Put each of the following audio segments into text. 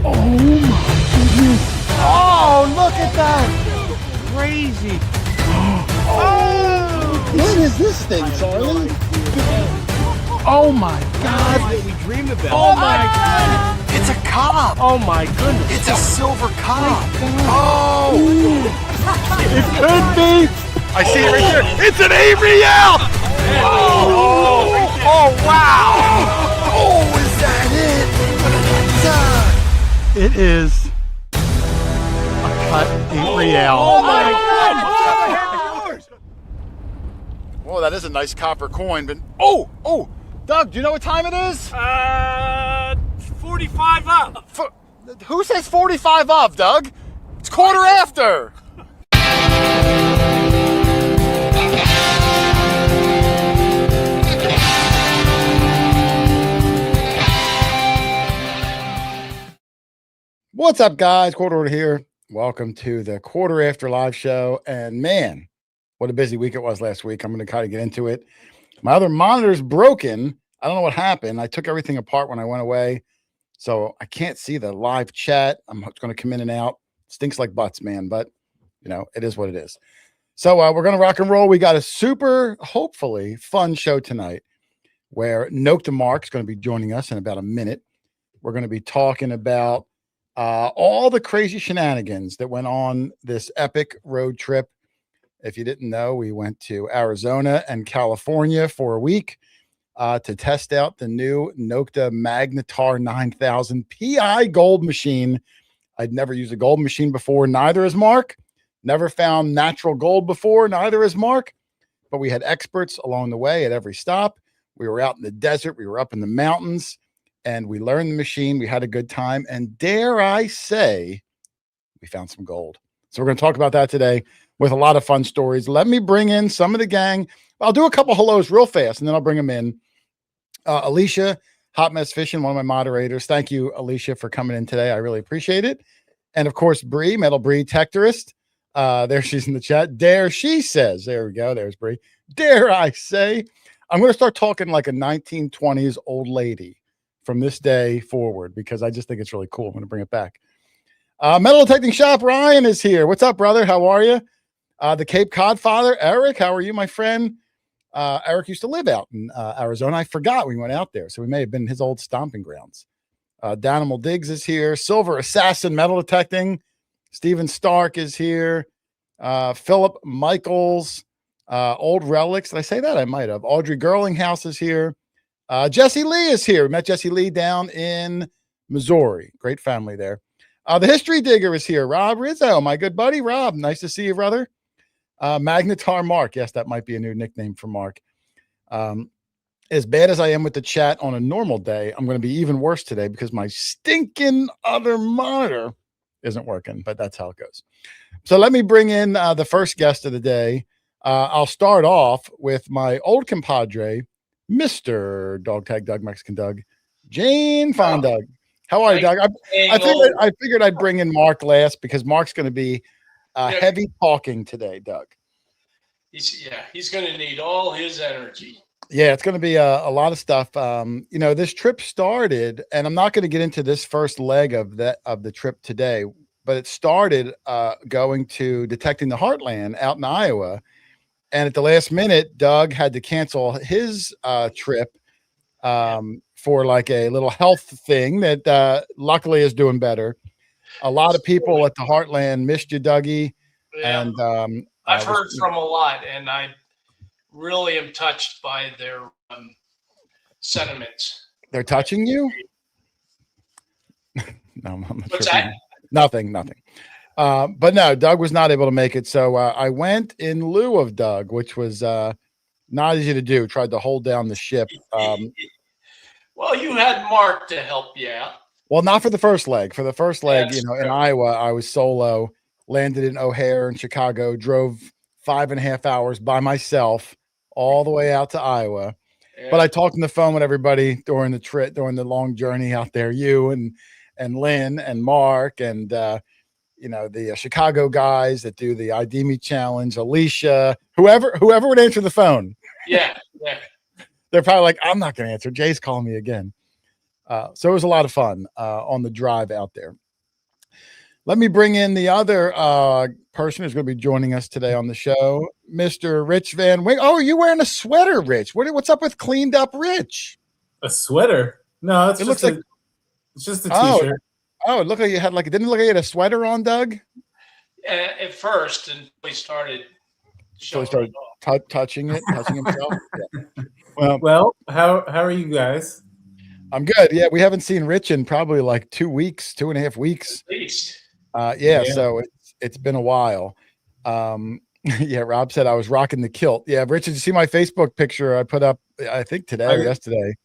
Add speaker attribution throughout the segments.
Speaker 1: Oh my goodness. Oh, look at that. Crazy. Oh,
Speaker 2: what is this thing, Charlie?
Speaker 1: Oh my God.
Speaker 3: We dreamed about.
Speaker 1: Oh my God.
Speaker 3: It's a cob.
Speaker 1: Oh my goodness.
Speaker 3: It's a silver cob. Oh,
Speaker 1: It could be.
Speaker 3: I see it right there. It's an Ariel. Oh, wow. Oh, is that it?
Speaker 1: It is a cut Ariel.
Speaker 3: Oh my God. Oh, that is a nice copper coin, but oh, Doug, do you know what time it is?
Speaker 4: 45 up.
Speaker 3: Who says 45 of, Doug? It's quarter after. What's up, guys? Hoarder here. Welcome to the Quarter After Live show. And man, what a busy week it was last week. I'm going to kind of get into it. My other monitor's broken. I don't know what happened. I took everything apart when I went away, so I can't see the live chat. I'm going to come in and out. Stinks like butts, man, but you know, it is what it is. So we're going to rock and roll. We got a super, hopefully, fun show tonight where Nokta Mark's going to be joining us in about a minute. We're going to be talking about all the crazy shenanigans that went on this epic road trip. If you didn't know, we went to Arizona and California for a week to test out the new Nokta Magnetar 9000 PI gold machine. I'd never used a gold machine before. Neither has Mark. Never found natural gold before. Neither has Mark. But we had experts along the way at every stop. We were out in the desert. We were up in the mountains. And we learned the machine. We had a good time. And dare I say, we found some gold. So we're going to talk about that today with a lot of fun stories. Let me bring in some of the gang. I'll do a couple hellos real fast, and then I'll bring them in. Alicia, Hot Mess Fishing, one of my moderators. Thank you, Alicia, for coming in today. I really appreciate it. And, of course, Bree, Metal Breathtaking. There she's in the chat. Dare she says. There we go. There's Bree. Dare I say. I'm going to start talking like a 1920s old lady from this day forward because I just think it's really cool. I'm going to bring it back. Metal Detecting Shop, Ryan is here. What's up, brother? How are you? The Cape Cod father, Eric. How are you, my friend? Eric used to live out in Arizona. I forgot we went out there, so we may have been his old stomping grounds. Danimal Diggs is here. Silver Assassin Metal Detecting. Steven Stark is here. Philip Michaels. Old Relics. Did I say that? I might have. Audrey Girlinghouse is here. Jesse Lee is here. We met Jesse Lee down in Missouri. Great family there. The History Digger is here. Rob Rizzo, my good buddy. Rob, nice to see you, brother. Magnetar Mark. Yes, that might be a new nickname for Mark. As bad as I am with the chat on a normal day, I'm going to be even worse today because my stinking other monitor isn't working, but that's how it goes. So let me bring in the first guest of the day. I'll start off with my old compadre, Mr. Dog Tag Doug, Mexican Doug, Jane Fine Doug. How are you, Doug? I figured I'd bring in Mark last because Mark's going to be heavy talking today, Doug.
Speaker 4: He's going to need all his energy.
Speaker 3: Yeah, it's going to be a lot of stuff. You know, this trip started, and I'm not going to get into this first leg of the trip today, but it started going to Detecting the Heartland out in Iowa. And at the last minute, Doug had to cancel his trip for like a little health thing that luckily is doing better. A lot of people at the Heartland missed you, Dougie. Yeah. And
Speaker 4: I've heard from a lot, and I really am touched by their sentiments.
Speaker 3: They're touching you? No, I'm not
Speaker 4: What's that?
Speaker 3: Nothing. But no, Doug was not able to make it. So I went in lieu of Doug, which was not easy to do. Tried to hold down the ship.
Speaker 4: Well, you had Mark to help you out.
Speaker 3: Well, not for the first leg. For the first leg, you know, in Iowa, I was solo, landed in O'Hare in Chicago, drove 5.5 hours by myself all the way out to Iowa. Yeah. But I talked on the phone with everybody during the trip, during the long journey out there, you and Lynn and Mark and you know, the Chicago guys that do the ID Me challenge, Alicia, whoever would answer the phone.
Speaker 4: Yeah.
Speaker 3: They're probably like, I'm not going to answer. Jay's calling me again. So it was a lot of fun on the drive out there. Let me bring in the other person who's going to be joining us today on the show, Mr. Rich Van Wing. Oh, are you wearing a sweater, Rich? What's up with cleaned up Rich?
Speaker 5: A sweater? No,
Speaker 3: It looks like
Speaker 5: it's just a t-shirt.
Speaker 3: Oh, it looked like you had didn't it look like you had a sweater on, Doug?
Speaker 4: At first, until he started
Speaker 3: touching himself.
Speaker 5: Yeah. Well, how are you guys?
Speaker 3: I'm good. Yeah, we haven't seen Rich in probably like 2 weeks, 2.5 weeks.
Speaker 4: At least.
Speaker 3: Yeah, so it's been a while. Yeah, Rob said I was rocking the kilt. Yeah, Rich, did you see my Facebook picture I put up, I think today or yesterday?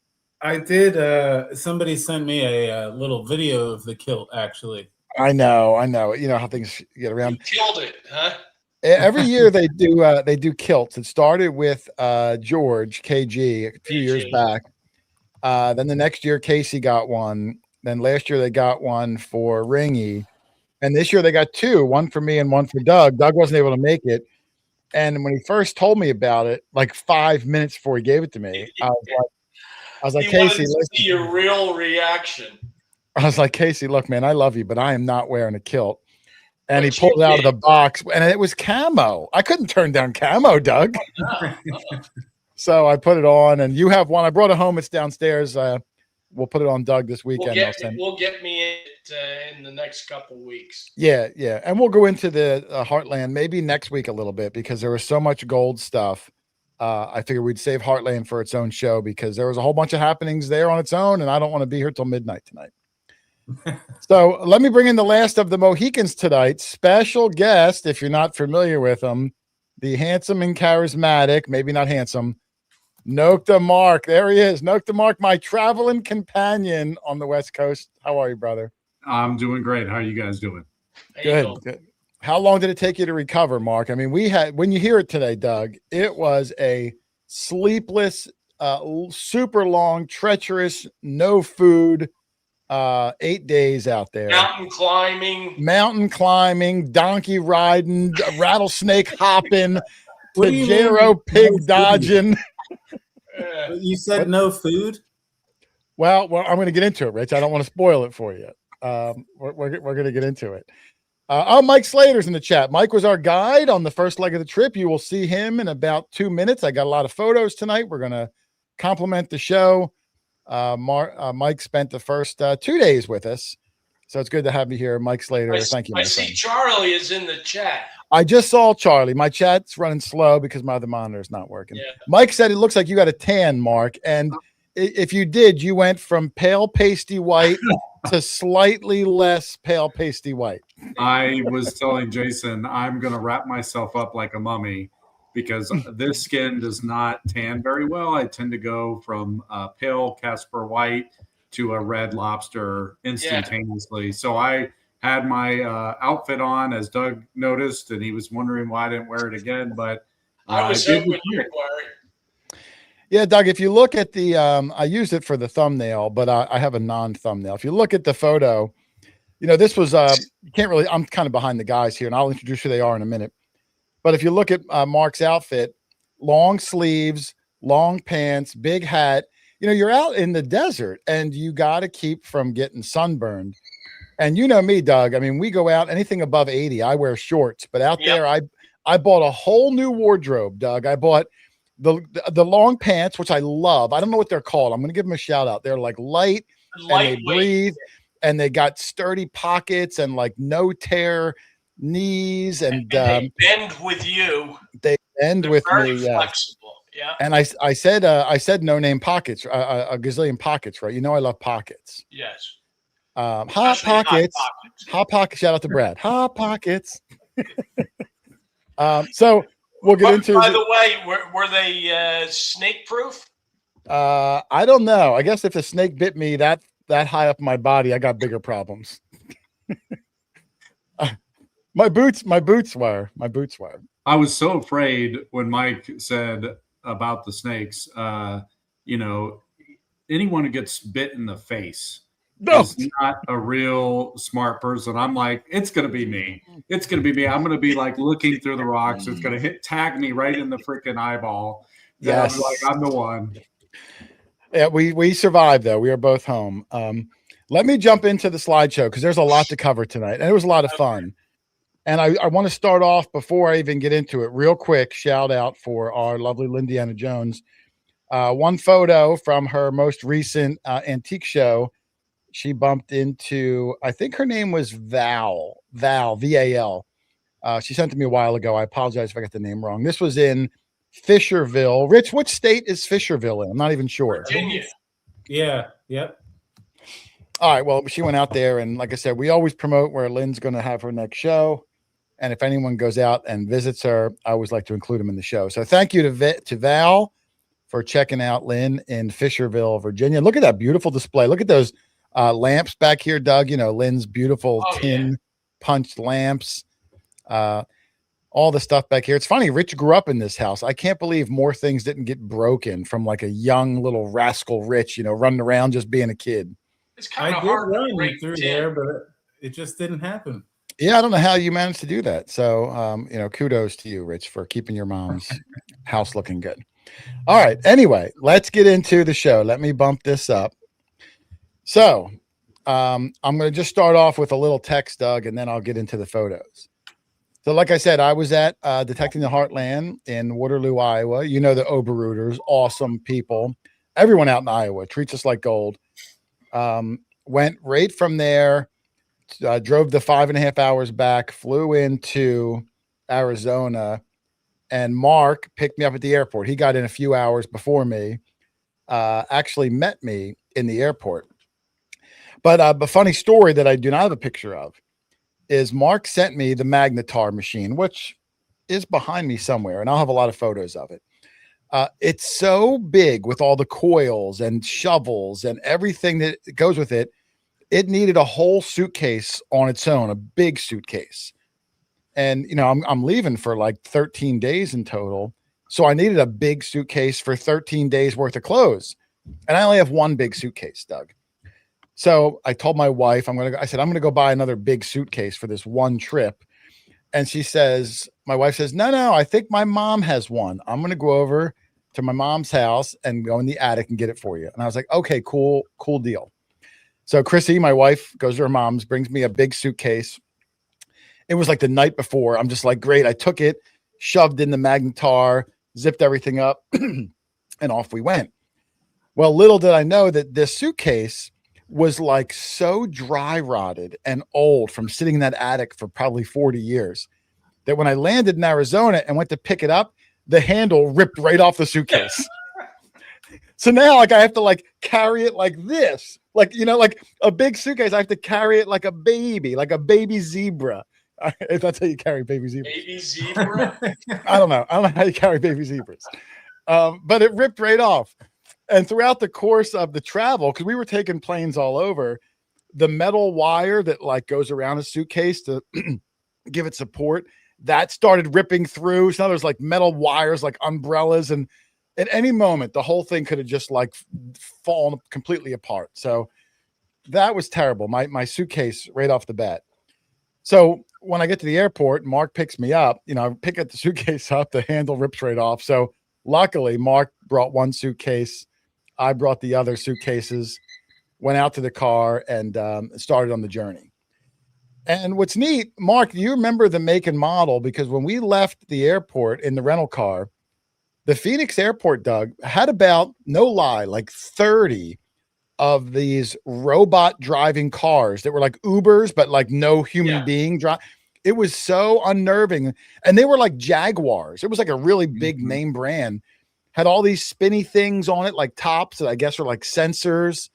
Speaker 5: I did. Somebody sent me a little video of the kilt, actually.
Speaker 3: I know. You know how things get around.
Speaker 4: You killed it, huh?
Speaker 3: Every year they do kilts. It started with George KG a few years back. Then the next year Casey got one. Then last year they got one for Ringy. And this year they got two, one for me and one for Doug. Doug wasn't able to make it. And when he first told me about it, like 5 minutes before he gave it to me, I was like, Casey,
Speaker 4: let's see your real reaction.
Speaker 3: I was like, Casey, look, man, I love you, but I am not wearing a kilt. And he pulled it out of the box, and it was camo. I couldn't turn down camo, Doug. So I put it on, and you have one. I brought it home. It's downstairs. We'll put it on Doug this weekend.
Speaker 4: We'll get me in the next couple weeks.
Speaker 3: Yeah. And we'll go into the Heartland maybe next week a little bit because there was so much gold stuff. I figured we'd save Heartland for its own show because there was a whole bunch of happenings there on its own, and I don't want to be here till midnight tonight. So let me bring in the last of the Mohicans tonight. Special guest, if you're not familiar with him, the handsome and charismatic, maybe not handsome, Nokta Mark. There he is. Nokta Mark, my traveling companion on the West Coast. How are you, brother?
Speaker 6: I'm doing great. How are you guys doing?
Speaker 3: Good. How long did it take you to recover, Mark? I mean, when you hear it today, Doug, it was a sleepless, super long, treacherous, no food, 8 days out there. Mountain climbing, donkey riding, rattlesnake hopping, Pajero pig dodging.
Speaker 5: You said no food?
Speaker 3: Well, I'm going to get into it, Rich. I don't want to spoil it for you. We're going to get into it. Mike Slater's in the chat. Mike was our guide on the first leg of the trip. You will see him in about 2 minutes. I got a lot of photos tonight. We're going to compliment the show. Mike spent the first 2 days with us. So it's good to have you here, Mike Slater. Thank you.
Speaker 4: I see Charlie is in the chat.
Speaker 3: I just saw Charlie. My chat's running slow because my other monitor is not working.
Speaker 4: Yeah.
Speaker 3: Mike said it looks like you got a tan, Mark. And if you did, you went from pale pasty white to slightly less pale pasty white.
Speaker 6: I was telling Jason, I'm going to wrap myself up like a mummy because this skin does not tan very well. I tend to go from pale Casper white to a red lobster instantaneously. Yeah. So I had my outfit on, as Doug noticed, and he was wondering why I didn't wear it again. But
Speaker 4: I was hoping you'd wear it.
Speaker 3: Yeah, Doug, if you look at the, I used it for the thumbnail, but I have a non-thumbnail. If you look at the photo, you know, this was, you can't really, I'm kind of behind the guys here, and I'll introduce who they are in a minute. But if you look at Mark's outfit, long sleeves, long pants, big hat, you know, you're out in the desert, and you got to keep from getting sunburned. And you know me, Doug, I mean, we go out anything above 80, I wear shorts, but out there, I bought a whole new wardrobe, Doug. I bought the long pants, which I love. I don't know what they're called. I'm going to give them a shout out. They're like light and they breathe, and they got sturdy pockets and like no tear knees, and
Speaker 4: they bend with you.
Speaker 3: They bend
Speaker 4: They're
Speaker 3: with
Speaker 4: very
Speaker 3: me.
Speaker 4: flexible. Yeah.
Speaker 3: And I said no name pockets, a gazillion pockets, right? You know I love pockets.
Speaker 4: Yes.
Speaker 3: Hot pockets. Hot pockets. Shout out to Brad. Hot pockets. So we'll get into.
Speaker 4: By the way, were they snake proof?
Speaker 3: I don't know. I guess if a snake bit me that high up my body, I got bigger problems. My boots were.
Speaker 6: I was so afraid when Mike said about the snakes. You know, anyone who gets bit in the face is not a real smart person. I'm like, it's going to be me. It's going to be me. I'm going to be like looking through the rocks. It's going to tag me right in the freaking eyeball.
Speaker 3: Yes.
Speaker 6: I'm like, I'm the one.
Speaker 3: Yeah, we survived though. We are both home. Let me jump into the slideshow because there's a lot to cover tonight, and it was a lot of fun. And I want to start off before I even get into it, real quick. Shout out for our lovely Lindiana Jones. One photo from her most recent antique show. She bumped into, I think her name was Val, VAL. She sent it to me a while ago. I apologize if I got the name wrong. This was in Fisherville. Rich, what state is Fisherville in? I'm not even sure.
Speaker 4: Virginia.
Speaker 5: Yeah. Yep.
Speaker 3: All right. Well, she went out there, and like I said, we always promote where Lynn's going to have her next show. And if anyone goes out and visits her, I always like to include them in the show. So thank you to Val for checking out Lynn in Fisherville, Virginia. Look at that beautiful display. Look at those lamps back here, Doug. You know, Lynn's beautiful tin punched lamps. All the stuff back here. It's funny, Rich grew up in this house. I can't believe more things didn't get broken from like a young little rascal Rich, you know, running around just being a kid.
Speaker 4: It's kind
Speaker 5: I
Speaker 4: of
Speaker 5: did
Speaker 4: hard to
Speaker 5: run
Speaker 4: break
Speaker 5: through
Speaker 4: tin.
Speaker 5: there, but it just didn't happen.
Speaker 3: Yeah, I don't know how you managed to do that. So, you know, kudos to you, Rich, for keeping your mom's house looking good. All right. Anyway, let's get into the show. Let me bump this up. So, I'm going to just start off with a little text, Doug, and then I'll get into the photos. So, like I said, I was at Detecting the Heartland in Waterloo, Iowa. You know the Oberrooters, awesome people. Everyone out in Iowa treats us like gold. Went right from there, drove the 5.5 hours back, flew into Arizona, and Mark picked me up at the airport. He got in a few hours before me, actually met me in the airport. But a funny story that I do not have a picture of is Mark sent me the Magnetar machine, which is behind me somewhere, and I'll have a lot of photos of it. It's so big with all the coils and shovels and everything that goes with it. It needed a whole suitcase on its own, a big suitcase. And, you know, I'm leaving for like 13 days in total. So I needed a big suitcase for 13 days worth of clothes. And I only have one big suitcase, Doug. So I told my wife, I said, I'm going to go buy another big suitcase for this one trip. And my wife says, no, I think my mom has one. I'm going to go over to my mom's house and go in the attic and get it for you. And I was like, okay, cool deal. So Chrissy, my wife, goes to her mom's, brings me a big suitcase. It was like the night before. I'm just like, great. I took it, shoved in the Magnetar, zipped everything up, and off we went. Well, little did I know that this suitcase was like so dry rotted and old from sitting in that attic for probably 40 years that when I landed in Arizona and went to pick it up, the handle ripped right off the suitcase. So now like I have to like carry it like this, like, you know, like a big suitcase. I have to carry it like a baby zebra. If that's how you carry baby zebras.
Speaker 4: Baby zebra.
Speaker 3: I don't know how you carry baby zebras. But it ripped right off. And throughout the course of the travel, because we were taking planes all over, the metal wire that like goes around a suitcase to give it support, that started ripping through. So now there's like metal wires, like umbrellas. And at any moment, the whole thing could have just like fallen completely apart. So that was terrible. My suitcase right off the bat. So when I get to the airport, Mark picks me up. You know, I pick up the suitcase up, the handle rips right off. So luckily, Mark brought one suitcase. I brought the other suitcases, went out to the car, and started on the journey. And what's neat, Mark, do you remember the make and model? Because when we left the airport in the rental car, the Phoenix airport, Doug, had about, no lie, like 30 of these robot driving cars that were like Ubers, but like no human being drive. It was so unnerving. And they were like Jaguars. It was like a really big name brand. Had all these spinny things on it, like tops that I guess are like sensors.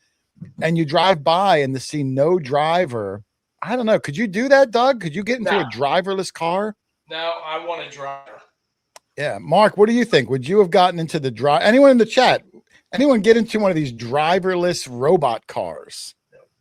Speaker 3: And you drive by and to see no driver. I don't know. Could you do that, Doug? Could you get into a driverless car?
Speaker 4: No, I want a driver.
Speaker 3: Yeah. Mark, what do you think? Would you have gotten into the drive? Anyone in the chat? Anyone get into one of these driverless robot cars?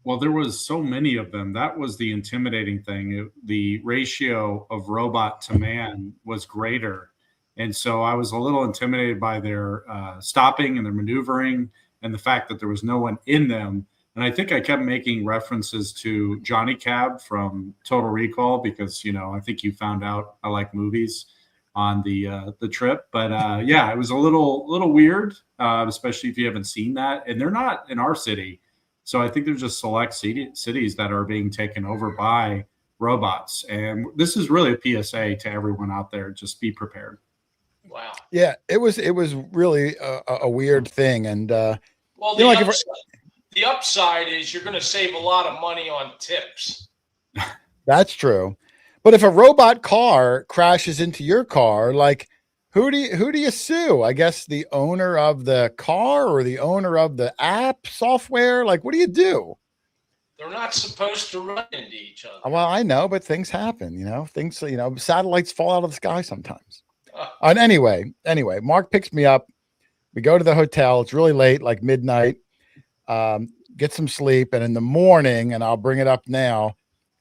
Speaker 6: Well, there was so many of them. That was the intimidating thing. The ratio of robot to man was greater. And so I was a little intimidated by their stopping and their maneuvering and the fact that there was no one in them. And I think I kept making references to Johnny Cab from Total Recall because, you know, I think you found out I like movies. on the trip. But yeah, it was a little weird, especially if you haven't seen that. And they're not in our city, so I think there's just select cities that are being taken over by robots. And this is really a PSA to everyone out there: just be prepared.
Speaker 4: Wow.
Speaker 3: Yeah, it was really a weird thing, and
Speaker 4: Well,
Speaker 3: you know, like
Speaker 4: the upside is you're going to save a lot of money on tips.
Speaker 3: that's true. But if a robot car crashes into your car, like who do you sue? I guess the owner of the car or the owner of the app software. Like, what do you do?
Speaker 4: They're not supposed to run into each other.
Speaker 3: Well, I know, but things happen. Satellites fall out of the sky sometimes. And anyway, Mark picks me up. We go to the hotel. It's really late, like midnight. Get some sleep, and in the morning, and I'll bring it up now,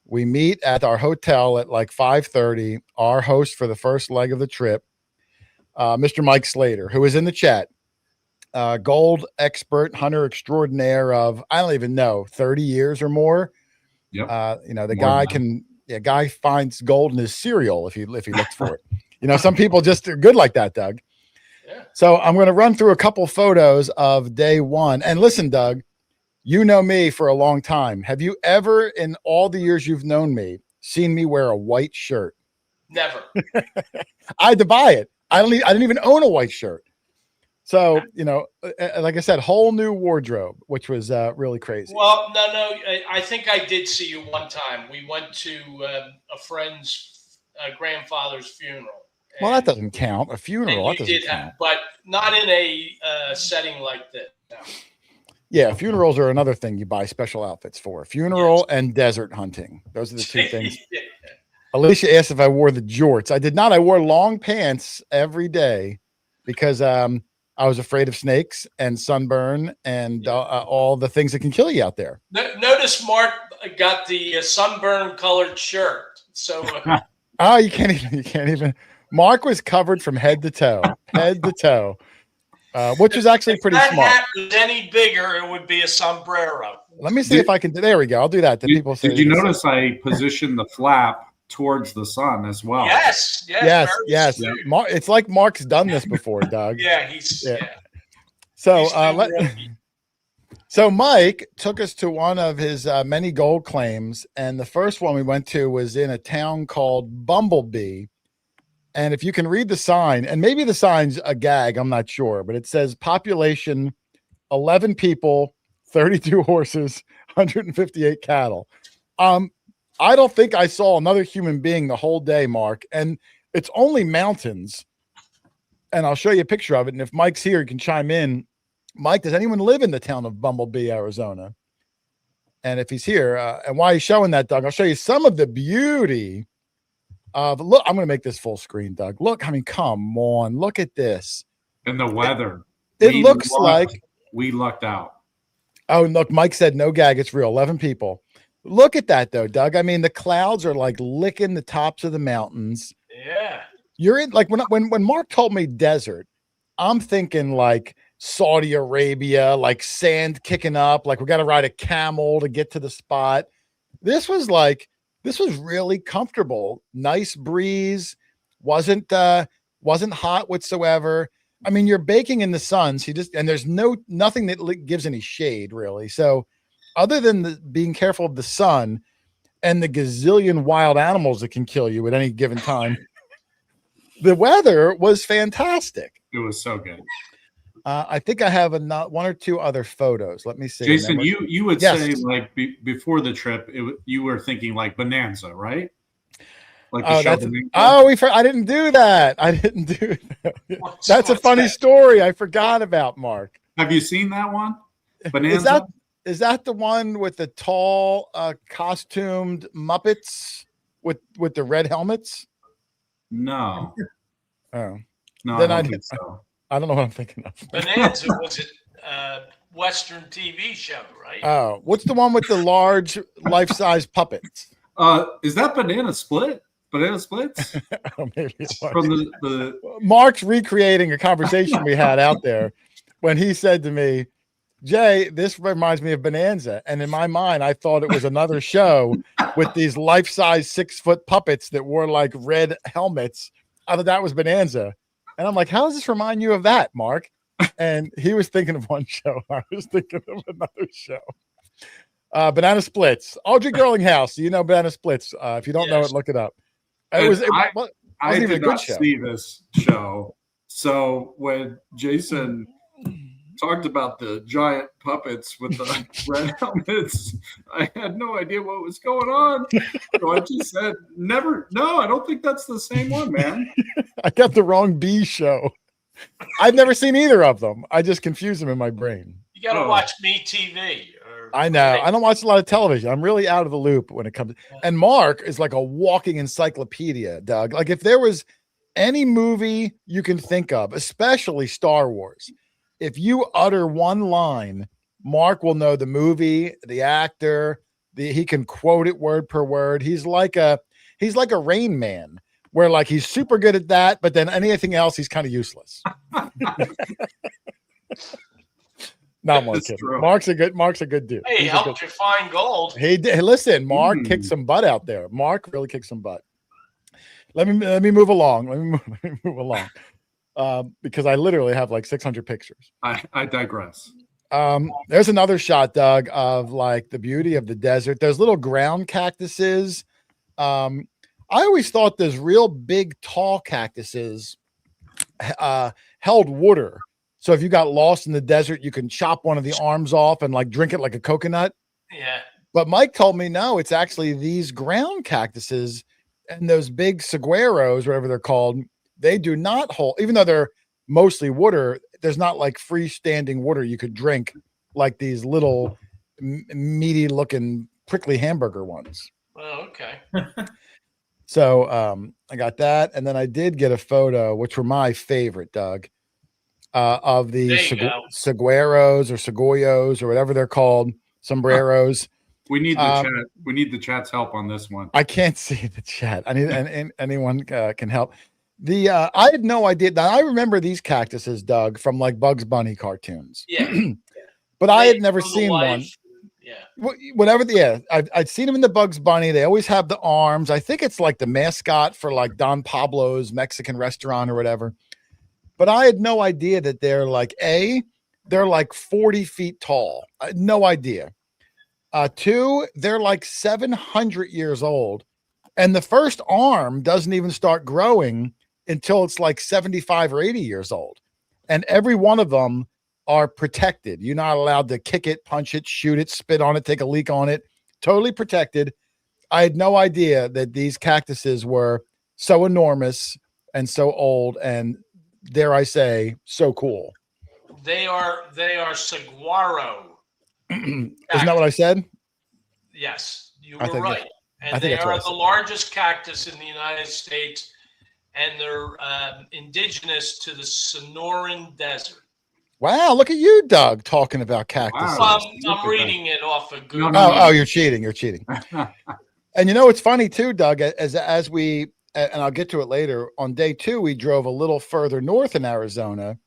Speaker 3: we meet at our hotel at like 5:30. Our host for the first leg of the trip, Mr. Mike Slater, who is in the chat, gold expert, hunter extraordinaire of, I don't even know, 30 years or more.
Speaker 6: Yep.
Speaker 3: The guy finds gold in his cereal if he looks for it. Some people just are good like that, Doug.
Speaker 4: Yeah.
Speaker 3: So I'm going to run through a couple photos of day one. And listen, Doug, you know me for a long time. Have you ever, in all the years you've known me, seen me wear a white shirt?
Speaker 4: Never.
Speaker 3: I had to buy it. I didn't even own a white shirt. So, like I said, whole new wardrobe, which was really crazy.
Speaker 4: Well, no. I think I did see you one time. We went to a friend's grandfather's funeral.
Speaker 3: Well, that doesn't count. A funeral, that doesn't count.
Speaker 4: But not in a setting like this. No.
Speaker 3: Yeah, funerals are another thing you buy special outfits for. Funeral and desert hunting. Those are the two things.
Speaker 4: Yeah.
Speaker 3: Alicia asked if I wore the jorts. I did not. I wore long pants every day because I was afraid of snakes and sunburn and all the things that can kill you out there.
Speaker 4: Notice Mark got the sunburn colored shirt. So
Speaker 3: you can't even. Mark was covered from head to toe, which was actually pretty smart. If that
Speaker 4: hat was any bigger, it would be a sombrero.
Speaker 3: Let me see if I can. There we go. I'll do that. People say.
Speaker 6: Did you notice I positioned the flap towards the sun as well?
Speaker 3: Yes. It's like Mark's done this before, Doug.
Speaker 4: Yeah.
Speaker 3: So So Mike took us to one of his many gold claims, and the first one we went to was in a town called Bumblebee. And if you can read the sign, and maybe the sign's a gag, I'm not sure, but it says population 11 people, 32 horses, 158 cattle. I don't think I saw another human being the whole day, Mark, and it's only mountains. And I'll show you a picture of it. And if Mike's here, he can chime in. Mike, does anyone live in the town of Bumblebee, Arizona? And if he's here, and while he's showing that, Doug, I'll show you some of the beauty of, look, I'm going to make this full screen, Doug. Look, I mean, come on, look at this.
Speaker 6: And the weather.
Speaker 3: It looks like
Speaker 6: we lucked out.
Speaker 3: Oh, look, Mike said no gag. It's real. 11 people. Look at that, though, Doug. I mean, the clouds are like licking the tops of the mountains.
Speaker 4: Yeah.
Speaker 3: You're in, like, when Mark told me desert, I'm thinking like Saudi Arabia, like sand kicking up, like we got to ride a camel to get to the spot. This was really comfortable. Nice breeze. Wasn't hot whatsoever. I mean, you're baking in the sun. So and there's nothing that gives any shade really. So other than being careful of the sun and the gazillion wild animals that can kill you at any given time, the weather was fantastic.
Speaker 6: It was so good.
Speaker 3: I think I have one or two other photos. Let me see.
Speaker 6: Jason, you would say like before the trip, you were thinking like Bonanza, right? Like
Speaker 3: I didn't do that. That's a funny story. I forgot about, Mark.
Speaker 6: Have you seen that one? Bonanza?
Speaker 3: Is that the one with the tall costumed Muppets with the red helmets?
Speaker 6: No.
Speaker 3: Oh.
Speaker 6: No,
Speaker 3: then
Speaker 6: I don't think so.
Speaker 3: I don't know what I'm thinking of.
Speaker 4: Bonanza was a Western TV show, right?
Speaker 3: Oh, what's the one with the large life-size puppets?
Speaker 6: Is that Banana Split? Banana Splits?
Speaker 3: Oh, maybe it was.
Speaker 6: From the
Speaker 3: Mark's recreating a conversation we had out there when he said to me, Jay, this reminds me of Bonanza. And in my mind, I thought it was another show with these life-size 6-foot puppets that wore like red helmets. I thought that was Bonanza. And I'm like, how does this remind you of that, Mark? And he was thinking of one show. I was thinking of another show. Banana Splits. Audrey Girlinghouse. You know Banana Splits. If you don't know it, look it up. It wasn't even a good show.
Speaker 6: See this show. So when Jason talked about the giant puppets with the red helmets, I had no idea what was going on. So I just said, never. No, I don't think that's the same one, man.
Speaker 3: I got the wrong B show. I've never seen either of them. I just confused them in my brain.
Speaker 4: You got to watch Me TV.
Speaker 3: I know. I don't watch a lot of television. I'm really out of the loop when it comes. And Mark is like a walking encyclopedia, Doug. Like if there was any movie you can think of, especially Star Wars, if you utter one line, Mark will know the movie, the actor, he can quote it word per word. He's like a Rain Man, where like he's super good at that, but then anything else he's kind of useless. No, I'm kidding. True. Mark's a good dude.
Speaker 4: Hey, he helped you find gold.
Speaker 3: He did. Hey, listen, Mark kicked some butt out there. Mark really kicked some butt. Let me move along. Let me move along. Because I literally have like 600 pictures.
Speaker 6: I digress.
Speaker 3: There's another shot, Doug, of like the beauty of the desert. There's little ground cactuses. I always thought those real big, tall cactuses held water. So if you got lost in the desert, you can chop one of the arms off and like drink it like a coconut.
Speaker 4: Yeah.
Speaker 3: But Mike told me, no, it's actually these ground cactuses and those big saguaros, whatever they're called. They do not hold, even though they're mostly water, there's not like freestanding water you could drink like these little meaty looking prickly hamburger ones.
Speaker 4: Oh, okay.
Speaker 3: So I got that. And then I did get a photo, which were my favorite, Doug, of the saguaros or sagoyos or whatever they're called, sombreros.
Speaker 6: We need the chat. We need the chat's help on this one.
Speaker 3: I can't see the chat. I need anyone can help. I had no idea. Now, I remember these cactuses, Doug, from like Bugs Bunny cartoons.
Speaker 4: Yeah.
Speaker 3: But I had never seen one.
Speaker 4: Yeah.
Speaker 3: Whatever. I'd seen them in the Bugs Bunny. They always have the arms. I think it's like the mascot for like Don Pablo's Mexican restaurant or whatever. But I had no idea that they're like they're like 40 feet tall. I had no idea. Two, they're like 700 years old. And the first arm doesn't even start growing until it's like 75 or 80 years old. And every one of them are protected. You're not allowed to kick it, punch it, shoot it, spit on it, take a leak on it. Totally protected. I had no idea that these cactuses were so enormous and so old and, dare I say, so cool.
Speaker 4: They are saguaro.
Speaker 3: Isn't that what I said?
Speaker 4: Yes, you were right.
Speaker 3: I
Speaker 4: And
Speaker 3: think
Speaker 4: they are the largest cactus in the United States, and they're indigenous to the Sonoran Desert.
Speaker 3: Wow, look at you, Doug, talking about cactuses.
Speaker 4: Wow. I'm reading it off of Google.
Speaker 3: Oh, you're cheating. You're cheating. And you know what's funny too, Doug, as we, and I'll get to it later, on day 2, we drove a little further north in Arizona,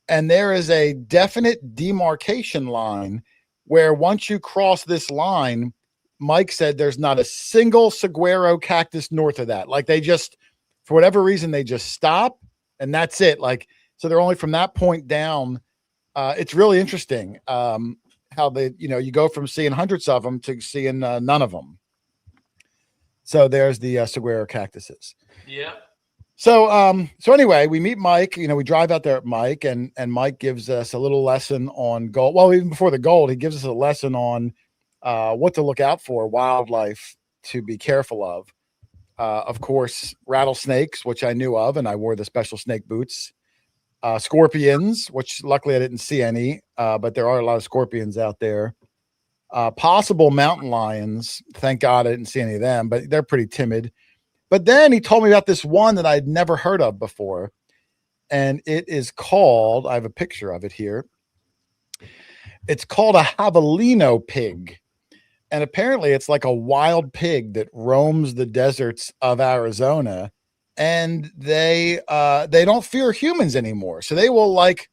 Speaker 3: and there is a definite demarcation line where once you cross this line, Mike said there's not a single saguaro cactus north of that. Like they just, for whatever reason, they just stop and that's it. Like, so they're only from that point down. It's really interesting how they, you go from seeing hundreds of them to seeing none of them. So there's the saguaro cactuses.
Speaker 4: Yeah.
Speaker 3: So anyway, we meet Mike, we drive out there at Mike and Mike gives us a little lesson on gold. Well, even before the gold, he gives us a lesson on what to look out for, wildlife to be careful of. Of course, rattlesnakes, which I knew of, and I wore the special snake boots. Scorpions, which luckily I didn't see any, but there are a lot of scorpions out there. Possible mountain lions. Thank God I didn't see any of them, but they're pretty timid. But then he told me about this one that I'd never heard of before. And it is called, I have a picture of it here. It's called a javelino pig. And apparently it's like a wild pig that roams the deserts of Arizona. And they don't fear humans anymore. So they will like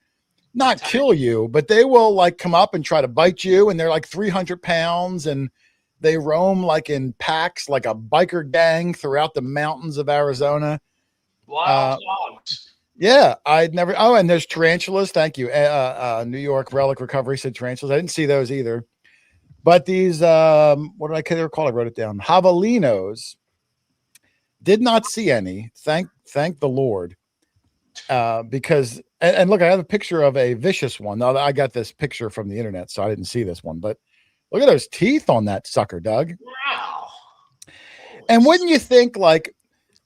Speaker 3: not kill you, but they will like come up and try to bite you. And they're like 300 pounds and they roam like in packs, like a biker gang throughout the mountains of Arizona.
Speaker 4: Wild hogs.
Speaker 3: Yeah, I'd never. Oh, and there's tarantulas. Thank you. New York Relic Recovery said tarantulas. I didn't see those either. But these, what did I recall? I wrote it down. Javelinos. Did not see any. Thank the Lord. Because and look, I have a picture of a vicious one. Now I got this picture from the internet, so I didn't see this one. But look at those teeth on that sucker, Doug.
Speaker 4: Wow.
Speaker 3: And wouldn't you think like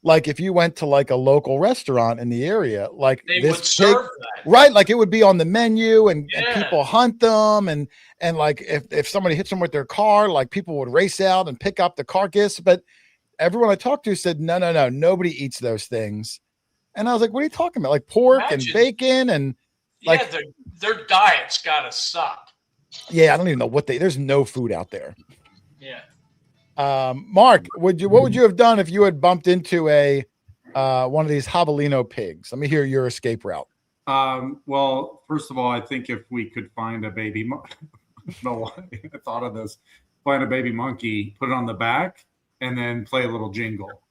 Speaker 3: if you went to like a local restaurant in the area, like
Speaker 4: They
Speaker 3: this
Speaker 4: would serve that.
Speaker 3: right? Like it would be on the menu, and
Speaker 4: Yeah.
Speaker 3: people hunt them, and like if somebody hits them with their car, like people would race out and pick up the carcass. But everyone I talked to said no, nobody eats those things. And I was like, what are you talking about? Like pork and bacon and like
Speaker 4: their diet's gotta suck.
Speaker 3: yeah, I don't even know what there's no food out there.
Speaker 4: Yeah.
Speaker 3: Mark, what would you have done if you had bumped into a one of these javelino pigs? Let me hear your escape route.
Speaker 6: Well, first of all, I think if we could find a baby no, I thought of this. Find a baby monkey, put it on the back, and then play a little jingle.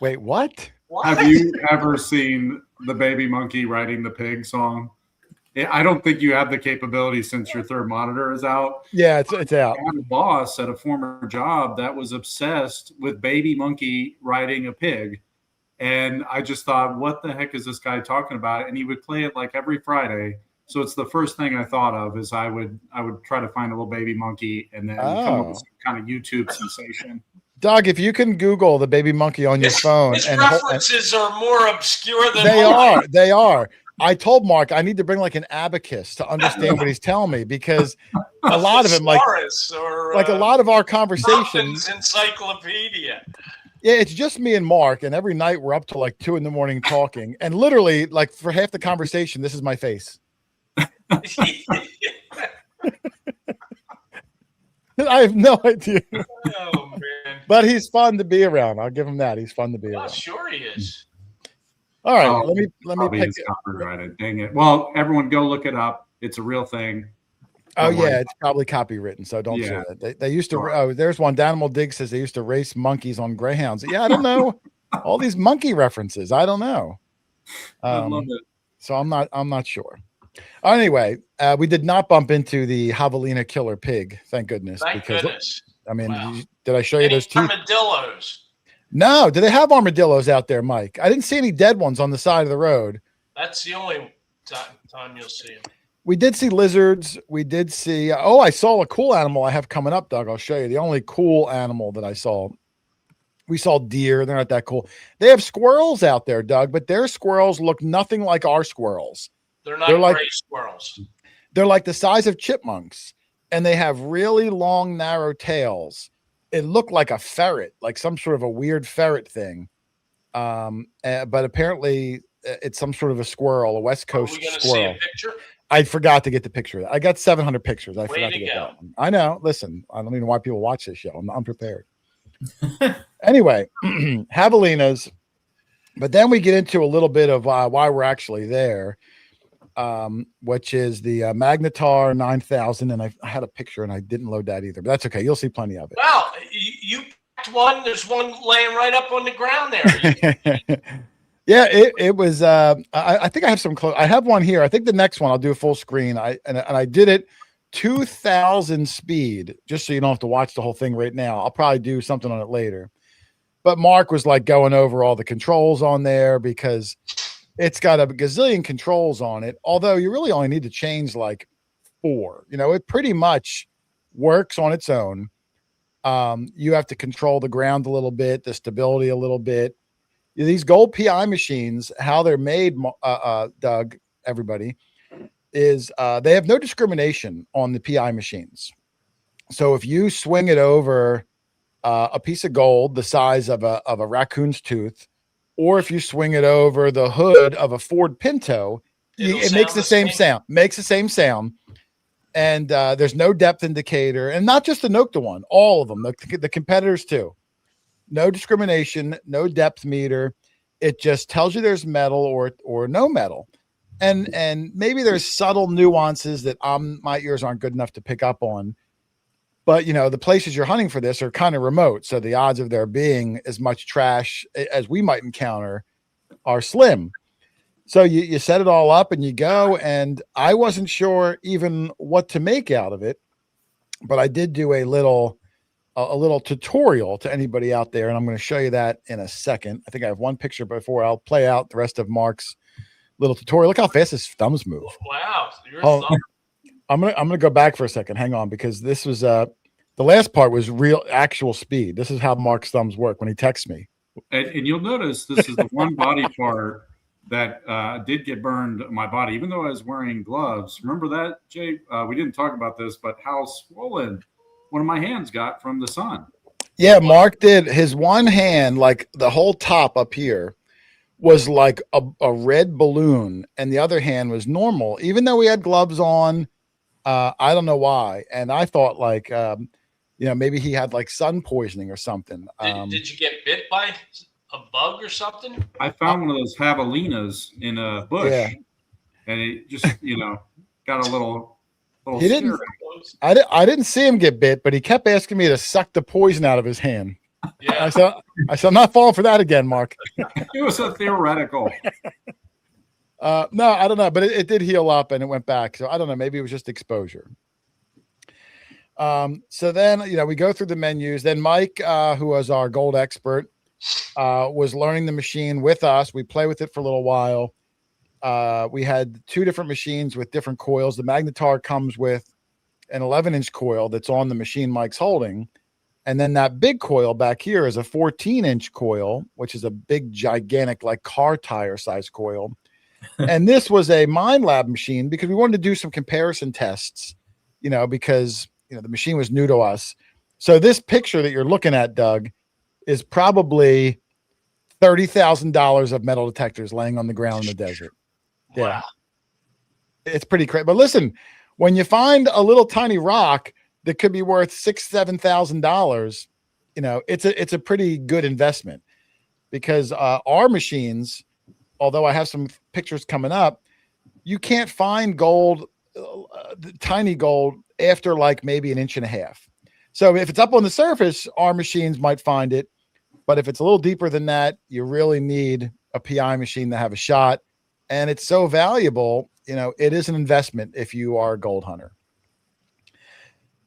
Speaker 3: Wait, what?
Speaker 6: Have you ever seen the baby monkey riding the pig song? I don't think you have the capability since your third monitor is out.
Speaker 3: Yeah, it's out.
Speaker 6: I had a boss at a former job that was obsessed with baby monkey riding a pig. And I just thought, what the heck is this guy talking about? And he would play it like every Friday. So it's the first thing I thought of is I would try to find a little baby monkey and then come up with some kind of YouTube sensation.
Speaker 3: Doug, if you can Google the baby monkey on your phone,
Speaker 4: His
Speaker 3: and
Speaker 4: references are more obscure than
Speaker 3: they are. I told Mark I need to bring like an abacus to understand what he's telling me, because a lot of him, like a lot of our conversations,
Speaker 4: encyclopedia.
Speaker 3: Yeah, it's just me and Mark, and every night we're up to like 2 a.m. talking, and literally, like for half the conversation, this is my face. I have no idea.
Speaker 4: Oh man!
Speaker 3: But he's fun to be around. I'll give him that. He's fun to be around.
Speaker 4: Sure he is.
Speaker 3: All right, let me pick
Speaker 6: it. Copyrighted. Dang it! Well, everyone, go look it up. It's a real thing.
Speaker 3: Oh yeah, it's probably copywritten, so don't say that. They used to. Oh, there's one. Danimal Dig says they used to race monkeys on greyhounds. Yeah, I don't know all these monkey references. I don't know.
Speaker 6: I love it.
Speaker 3: So I'm not sure. Anyway, we did not bump into the javelina killer pig. Thank goodness.
Speaker 4: Thank goodness.
Speaker 3: I mean, did I show you those teeth?
Speaker 4: Armadillos.
Speaker 3: No, do they have armadillos out there, Mike? I didn't see any dead ones on the side of the road.
Speaker 4: That's the only time you'll see them.
Speaker 3: We did see lizards. We did see. Oh, I saw a cool animal I have coming up, Doug. I'll show you the only cool animal that I saw. We saw deer. They're not that cool. They have squirrels out there, Doug, but their squirrels look nothing like our squirrels.
Speaker 4: They're not gray squirrels.
Speaker 3: They're like the size of chipmunks, and they have really long, narrow tails. It looked like a ferret, like some sort of a weird ferret thing. But apparently it's some sort of a squirrel, a West Coast squirrel.
Speaker 4: See a picture?
Speaker 3: I forgot to get the picture of that. I got 700 pictures. I
Speaker 4: Way
Speaker 3: forgot to get
Speaker 4: go.
Speaker 3: that one. I know. Listen, I don't even know why people watch this show. I'm unprepared. Anyway, javelinas. But then we get into a little bit of why we're actually there, which is the Magnetar 9000. And I had a picture and I didn't load that either. But that's okay. You'll see plenty of it.
Speaker 4: Well, you picked one. There's one laying right up on the ground there.
Speaker 3: Yeah, it was. I think I have some. I have one here. I think the next one I'll do a full screen. I did it 2,000 speed, just so you don't have to watch the whole thing right now. I'll probably do something on it later. But Mark was like going over all the controls on there because it's got a gazillion controls on it. Although you really only need to change like 4. You know, it pretty much works on its own. You have to control the ground a little bit, the stability a little bit. These gold PI machines, how they're made, Doug, everybody, is they have no discrimination on the PI machines. So if you swing it over a piece of gold the size of a raccoon's tooth, or if you swing it over the hood of a Ford Pinto, it makes the same sound. Makes the same sound. And there's no depth indicator, and not just the Nokta one, all of them, the competitors too. No discrimination, no depth meter. It just tells you there's metal or no metal. And maybe there's subtle nuances that my ears aren't good enough to pick up on. But, you know, the places you're hunting for this are kind of remote. So the odds of there being as much trash as we might encounter are slim. So you set it all up and you go, and I wasn't sure even what to make out of it, but I did do a little tutorial to anybody out there, and I'm going to show you that in a second. I think I have one picture before I'll play out the rest of Mark's little tutorial. Look how fast his thumbs move.
Speaker 4: Wow.
Speaker 3: I'm gonna go back for a second. Hang on, because this was the last part was real actual speed. This is how Mark's thumbs work when he texts me.
Speaker 6: And you'll notice this is the one body part that did get burned on my body, even though I was wearing gloves. Remember that, Jay? We didn't talk about this, but how swollen one of my hands got from the sun.
Speaker 3: Yeah, Mark did. His one hand, like the whole top up here, was like a red balloon, and the other hand was normal, even though we had gloves on. I don't know why. And I thought like, maybe he had like sun poisoning or something.
Speaker 4: Did you get bit by a bug or something?
Speaker 6: I found one of those javelinas in a bush, and it just, got a little
Speaker 3: he
Speaker 6: scary.
Speaker 3: didn't. I didn't see him get bit, but he kept asking me to suck the poison out of his hand.
Speaker 4: Yeah.
Speaker 3: I said, I'm not falling for that again, Mark.
Speaker 6: It was a theoretical.
Speaker 3: No, I don't know, but it did heal up and it went back. So I don't know. Maybe it was just exposure. So then, we go through the menus. Then Mike, who was our gold expert, was learning the machine with us. We play with it for a little while. We had two different machines with different coils. The Magnetar comes with an 11-inch coil that's on the machine Mike's holding. And then that big coil back here is a 14-inch coil, which is a big, gigantic, like car tire size coil. And this was a Mind Lab machine because we wanted to do some comparison tests, because, the machine was new to us. So this picture that you're looking at, Doug, is probably $30,000 of metal detectors laying on the ground in the desert. Yeah.
Speaker 4: Wow.
Speaker 3: It's pretty crazy. But listen, when you find a little tiny rock that could be worth $6,000-$7,000, it's a pretty good investment, because our machines, although I have some pictures coming up, you can't find gold, tiny gold, after like maybe 1.5 inches. So if it's up on the surface, our machines might find it. But if it's a little deeper than that, you really need a PI machine to have a shot. And it's so valuable, it is an investment if you are a gold hunter.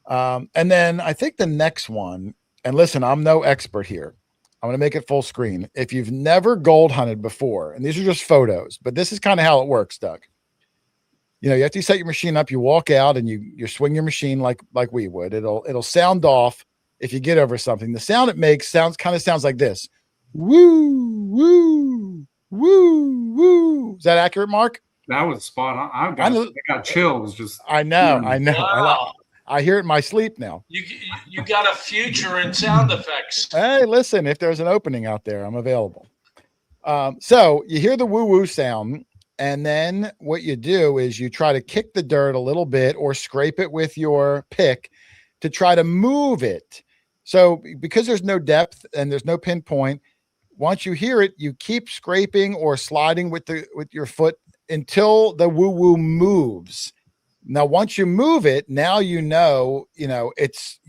Speaker 3: And then I think the next one, and listen, I'm no expert here. I'm going to make it full screen. If you've never gold hunted before, and these are just photos, but this is kind of how it works, Doug. You have to set your machine up. You walk out and you swing your machine like we would. It'll sound off if you get over something. The sound it makes sounds like this. Woo, woo, woo, woo. Is that accurate, Mark?
Speaker 6: That was spot on. I got chills. Just
Speaker 3: I know.
Speaker 4: Wow.
Speaker 3: I hear it in my sleep now.
Speaker 4: You got a future in sound effects.
Speaker 3: Hey, listen, if there's an opening out there, I'm available. So you hear the woo-woo sound, and then what you do is you try to kick the dirt a little bit or scrape it with your pick to try to move it. So because there's no depth and there's no pinpoint, once you hear it, you keep scraping or sliding with your foot until the woo-woo moves. Now, once you move it, now it's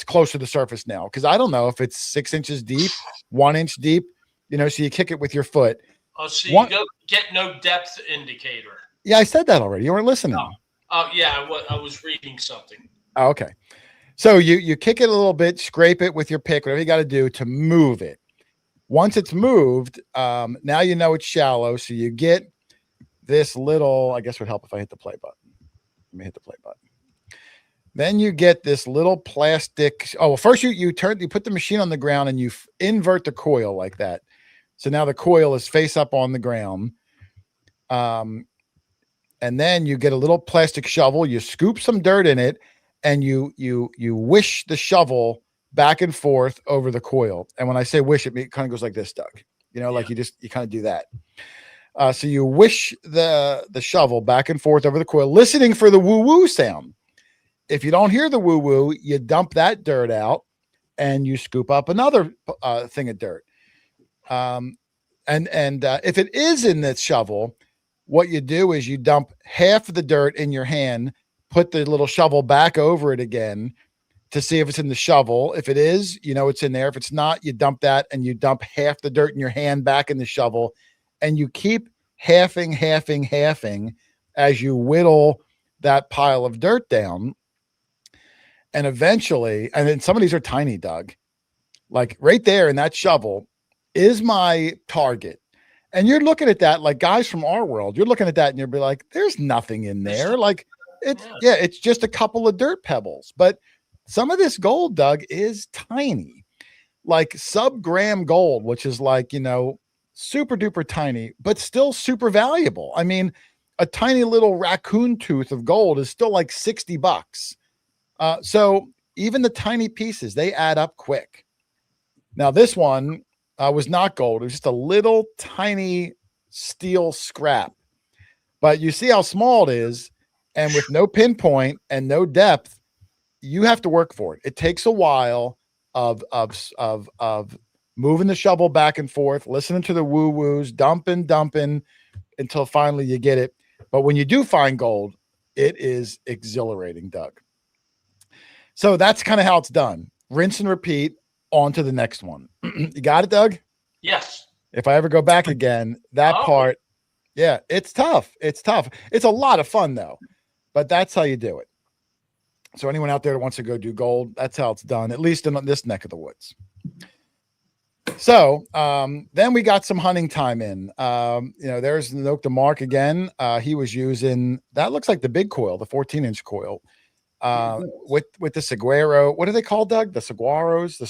Speaker 3: close to the surface now. Because I don't know if it's 6 inches deep, 1 inch deep. So you kick it with your foot.
Speaker 4: Oh, so you get no depth indicator.
Speaker 3: Yeah, I said that already. You weren't listening.
Speaker 4: Oh yeah, I was reading something.
Speaker 3: Oh, okay. So you kick it a little bit, scrape it with your pick, whatever you got to do to move it. Once it's moved, now it's shallow. So you get this little, I guess would help if I hit the play button. Let me hit the play button. Then you get this little plastic. Oh, well, first you put the machine on the ground and you invert the coil like that. So now the coil is face up on the ground. And then you get a little plastic shovel, you scoop some dirt in it, and you wish the shovel back and forth over the coil. And when I say wish, it kind of goes like this, Doug. Like you kind of do that. So you wish the shovel back and forth over the coil, listening for the woo-woo sound. If you don't hear the woo-woo, you dump that dirt out and you scoop up another thing of dirt. And if it is in the shovel, what you do is you dump half of the dirt in your hand, put the little shovel back over it again to see if it's in the shovel. If it is, it's in there. If it's not, you dump that and you dump half the dirt in your hand back in the shovel. and you keep halving as you whittle that pile of dirt down. And eventually, and then some of these are tiny, Doug, like right there in that shovel is my target. And you're looking at that, like guys from our world, you're looking at that and you'll be like, there's nothing in there. Like it's just a couple of dirt pebbles. But some of this gold, Doug, is tiny, like sub-gram gold, which is like, super duper tiny, but still super valuable. I mean, a tiny little raccoon tooth of gold is still like $60. So even the tiny pieces, they add up quick. Now, this one was not gold. It was just a little tiny steel scrap. But you see how small it is. And with no pinpoint and no depth, you have to work for it. It takes a while of moving the shovel back and forth, listening to the woo-woos, dumping until finally you get it. But when you do find gold, it is exhilarating, Doug. So that's kind of how it's done. Rinse and repeat, on to the next one. You got it, Doug?
Speaker 4: Yes.
Speaker 3: If I ever go back again, that part, yeah, it's tough. It's tough. It's a lot of fun, though. But that's how you do it. So anyone out there that wants to go do gold, that's how it's done, at least in this neck of the woods. So then we got some hunting time in. There's Nokta Mark again. He was using, that looks like the big coil, the 14-inch coil. With the saguaro, what are they called, Doug? The saguaros,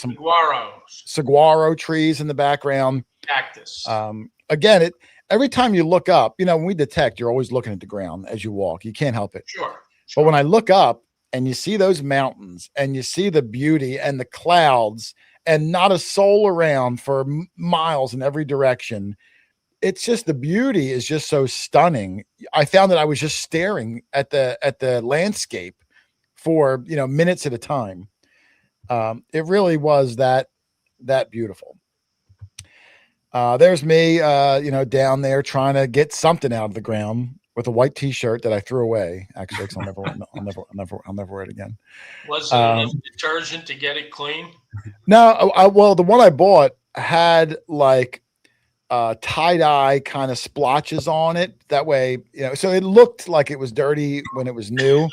Speaker 3: saguaro trees in the background.
Speaker 4: Cactus.
Speaker 3: Again, every time you look up, when we detect, you're always looking at the ground as you walk. You can't help it.
Speaker 4: Sure.
Speaker 3: But when I look up and you see those mountains and you see the beauty and the clouds and not a soul around for miles in every direction, it's just, the beauty is just so stunning. I found that I was just staring at the landscape for minutes at a time. It really was that beautiful. There's me down there trying to get something out of the ground with a white t-shirt that I threw away, actually, because I'll never wear it again.
Speaker 4: Was it enough detergent to get it clean?
Speaker 3: No, well, the one I bought had like tie-dye kind of splotches on it, that way, so it looked like it was dirty when it was new.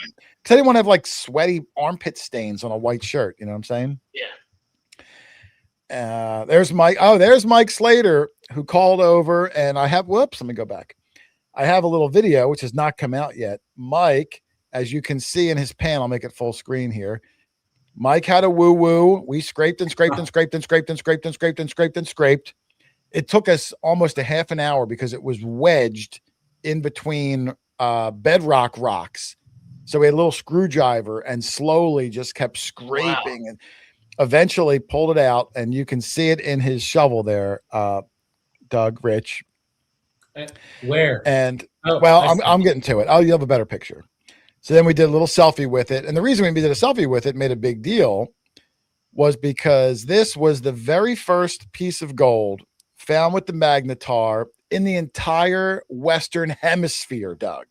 Speaker 3: I didn't want to have like sweaty armpit stains on a white shirt. You know what I'm saying?
Speaker 4: Yeah.
Speaker 3: There's Mike. Oh, there's Mike Slater, who called over, and let me go back. I have a little video, which has not come out yet. Mike, as you can see in his pan, I'll make it full screen here. Mike had a woo-woo. We scraped and scraped and scraped and scraped and scraped and scraped and scraped and scraped. It took us almost a half an hour because it was wedged in between bedrock rocks. So we had a little screwdriver and slowly just kept scraping and eventually pulled it out. And you can see it in his shovel there, Doug, Rich.
Speaker 5: Where?
Speaker 3: And I'm getting to it. Oh, you have a better picture. So then we did a little selfie with it. And the reason we did a selfie with it, made a big deal, was because this was the very first piece of gold found with the Magnetar in the entire Western Hemisphere, Doug.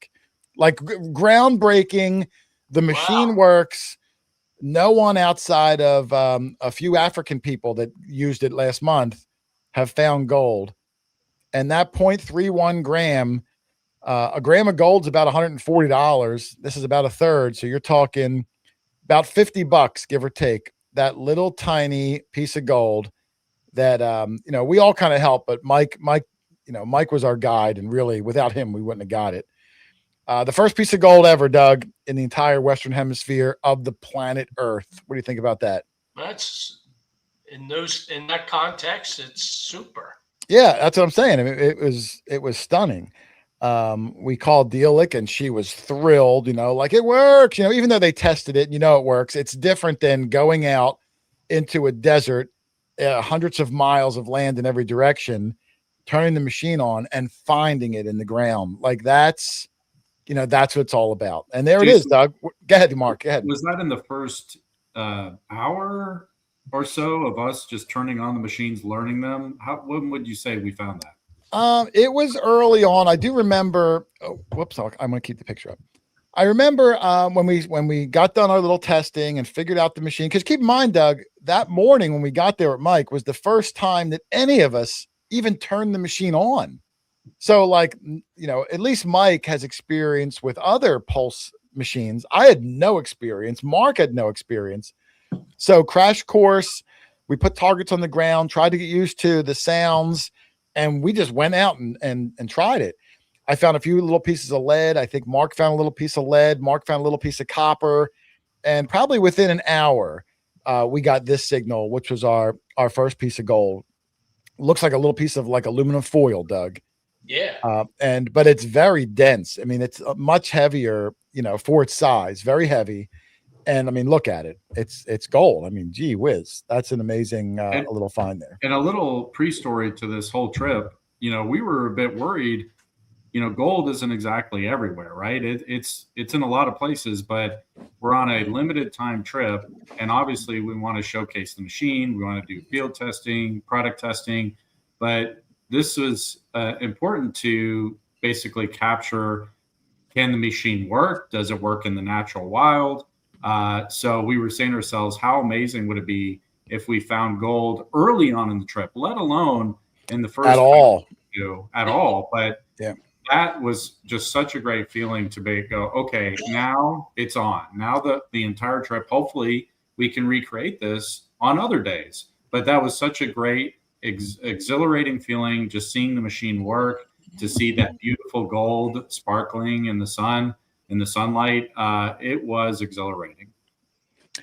Speaker 3: Like groundbreaking. The machine works. No one outside of a few African people that used it last month have found gold. And that 0.31 gram, a gram of gold's about $140. This is about a third. So you're talking about $50, give or take. That little tiny piece of gold that, we all kind of help, but Mike was our guide, and really without him, we wouldn't have got it. The first piece of gold ever, Doug, in the entire Western Hemisphere of the planet Earth. What do you think about that?
Speaker 4: That's in that context, it's super.
Speaker 3: Yeah, that's what I'm saying. I mean, it was stunning. We called Delic and she was thrilled, like it works, even though they tested it, it works. It's different than going out into a desert, hundreds of miles of land in every direction, turning the machine on and finding it in the ground. Like that's what it's all about. And there it is, Doug. Go ahead, Mark. Go ahead.
Speaker 6: Was that in the first hour or so of us just turning on the machines, learning them? When would you say we found that?
Speaker 3: It was early on. I do remember. Oh, whoops! I'm going to keep the picture up. I remember when we got done our little testing and figured out the machine. Because keep in mind, Doug, that morning when we got there at Mike was the first time that any of us even turned the machine on. So like, at least Mike has experience with other pulse machines. I had no experience. Mark had no experience. So crash course, we put targets on the ground, tried to get used to the sounds, and we just went out and tried it. I found a few little pieces of lead. I think Mark found a little piece of lead. Mark found a little piece of copper. And probably within an hour, we got this signal, which was our first piece of gold. Looks like a little piece of like aluminum foil, Doug.
Speaker 4: Yeah.
Speaker 3: But it's very dense. I mean, it's much heavier, for its size, very heavy. And I mean, look at it. It's gold. I mean, gee whiz, that's an amazing little find there.
Speaker 6: And a little pre-story to this whole trip, we were a bit worried. Gold isn't exactly everywhere, right? It's in a lot of places, but we're on a limited time trip, and obviously we want to showcase the machine. We want to do field testing, product testing, but this was important to basically capture: can the machine work? Does it work in the natural wild? So we were saying to ourselves, how amazing would it be if we found gold early on in the trip, let alone in the first
Speaker 3: at all.
Speaker 6: But
Speaker 3: yeah,
Speaker 6: that was just such a great feeling to go, okay, now it's on. Now the entire trip, hopefully we can recreate this on other days. But that was such a great, exhilarating feeling, just seeing the machine work, to see that beautiful gold sparkling in the sun, in the sunlight. It was exhilarating.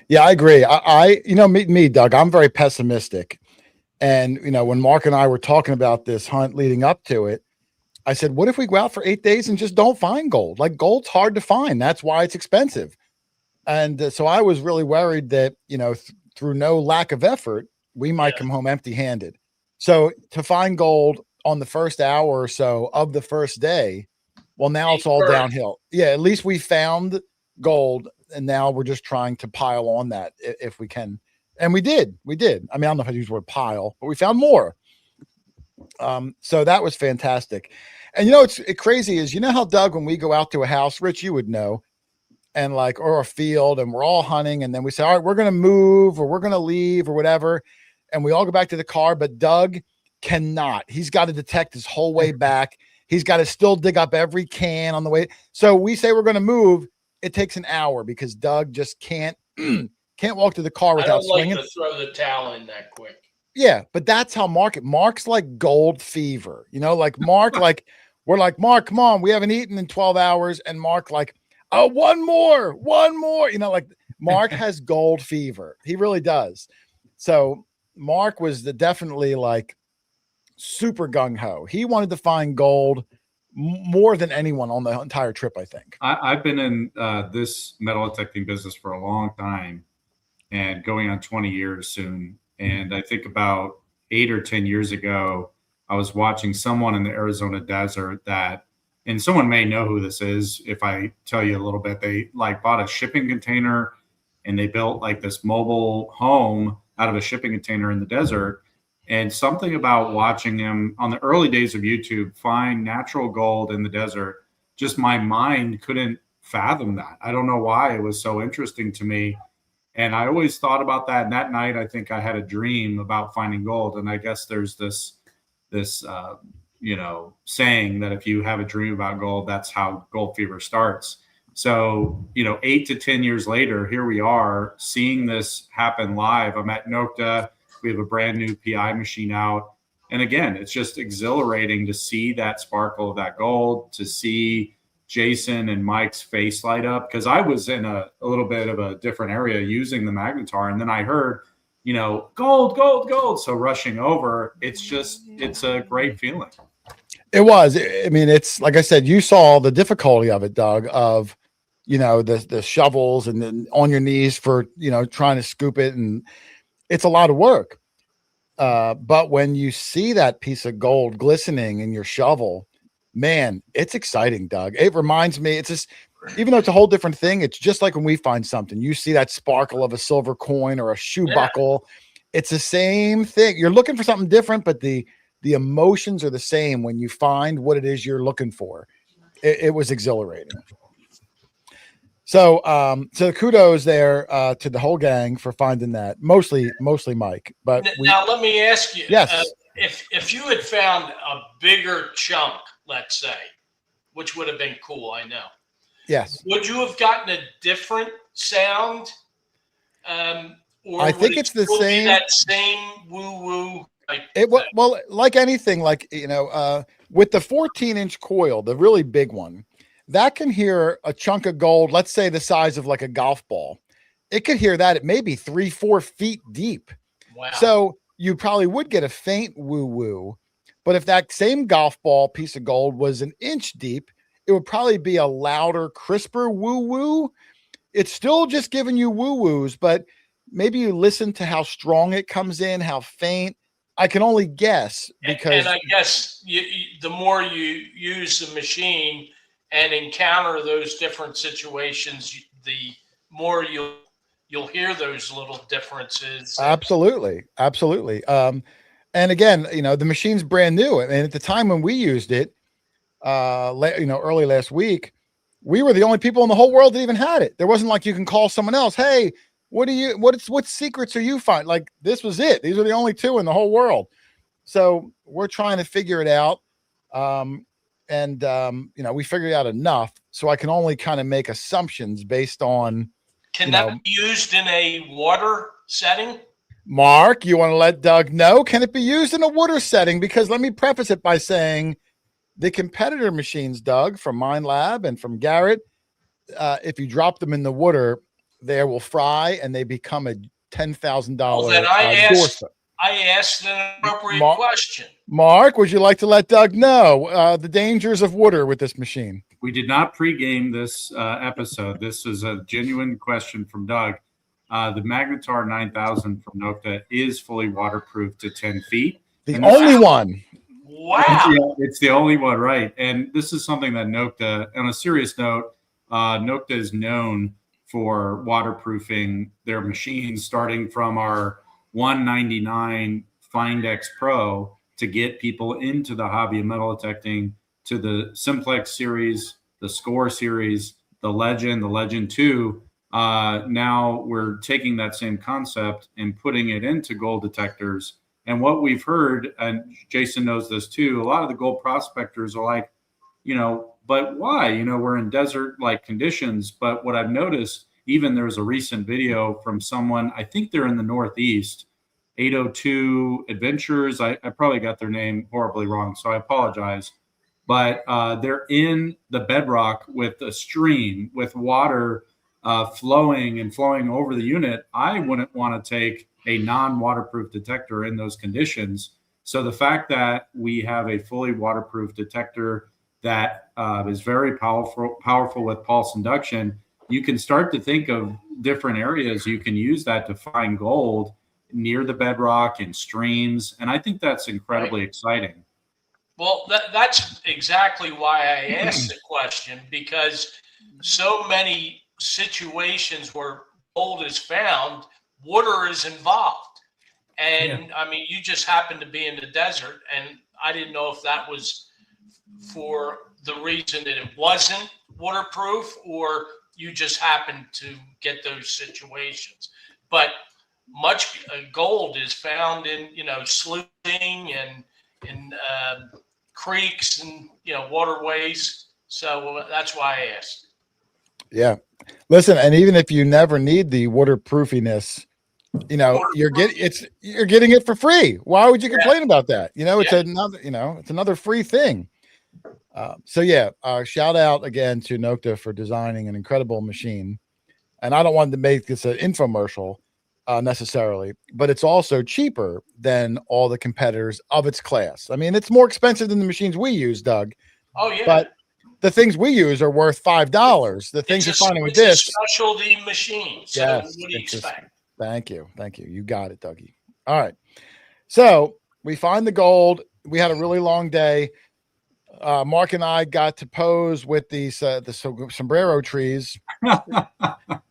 Speaker 3: Yeah, I agree. I me, Doug, I'm very pessimistic. And, when Mark and I were talking about this hunt leading up to it, I said, what if we go out for 8 days and just don't find gold? Like, gold's hard to find. That's why it's expensive. And so I was really worried that, through no lack of effort, we might come home empty handed. So to find gold on the first hour or so of the first day, well, now it's all downhill. Yeah, at least we found gold, and now we're just trying to pile on that if we can. And we did. I mean, I don't know if I use the word pile, but we found more. So that was fantastic. And it's crazy is, how, Doug, when we go out to a house, Rich, you would know, and or a field, and we're all hunting, and then we say, all right, we're going to move, or we're going to leave, or whatever. And we all go back to the car, but Doug cannot. He's got to detect his whole way back. He's got to still dig up every can on the way. So we say we're going to move. It takes an hour because Doug just can't walk to the car without swinging.
Speaker 4: I don't like to throw the towel in that quick.
Speaker 3: Yeah, but that's how Mark's like gold fever, like Mark, we're like, Mark, come on, we haven't eaten in 12 hours. And Mark like, oh, one more, like Mark has gold fever. He really does. So Mark was definitely like super gung-ho. He wanted to find gold more than anyone on the entire trip, I think.
Speaker 6: I've been in this metal detecting business for a long time, and going on 20 years soon. And I think about 8 or 10 years ago, I was watching someone in the Arizona desert and someone may know who this is if I tell you a little bit. They bought a shipping container, and they built this mobile home out of a shipping container in the desert. And something about watching him on the early days of YouTube find natural gold in the desert, just my mind couldn't fathom that. I don't know why. It was so interesting to me. And I always thought about that. And that night, I think I had a dream about finding gold. And I guess there's this saying that if you have a dream about gold, that's how gold fever starts. So, 8 to 10 years later, here we are seeing this happen live. I'm at Nokta. We have a brand new PI machine out. And again, it's just exhilarating to see that sparkle of that gold, to see Jason and Mike's face light up, because I was in a little bit of a different area using the Magnetar, and then I heard, gold, gold, gold. So rushing over, it's a great feeling.
Speaker 3: It was. I mean, it's like I said, you saw the difficulty of it, Doug, of, the shovels and then on your knees for, trying to scoop it. And it's a lot of work. But when you see that piece of gold glistening in your shovel, man, it's exciting, Doug. It reminds me, it's just, even though it's a whole different thing, it's just like when we find something, you see that sparkle of a silver coin or a shoe buckle. It's the same thing. You're looking for something different, but the emotions are the same when you find what it is you're looking for. It was exhilarating. So kudos there to the whole gang for finding that. Mostly Mike. But
Speaker 4: now let me ask you.
Speaker 3: Yes.
Speaker 4: If you had found a bigger chunk let's say, which would have been cool, I know.
Speaker 3: Yes.
Speaker 4: Would you have gotten a different sound? Or
Speaker 3: I
Speaker 4: would
Speaker 3: think
Speaker 4: it
Speaker 3: it's the
Speaker 4: still be
Speaker 3: same.
Speaker 4: that same woo-woo type
Speaker 3: It
Speaker 4: thing?
Speaker 3: well, like anything, like with the 14-inch coil, the really big one, that can hear a chunk of gold. Let's say the size of like a golf ball. It could hear that at maybe 3-4 feet deep.
Speaker 4: Wow.
Speaker 3: So you probably would get a faint woo-woo, but if that same golf ball piece of gold was an inch deep, it would probably be a louder, crisper woo-woo. It's still just giving you woo-woos, but maybe you listen to how strong it comes in, how faint. I can only guess because
Speaker 4: and I guess the more you use the machine and encounter those different situations, the more you'll hear those little differences.
Speaker 3: absolutely. And again, the machine's brand new. And at the time when we used it, early last week, we were the only people in the whole world that even had it. There wasn't like you can call someone else. Hey, what secrets are you finding? Like this was it. These are the only two in the whole world. So we're trying to figure it out. We figured out enough. So I can only kind of make assumptions based on.
Speaker 4: Can that be used in a water setting?
Speaker 3: Mark, you want to let Doug know? Can it be used in a water setting? Because let me preface it by saying the competitor machines, Doug, from Mine Lab and from Garrett, if you drop them in the water, they will fry and they become a $10,000.
Speaker 4: Well, then I asked an appropriate question.
Speaker 3: Mark, would you like to let Doug know the dangers of water with this machine?
Speaker 6: We did not pregame this episode. This is a genuine question from Doug. The Magnetar 9000 from Nokta is fully waterproof to 10 feet.
Speaker 3: The only one.
Speaker 4: Wow.
Speaker 6: It's the only one, right? And this is something that Nokta, on a serious note, Nokta is known for waterproofing their machines, starting from our $199 Find X Pro to get people into the hobby of metal detecting, to the Simplex series, the Score series, the Legend 2. Now we're taking that same concept and putting it into gold detectors. And what we've heard, and Jason knows this too, a lot of the gold prospectors are like, but why? We're in desert-like conditions. But what I've noticed, even there's a recent video from someone, I think they're in the Northeast, 802 Adventures. I probably got their name horribly wrong, so I apologize. But they're in the bedrock with a stream, with water flowing over the unit. I wouldn't want to take a non-waterproof detector in those conditions. So the fact that we have a fully waterproof detector that is very powerful with pulse induction, you can start to think of different areas you can use that to find gold near the bedrock and streams. And I think that's incredibly exciting.
Speaker 4: Well, that's exactly why I asked the question, because so many situations where gold is found, water is involved. And I mean, you just happen to be in the desert, and I didn't know if that was for the reason that it wasn't waterproof, or you just happened to get those situations. But much gold is found in, sleuthing and in creeks and, waterways. So that's why I asked.
Speaker 3: Yeah. Listen, and even if you never need the waterproofiness, you're getting it for free. Why would you complain about that? It's another free thing. Shout out again to Nokta for designing an incredible machine. And I don't want to make this an infomercial necessarily, but it's also cheaper than all the competitors of its class. I mean, it's more expensive than the machines we use, Doug.
Speaker 4: Oh yeah.
Speaker 3: But the things we use are worth $5. The things you're finding with this,
Speaker 4: specialty machine. So
Speaker 3: yes,
Speaker 4: what do you expect?
Speaker 3: Thank you. You got it, Dougie. All right. So we find the gold. We had a really long day. Mark and I got to pose with these the sombrero trees.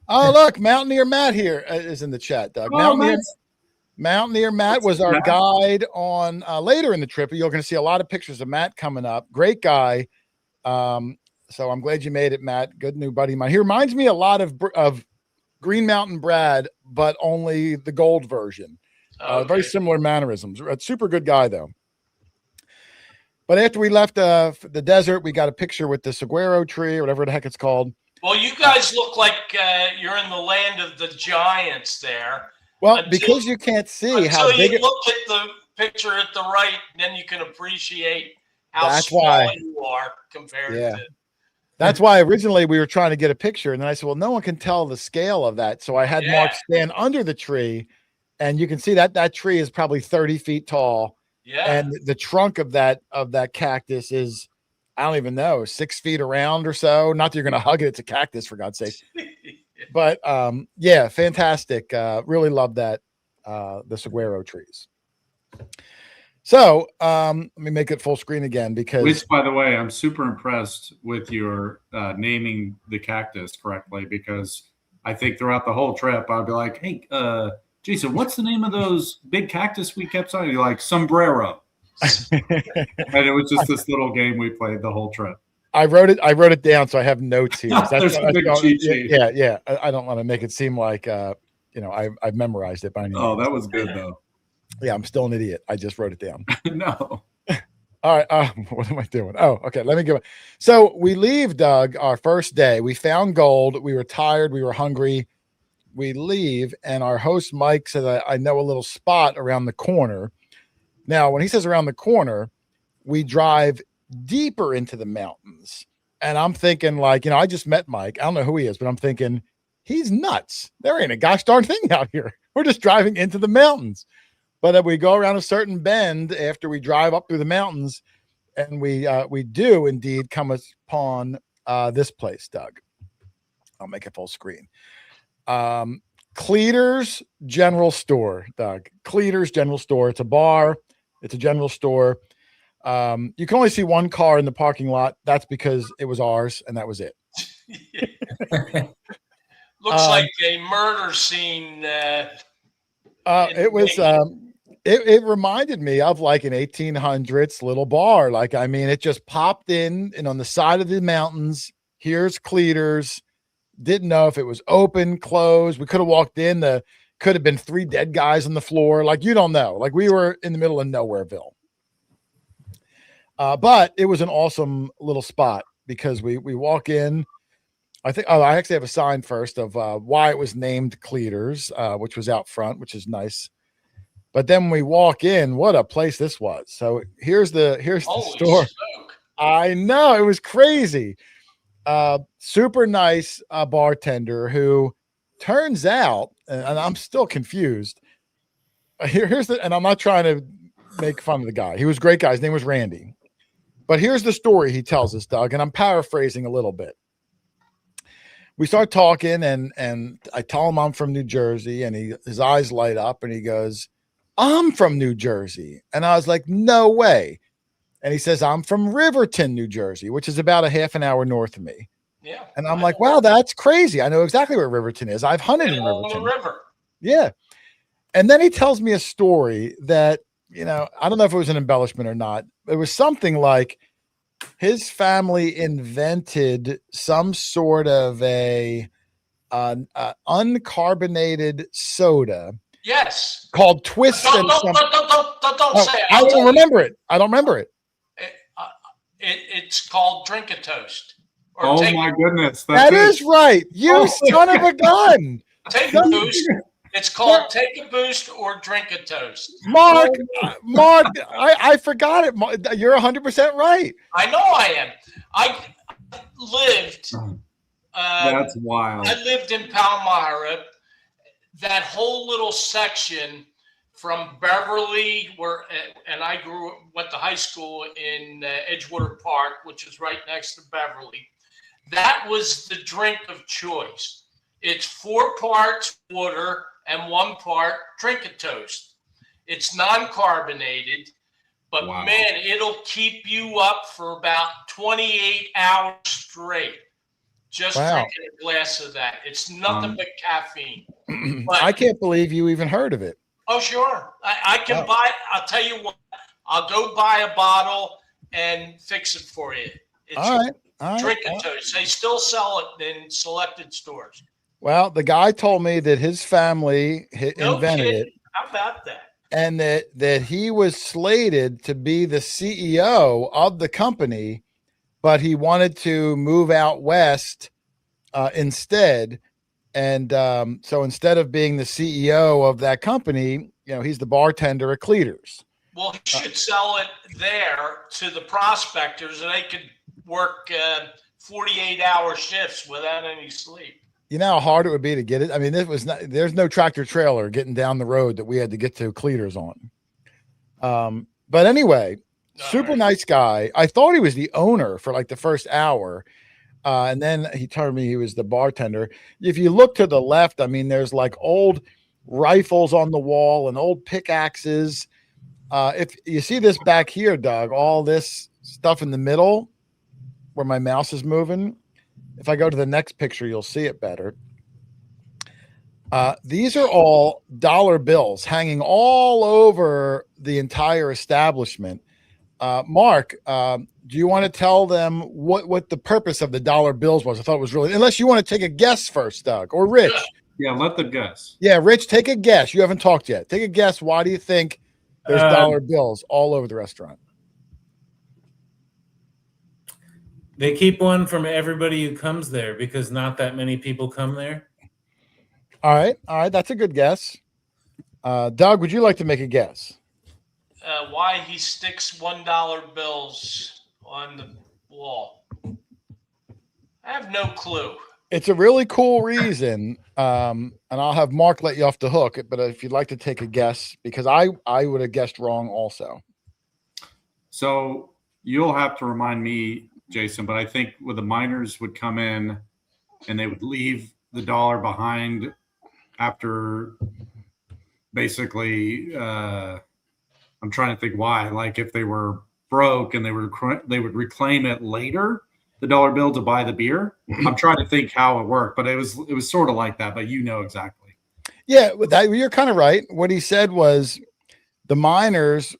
Speaker 3: Oh, look, Mountaineer Matt here is in the chat, Doug. Mountaineer Matt was our guide on later in the trip. You're going to see a lot of pictures of Matt coming up. Great guy. So I'm glad you made it, Matt. Good new buddy of mine. He reminds me a lot of Green Mountain Brad, but only the gold version.
Speaker 4: Okay.
Speaker 3: Very similar mannerisms. A super good guy, though. But after we left the desert, we got a picture with the saguaro tree or whatever the heck it's called.
Speaker 4: Well, you guys look like you're in the land of the giants there.
Speaker 3: Well, because you can't see how
Speaker 4: until
Speaker 3: big
Speaker 4: you look at the picture at the right, then you can appreciate how
Speaker 3: That's
Speaker 4: small
Speaker 3: why.
Speaker 4: you are compared
Speaker 3: Yeah.
Speaker 4: to.
Speaker 3: That's why originally we were trying to get a picture, and then I said, well, no one can tell the scale of that. So I had Mark
Speaker 4: Yeah.
Speaker 3: stand under the tree, and you can see that tree is probably 30 feet tall.
Speaker 4: Yeah.
Speaker 3: And the trunk of that cactus is, I don't even know, 6 feet around or so. Not that you're going to hug it. It's a cactus, for God's sake. But yeah, fantastic. Really love that, the saguaro trees. So let me make it full screen again because.
Speaker 6: Which, by the way, I'm super impressed with your naming the cactus correctly, because I think throughout the whole trip I'd be like, "Hey, Jason, what's the name of those big cactus we kept saying?" You're like, sombrero. And it was just this little game we played the whole trip.
Speaker 3: I wrote it down, so I have notes here.
Speaker 6: There's a big cheat sheet.
Speaker 3: Yeah. I don't want to make it seem like I've memorized it by any means.
Speaker 6: Oh, that was good though.
Speaker 3: Yeah, I'm still an idiot. I just wrote it down.
Speaker 6: No.
Speaker 3: All right. What am I doing? Oh, okay. Let me go. So we leave, Doug, our first day. We found gold. We were tired. We were hungry. We leave, and our host, Mike, said, I know a little spot around the corner. Now, when he says around the corner, we drive deeper into the mountains. And I'm thinking, like, I just met Mike. I don't know who he is, but I'm thinking, he's nuts. There ain't a gosh darn thing out here. We're just driving into the mountains. But if we go around a certain bend after we drive up through the mountains, and we do indeed come upon this place, Doug. I'll make it full screen. Cleater's General Store, Doug. Cleater's General Store. It's a bar. It's a general store. You can only see one car in the parking lot. That's because it was ours, and that was it.
Speaker 4: Looks like a murder scene.
Speaker 3: It reminded me of like an 1800s little bar. Like, I mean, it just popped in, and on the side of the mountains, here's Cleater's. Didn't know if it was open, closed. We could have walked in. Could have been 3 dead guys on the floor. Like, you don't know. Like, we were in the middle of Nowhereville. But it was an awesome little spot because we walk in. I actually have a sign first of why it was named Cleater's, which was out front, which is nice. But then when we walk in, what a place this was. So here's the store.
Speaker 4: Smoke.
Speaker 3: I know, it was crazy. Super nice bartender who turns out, and I'm still confused. And I'm not trying to make fun of the guy. He was a great guy. His name was Randy. But here's the story he tells us, Doug, and I'm paraphrasing a little bit. We start talking, and I tell him I'm from New Jersey, and his eyes light up, and he goes, "I'm from New Jersey." And I was like, "No way." And he says, "I'm from Riverton, New Jersey," which is about a half an hour north of me.
Speaker 4: Yeah.
Speaker 3: And I'm like, "Wow, that's crazy. I know exactly where Riverton is. I've hunted in
Speaker 4: Along
Speaker 3: Riverton."
Speaker 4: the river.
Speaker 3: Yeah. And then he tells me a story that, I don't know if it was an embellishment or not. It was something like his family invented some sort of a uncarbonated soda.
Speaker 4: Yes.
Speaker 3: Called Twist.
Speaker 4: Don't say it.
Speaker 3: I don't remember it. I don't remember it.
Speaker 4: It's called Drink a Toast.
Speaker 6: Oh my goodness.
Speaker 3: That is right. You son of a gun.
Speaker 4: Take a boost. It's called Take a Boost or Drink a Toast.
Speaker 3: Mark, I forgot it. You're 100% right.
Speaker 4: I know I am. I lived.
Speaker 6: That's wild.
Speaker 4: I lived in Palmyra. That whole little section from Beverly, and I went to high school in Edgewater Park, which is right next to Beverly. That was the drink of choice. It's 4 parts water and 1 part Drink a Toast. It's non-carbonated, but man, it'll keep you up for about 28 hours straight. Just drinking a glass of that. It's nothing but caffeine. But
Speaker 3: I can't believe you even heard of it.
Speaker 4: Oh, sure. I can buy. I'll tell you what. I'll go buy a bottle and fix it for you. It's
Speaker 3: All right.
Speaker 4: Drink a Toast. They still sell it in selected stores.
Speaker 3: Well, the guy told me that his family invented it.
Speaker 4: How about that?
Speaker 3: and that he was slated to be the CEO of the company, but he wanted to move out west instead. And so instead of being the CEO of that company, he's the bartender at Cleater's.
Speaker 4: Well, he should sell it there to the prospectors, and they could work 48-hour shifts without any sleep.
Speaker 3: You know how hard it would be to get it? I mean, there's no tractor trailer getting down the road that we had to get to Cleater's on. But anyway, super nice guy. I thought he was the owner for like the first hour. And then he told me he was the bartender. If you look to the left, I mean, there's like old rifles on the wall and old pickaxes. If you see this back here, Doug, all this stuff in the middle where my mouse is moving, if I go to the next picture, you'll see it better. These are all dollar bills hanging all over the entire establishment. Mark, do you want to tell them what the purpose of the dollar bills was? I thought it was really, unless you want to take a guess first, Doug, or Rich.
Speaker 6: Yeah, let them guess.
Speaker 3: Yeah, Rich, take a guess. You haven't talked yet. Take a guess. Why do you think there's dollar bills all over the restaurant?
Speaker 5: They keep one from everybody who comes there because not that many people come there.
Speaker 3: All right. That's a good guess. Doug, would you like to make a guess?
Speaker 4: Why he sticks $1 bills on the wall? I have no clue.
Speaker 3: It's a really cool reason, and I'll have Mark let you off the hook. But if you'd like to take a guess, because I would have guessed wrong also.
Speaker 6: So you'll have to remind me, Jason, but I think when the miners would come in and they would leave the dollar behind after basically, I'm trying to think why. Like if they were broke and they would reclaim it later, the dollar bill to buy the beer. I'm trying to think how it worked, but it was sort of like that. But exactly. Yeah,
Speaker 3: you're kind of right. What he said was the miners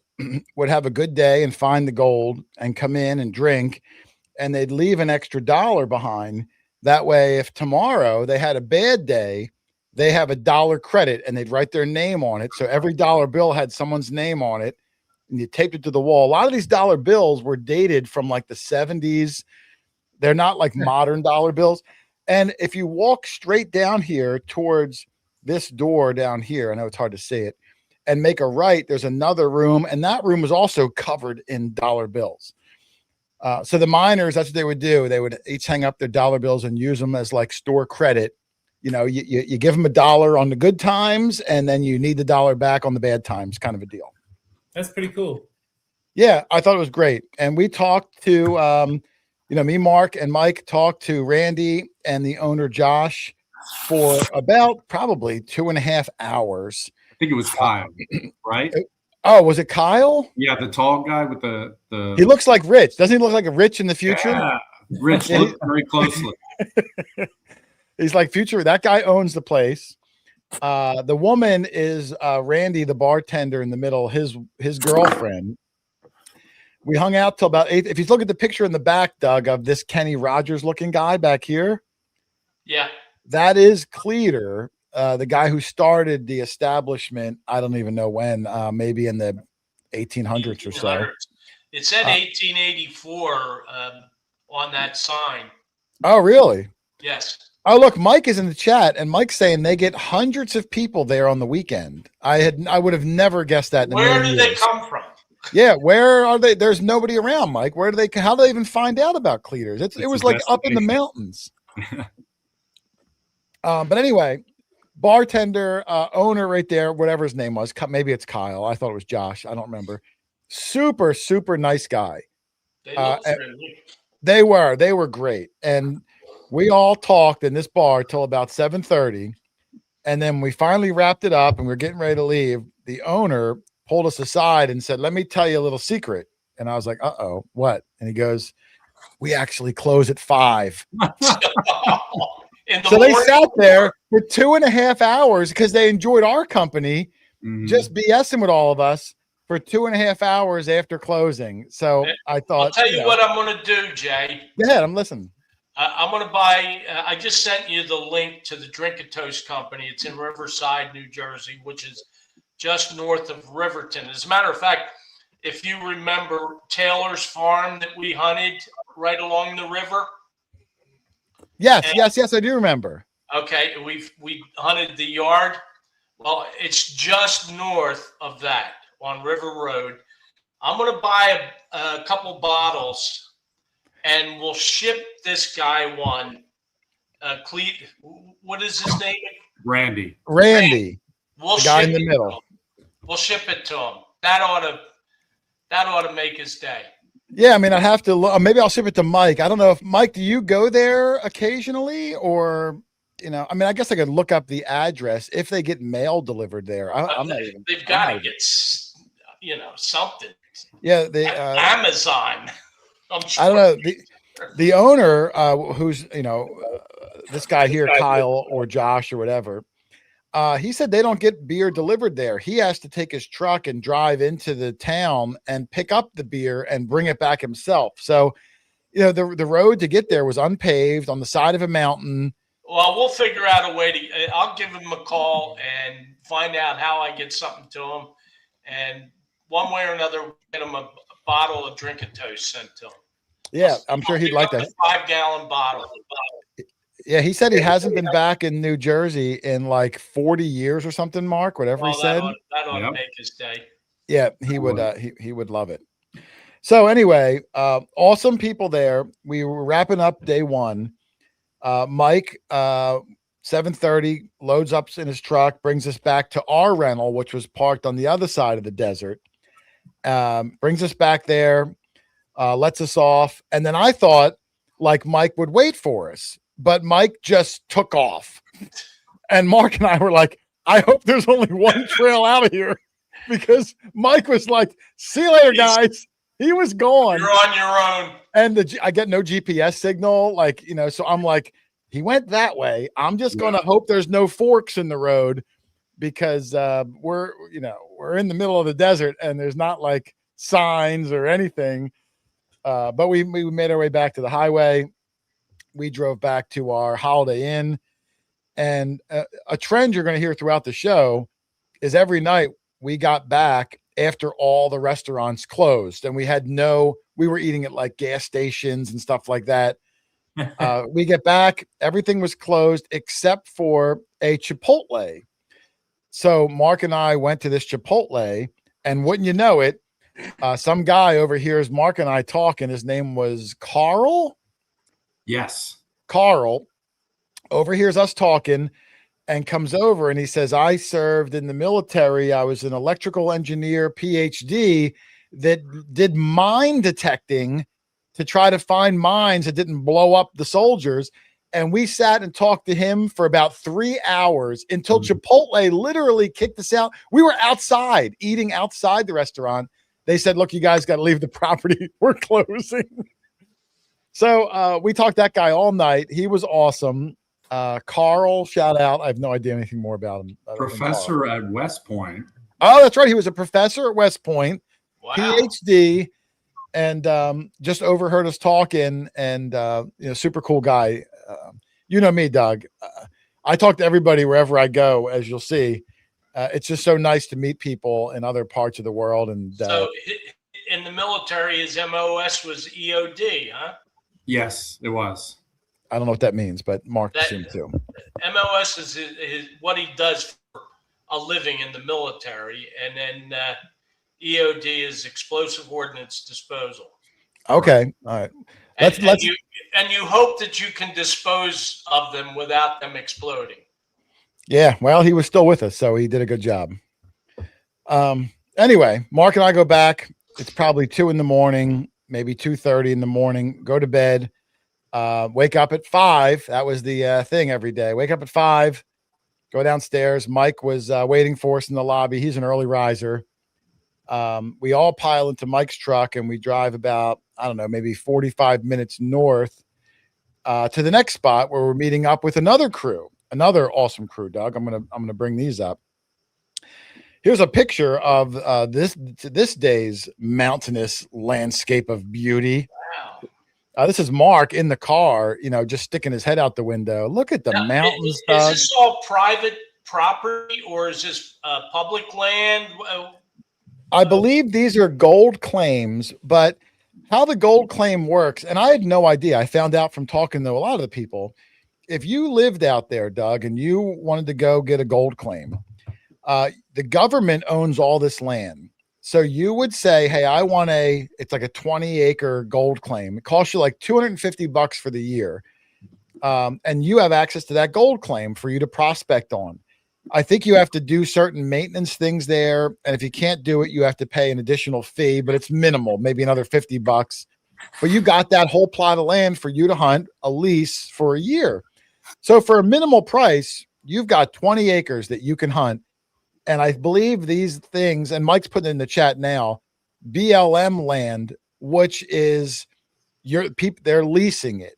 Speaker 3: would have a good day and find the gold and come in and drink, and they'd leave an extra $1 behind. That way, if tomorrow they had a bad day, they have $1 credit and they'd write their name on it. So every dollar bill had someone's name on it, and you taped it to the wall. A lot of these dollar bills were dated from like the 70s. They're not like modern dollar bills. And if you walk straight down here towards this door down here, I know it's hard to see it, and make a right, there's another room, and that room is also covered in dollar bills. So the miners, that's what they would do. They would each hang up their dollar bills and use them as like store credit. You give them $1 on the good times, and then you need the $1 back on the bad times, kind of a deal.
Speaker 5: That's pretty cool.
Speaker 3: Yeah, I thought it was great. And we talked to, me, Mark, and Mike talked to Randy and the owner, Josh, for about probably 2.5 hours.
Speaker 6: I think it was Kyle, right?
Speaker 3: Oh, was it Kyle?
Speaker 6: Yeah, the tall guy with the.
Speaker 3: He looks like Rich. Doesn't he look like a Rich in the future?
Speaker 6: Yeah, Rich looks very closely.
Speaker 3: He's like future. That guy owns the place. The woman is Randy, the bartender in the middle, his girlfriend. We hung out till about 8. If you look at the picture in the back, Doug, of this Kenny Rogers looking guy back here.
Speaker 4: Yeah.
Speaker 3: That is Cleater, the guy who started the establishment. I don't even know when, maybe in the 1800s or so.
Speaker 4: It said 1884 on that sign.
Speaker 3: Oh, really?
Speaker 4: Yes.
Speaker 3: Oh, look, Mike is in the chat, and Mike's saying they get hundreds of people there on the weekend. I would have never guessed that.
Speaker 4: Where did they come from?
Speaker 3: Yeah, where are they? There's nobody around, Mike. How do they even find out about Cleaters? It was like up in the mountains. But anyway, bartender, owner right there, whatever his name was. Maybe it's Kyle. I thought it was Josh. I don't remember. Super, super nice guy. They were great. And we all talked in this bar till about 7:30. And then we finally wrapped it up and we were getting ready to leave. The owner pulled us aside and said, "Let me tell you a little secret." And I was like, "Uh-oh, what?" And he goes, "We actually close at 5." So they sat there for 2.5 hours because they enjoyed our company, just BSing with all of us for 2.5 hours after closing. So I thought,
Speaker 4: I'll tell you what I'm going to do, Jay.
Speaker 3: Go ahead, I'm listening.
Speaker 4: I'm going to buy, I just sent you the link to the Drink and Toast Company. It's in Riverside, New Jersey, which is just north of Riverton. As a matter of fact, if you remember Taylor's farm that we hunted right along the river.
Speaker 3: Yes, I do remember.
Speaker 4: Okay, we hunted the yard. Well, it's just north of that on River Road. I'm going to buy a couple bottles, and we'll ship this guy one. What is his name?
Speaker 6: Randy.
Speaker 4: We'll
Speaker 3: the guy
Speaker 4: ship
Speaker 3: in the middle.
Speaker 4: We'll ship it to him. That ought to make his day.
Speaker 3: Yeah, I mean, I have to look. Maybe I'll ship it to Mike. I don't know if Mike, do you go there occasionally, or I mean, I guess I could look up the address if they get mail delivered there. I'm not even.
Speaker 4: They've got to get something.
Speaker 3: Yeah, the
Speaker 4: Amazon. I'm sure.
Speaker 3: I don't know the owner, who's this guy here, Kyle or Josh or whatever. He said they don't get beer delivered there. He has to take his truck and drive into the town and pick up the beer and bring it back himself. So, the road to get there was unpaved on the side of a mountain.
Speaker 4: Well, we'll figure out a way to. I'll give him a call and find out how I get something to him, and one way or another, get him a bottle of Drink a Toast sent to him.
Speaker 3: Yeah, I'm sure he'd like that.
Speaker 4: 5-gallon bottle.
Speaker 3: Yeah, he said he hasn't been back in New Jersey in like 40 years or something, Mark, whatever he said.
Speaker 4: That ought to make his day.
Speaker 3: Yeah, he would he would love it. So anyway, awesome people there. We were wrapping up day one. Mike, 7:30, loads up in his truck, brings us back to our rental, which was parked on the other side of the desert. Brings us back there, lets us off. And then I thought like Mike would wait for us. But Mike just took off. And Mark and I were like, I hope there's only one trail out of here, because Mike was like, see you later, guys. He was gone.
Speaker 4: You're on your own.
Speaker 3: And I get no GPS signal. So I'm like, he went that way. I'm just going to hope there's no forks in the road, because we're in the middle of the desert and there's not like signs or anything. But we made our way back to the highway. We drove back to our Holiday Inn, and a trend you're going to hear throughout the show is every night we got back after all the restaurants closed, and we were eating at like gas stations and stuff like that. We get back, everything was closed except for a Chipotle. So Mark and I went to this Chipotle, and wouldn't you know it, some guy overhears Mark and I talking. His name was Carl.
Speaker 6: Yes.
Speaker 3: Carl overhears us talking and comes over, and he says, I served in the military. I was an electrical engineer, PhD, that did mine detecting to try to find mines that didn't blow up the soldiers. And we sat and talked to him for about 3 hours until Chipotle literally kicked us out. We were outside, eating outside the restaurant. They said, look, you guys got to leave the property. We're closing. So we talked to that guy all night. He was awesome. Carl, shout out. I have no idea anything more about him.
Speaker 6: Professor at West Point.
Speaker 3: Oh, that's right. He was a professor at West Point,
Speaker 4: Wow.
Speaker 3: PhD, and just overheard us talking. And super cool guy. You know me, Doug. I talk to everybody wherever I go, as you'll see. It's just so nice to meet people in other parts of the world. And
Speaker 4: so in the military, his MOS was EOD, huh?
Speaker 6: Yes, it was.
Speaker 3: I don't know what that means, but Mark assumed too.
Speaker 4: MOS is what he does for a living in the military, and then EOD is explosive ordnance disposal.
Speaker 3: Okay, all right.
Speaker 4: And you hope that you can dispose of them without them exploding.
Speaker 3: Yeah, well, he was still with us, so he did a good job. Anyway, Mark and I go back. It's probably 2 a.m, maybe 2:30 in the morning. Go to bed. Wake up at 5. That was the thing every day. Wake up at 5. Go downstairs. Mike was waiting for us in the lobby. He's an early riser. We all pile into Mike's truck and we drive about, I don't know, maybe 45 minutes north to the next spot where we're meeting up with another crew, another awesome crew. Doug, I'm gonna bring these up. Here's a picture of this day's mountainous landscape of beauty.
Speaker 4: Wow.
Speaker 3: This is Mark in the car, just sticking his head out the window. Look at the mountains.
Speaker 4: Is this all private property, or is this public land?
Speaker 3: I believe these are gold claims, but how the gold claim works, and I had no idea. I found out from talking to a lot of the people. If you lived out there, Doug, and you wanted to go get a gold claim, the government owns all this land. So you would say, hey, I want it's like a 20-acre gold claim. It costs you like $250 for the year. And you have access to that gold claim for you to prospect on. I think you have to do certain maintenance things there. And if you can't do it, you have to pay an additional fee, but it's minimal, maybe another $50. But you got that whole plot of land for you to hunt, a lease for a year. So for a minimal price, you've got 20 acres that you can hunt. And I believe these things, and Mike's putting it in the chat now, BLM land, which is they're leasing it.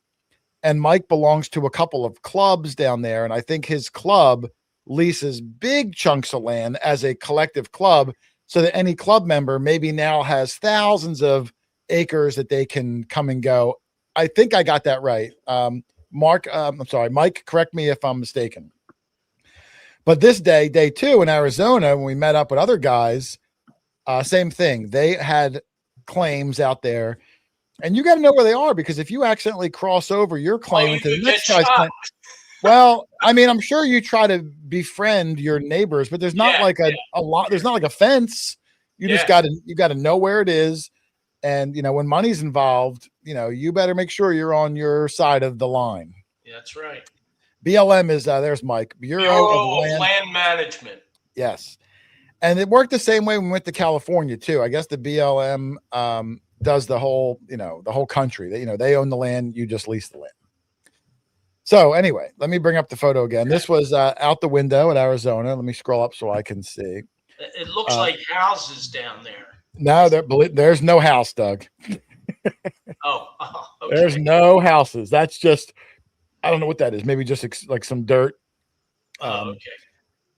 Speaker 3: And Mike belongs to a couple of clubs down there. And I think his club leases big chunks of land as a collective club, so that any club member maybe now has thousands of acres that they can come and go. I think I got that right. Mike, correct me if I'm mistaken. But this day 2 in Arizona, when we met up with other guys, same thing. They had claims out there, and you got to know where they are, because if you accidentally cross over your claim into the next guy's claim, well, I mean, I'm sure you try to befriend your neighbors, but there's not like a lot. There's not like a fence. You just got to know where it is. And, when money's involved, you better make sure you're on your side of the line.
Speaker 4: Yeah, that's right.
Speaker 3: BLM is, there's Mike, Bureau of
Speaker 4: Land Management.
Speaker 3: Yes. And it worked the same way when we went to California too. I guess the BLM does the whole, the whole country. They own the land. You just lease the land. So anyway, let me bring up the photo again. This was out the window at Arizona. Let me scroll up so I can see.
Speaker 4: It looks like houses down there.
Speaker 3: No, there's no house, Doug.
Speaker 4: Okay.
Speaker 3: There's no houses. That's just, I don't know what that is. Maybe just like some dirt.
Speaker 4: Okay.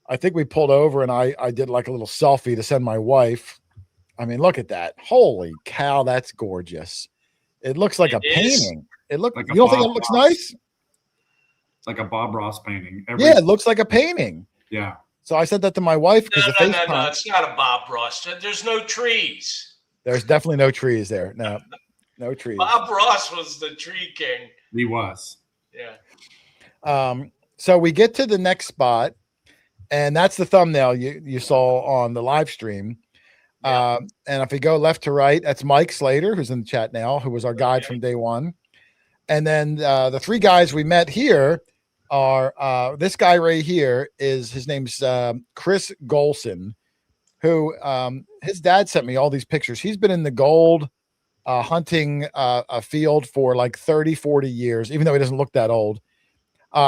Speaker 3: I think we pulled over and I did like a little selfie to send my wife. I mean, look at that. Holy cow, that's gorgeous. It looks like a painting. It looks, you don't think it looks nice?
Speaker 6: It's like a Bob Ross painting.
Speaker 3: Yeah, it looks like a painting.
Speaker 6: Yeah.
Speaker 3: So I said that to my wife because
Speaker 4: No, it's not a Bob Ross. There's no trees.
Speaker 3: There's definitely no trees there. No trees.
Speaker 4: Bob Ross was the tree king.
Speaker 6: He was.
Speaker 4: Yeah.
Speaker 3: So we get to the next spot, and that's the thumbnail you saw on the live stream. Yeah. And if we go left to right, that's Mike Slater, who's in the chat now, who was our guide from day one. And then the three guys we met here are this guy right here his name's Chris Golson, who his dad sent me all these pictures. He's been in the gold hunting a field for like 30, 40 years, even though he doesn't look that old.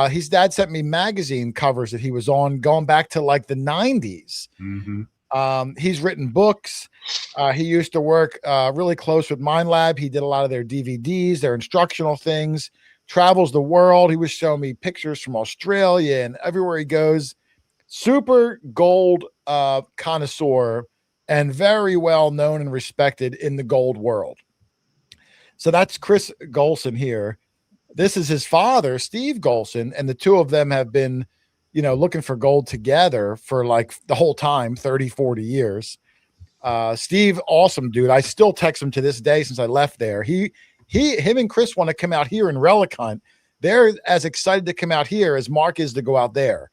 Speaker 3: His dad sent me magazine covers that he was on going back to like the 90s. Mm-hmm. He's written books. He used to work really close with Mind Lab. He did a lot of their DVDs, their instructional things, travels the world. He was showing me pictures from Australia and everywhere he goes. Super gold connoisseur and very well known and respected in the gold world. So that's Chris Golson here. This is his father, Steve Golson, and the two of them have been, looking for gold together for like the whole time, 30, 40 years. Steve, awesome dude. I still text him to this day since I left there. Him and Chris want to come out here and relic hunt. They're as excited to come out here as Mark is to go out there.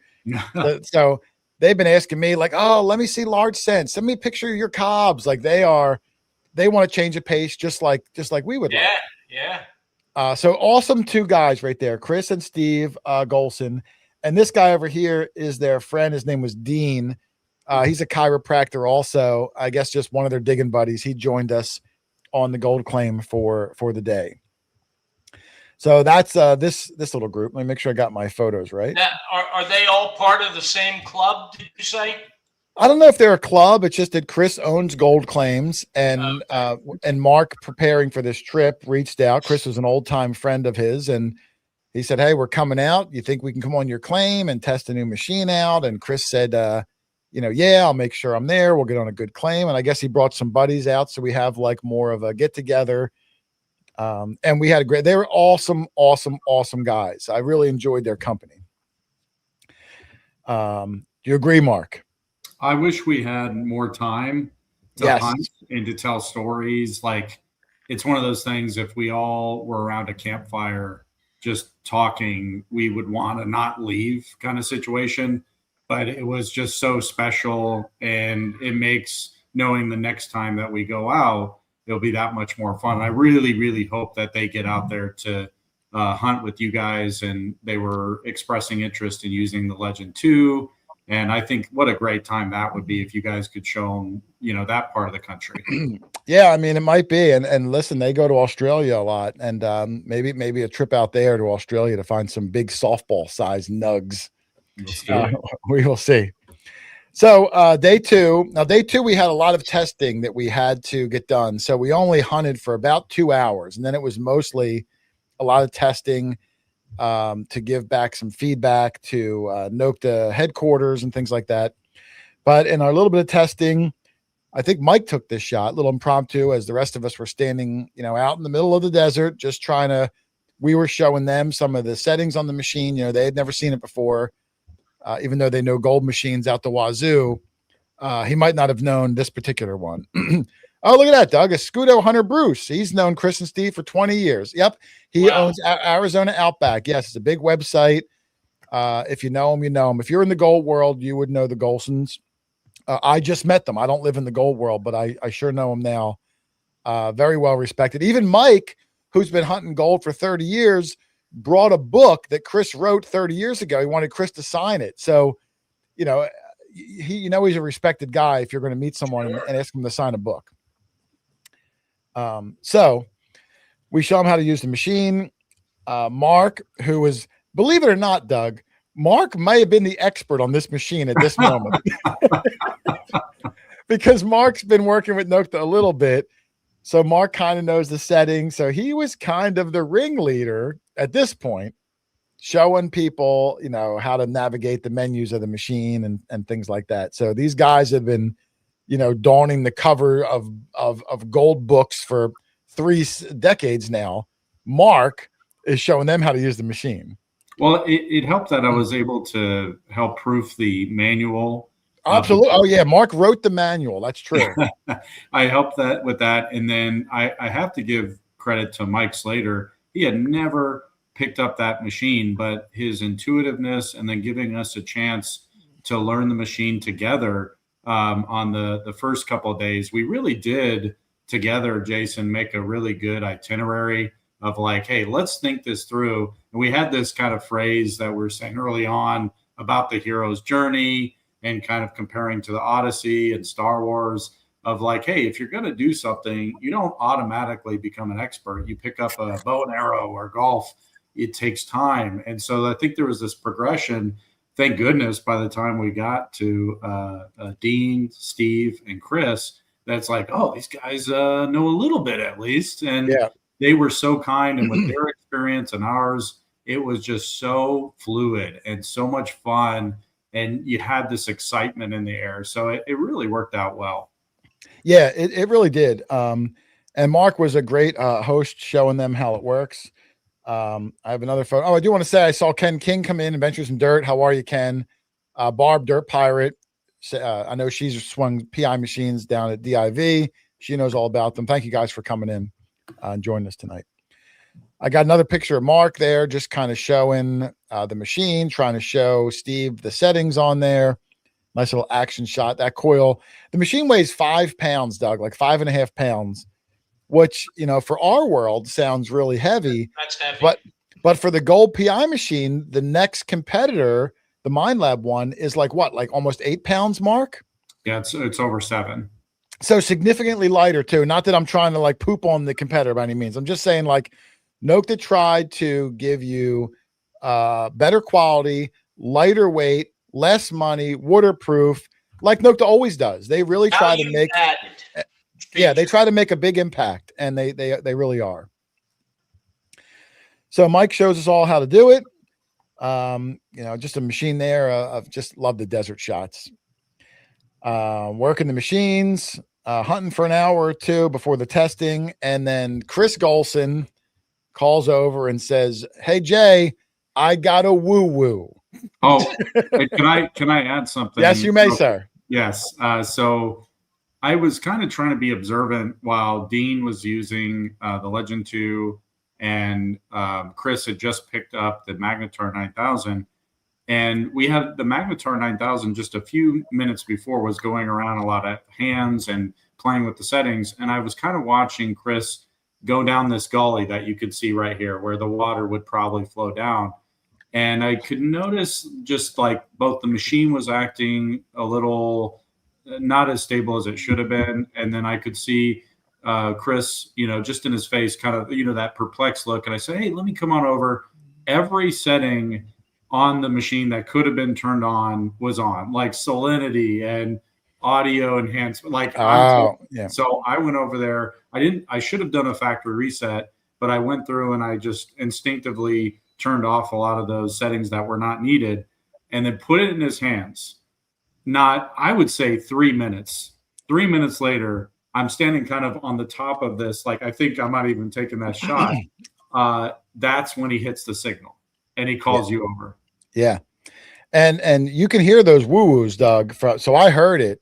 Speaker 3: So they've been asking me like, oh, let me see large scents. Send me a picture of your cobs. Like they want to change the pace just like we would.
Speaker 4: Yeah.
Speaker 3: So awesome two guys right there, Chris and Steve Golson. And this guy over here is their friend. His name was Dean. He's a chiropractor also. I guess just one of their digging buddies. He joined us on the gold claim for the day. So that's this little group. Let me make sure I got my photos right.
Speaker 4: Now, are they all part of the same club, did you say?
Speaker 3: I don't know if they're a club. It's just that Chris owns gold claims, and Mark, preparing for this trip, reached out. Chris was an old time friend of his, and he said, "Hey, we're coming out. You think we can come on your claim and test a new machine out?" And Chris said, "Yeah, I'll make sure I'm there. We'll get on a good claim." And I guess he brought some buddies out, so we have like more of a get together. And we had they were awesome guys. I really enjoyed their company. Do you agree, Mark?
Speaker 6: I wish we had more time to
Speaker 3: Yes.
Speaker 6: hunt and to tell stories. Like, it's one of those things, if we all were around a campfire just talking, we would want to not leave kind of situation. But it was just so special, and it makes knowing the next time that we go out, it'll be that much more fun. I really, really hope that they get out there to hunt with you guys, and they were expressing interest in using the Legend 2. And I think what a great time that would be if you guys could show them, that part of the country.
Speaker 3: Yeah, I mean, it might be. And listen, they go to Australia a lot, and maybe a trip out there to Australia to find some big softball size nugs. We will see. So day two. Now, day two, we had a lot of testing that we had to get done. So we only hunted for about 2 hours, and then it was mostly a lot of testing to give back some feedback to Nokta headquarters and things like that. But in our little bit of testing, I think Mike took this shot, a little impromptu, as the rest of us were standing, out in the middle of the desert, just we were showing them some of the settings on the machine. They had never seen it before, even though they know gold machines out the wazoo. He might not have known this particular one. Oh, look at that, Doug. A Scudo Hunter Bruce. He's known Chris and Steve for 20 years. Yep. He owns Arizona Outback. Yes, it's a big website. If you know him, you know him. If you're in the gold world, you would know the Golsons. I just met them. I don't live in the gold world, but I sure know them now. Very well respected. Even Mike, who's been hunting gold for 30 years, brought a book that Chris wrote 30 years ago. He wanted Chris to sign it. So, he's a respected guy if you're going to meet someone and ask him to sign a book. So we show him how to use the machine. Mark, who was, believe it or not, Doug, Mark may have been the expert on this machine at this moment because Mark's been working with Nokta a little bit. So Mark kind of knows the settings. So he was kind of the ringleader at this point, showing people, how to navigate the menus of the machine and things like that. So these guys have been, donning the cover of gold books for 3 decades now. Mark is showing them how to use the machine.
Speaker 6: Well, it helped that I was able to help proof the manual.
Speaker 3: Absolutely. Oh yeah, Mark wrote the manual. That's true.
Speaker 6: I helped that with that, and then I have to give credit to Mike Slater. He had never picked up that machine, but his intuitiveness and then giving us a chance to learn the machine together on the first couple of days, we really did together, Jason, make a really good itinerary of like, hey, let's think this through. And we had this kind of phrase that we were saying early on about the hero's journey and kind of comparing to the Odyssey and Star Wars of like, hey, if you're going to do something, you don't automatically become an expert. You pick up a bow and arrow or golf. It takes time. And so I think there was this progression. Thank goodness by the time we got to Dean, Steve, and Chris, that's like, oh, these guys know a little bit at least. And they were so kind. And with their experience and ours, it was just so fluid and so much fun. And you had this excitement in the air. So it really worked out well.
Speaker 3: Yeah, it really did. And Mark was a great host showing them how it works. I have another photo. Oh, I do want to say I saw Ken King come in, Adventures in Dirt. How are you, Ken? Barb, Dirt Pirate. I know she's swung PI machines down at DIV. She knows all about them. Thank you guys for coming in and joining us tonight. I got another picture of Mark there, just kind of showing the machine, trying to show Steve the settings on there. Nice little action shot. That coil, the machine weighs 5 pounds, Doug, like 5.5 pounds, which, for our world sounds really heavy.
Speaker 4: That's heavy.
Speaker 3: But for the gold PI machine, the next competitor, the Mind Lab one, is like what? Like almost 8 pounds, Mark?
Speaker 6: Yeah, it's over 7.
Speaker 3: So significantly lighter too. Not that I'm trying to like poop on the competitor by any means. I'm just saying like Nokta tried to give you better quality, lighter weight, less money, waterproof, like Nokta always does. They really try to make they try to make a big impact, and they really are. So Mike shows us all how to do it. Just a machine there. I've just love the desert shots. Working the machines, hunting for an hour or two before the testing, and then Chris Golson calls over and says, "Hey Jay, I got a woo-woo."
Speaker 6: Oh, and can I add something?
Speaker 3: Yes, you may,
Speaker 6: Oh,
Speaker 3: sir.
Speaker 6: yes. So I was kind of trying to be observant while Dean was using the Legend 2 and Chris had just picked up the Magnetar 9000. And we had the Magnetar 9000 just a few minutes before was going around a lot of hands and playing with the settings. And I was kind of watching Chris go down this gully that you could see right here where the water would probably flow down. And I could notice just like both the machine was acting a little not as stable as it should have been. And then I could see Chris, just in his face, kind of, that perplexed look. And I said, hey, let me come on over. Every setting on the machine that could have been turned on was on, like salinity and audio enhancement. So I went over there. I should have done a factory reset, but I went through and I just instinctively turned off a lot of those settings that were not needed and then put it in his hands. Not, I would say 3 minutes. 3 minutes later, I'm standing kind of on the top of this. Like, I think I might have even taken that shot. That's when he hits the signal and he calls you over.
Speaker 3: Yeah. And you can hear those woo-woos, Doug. So I heard it.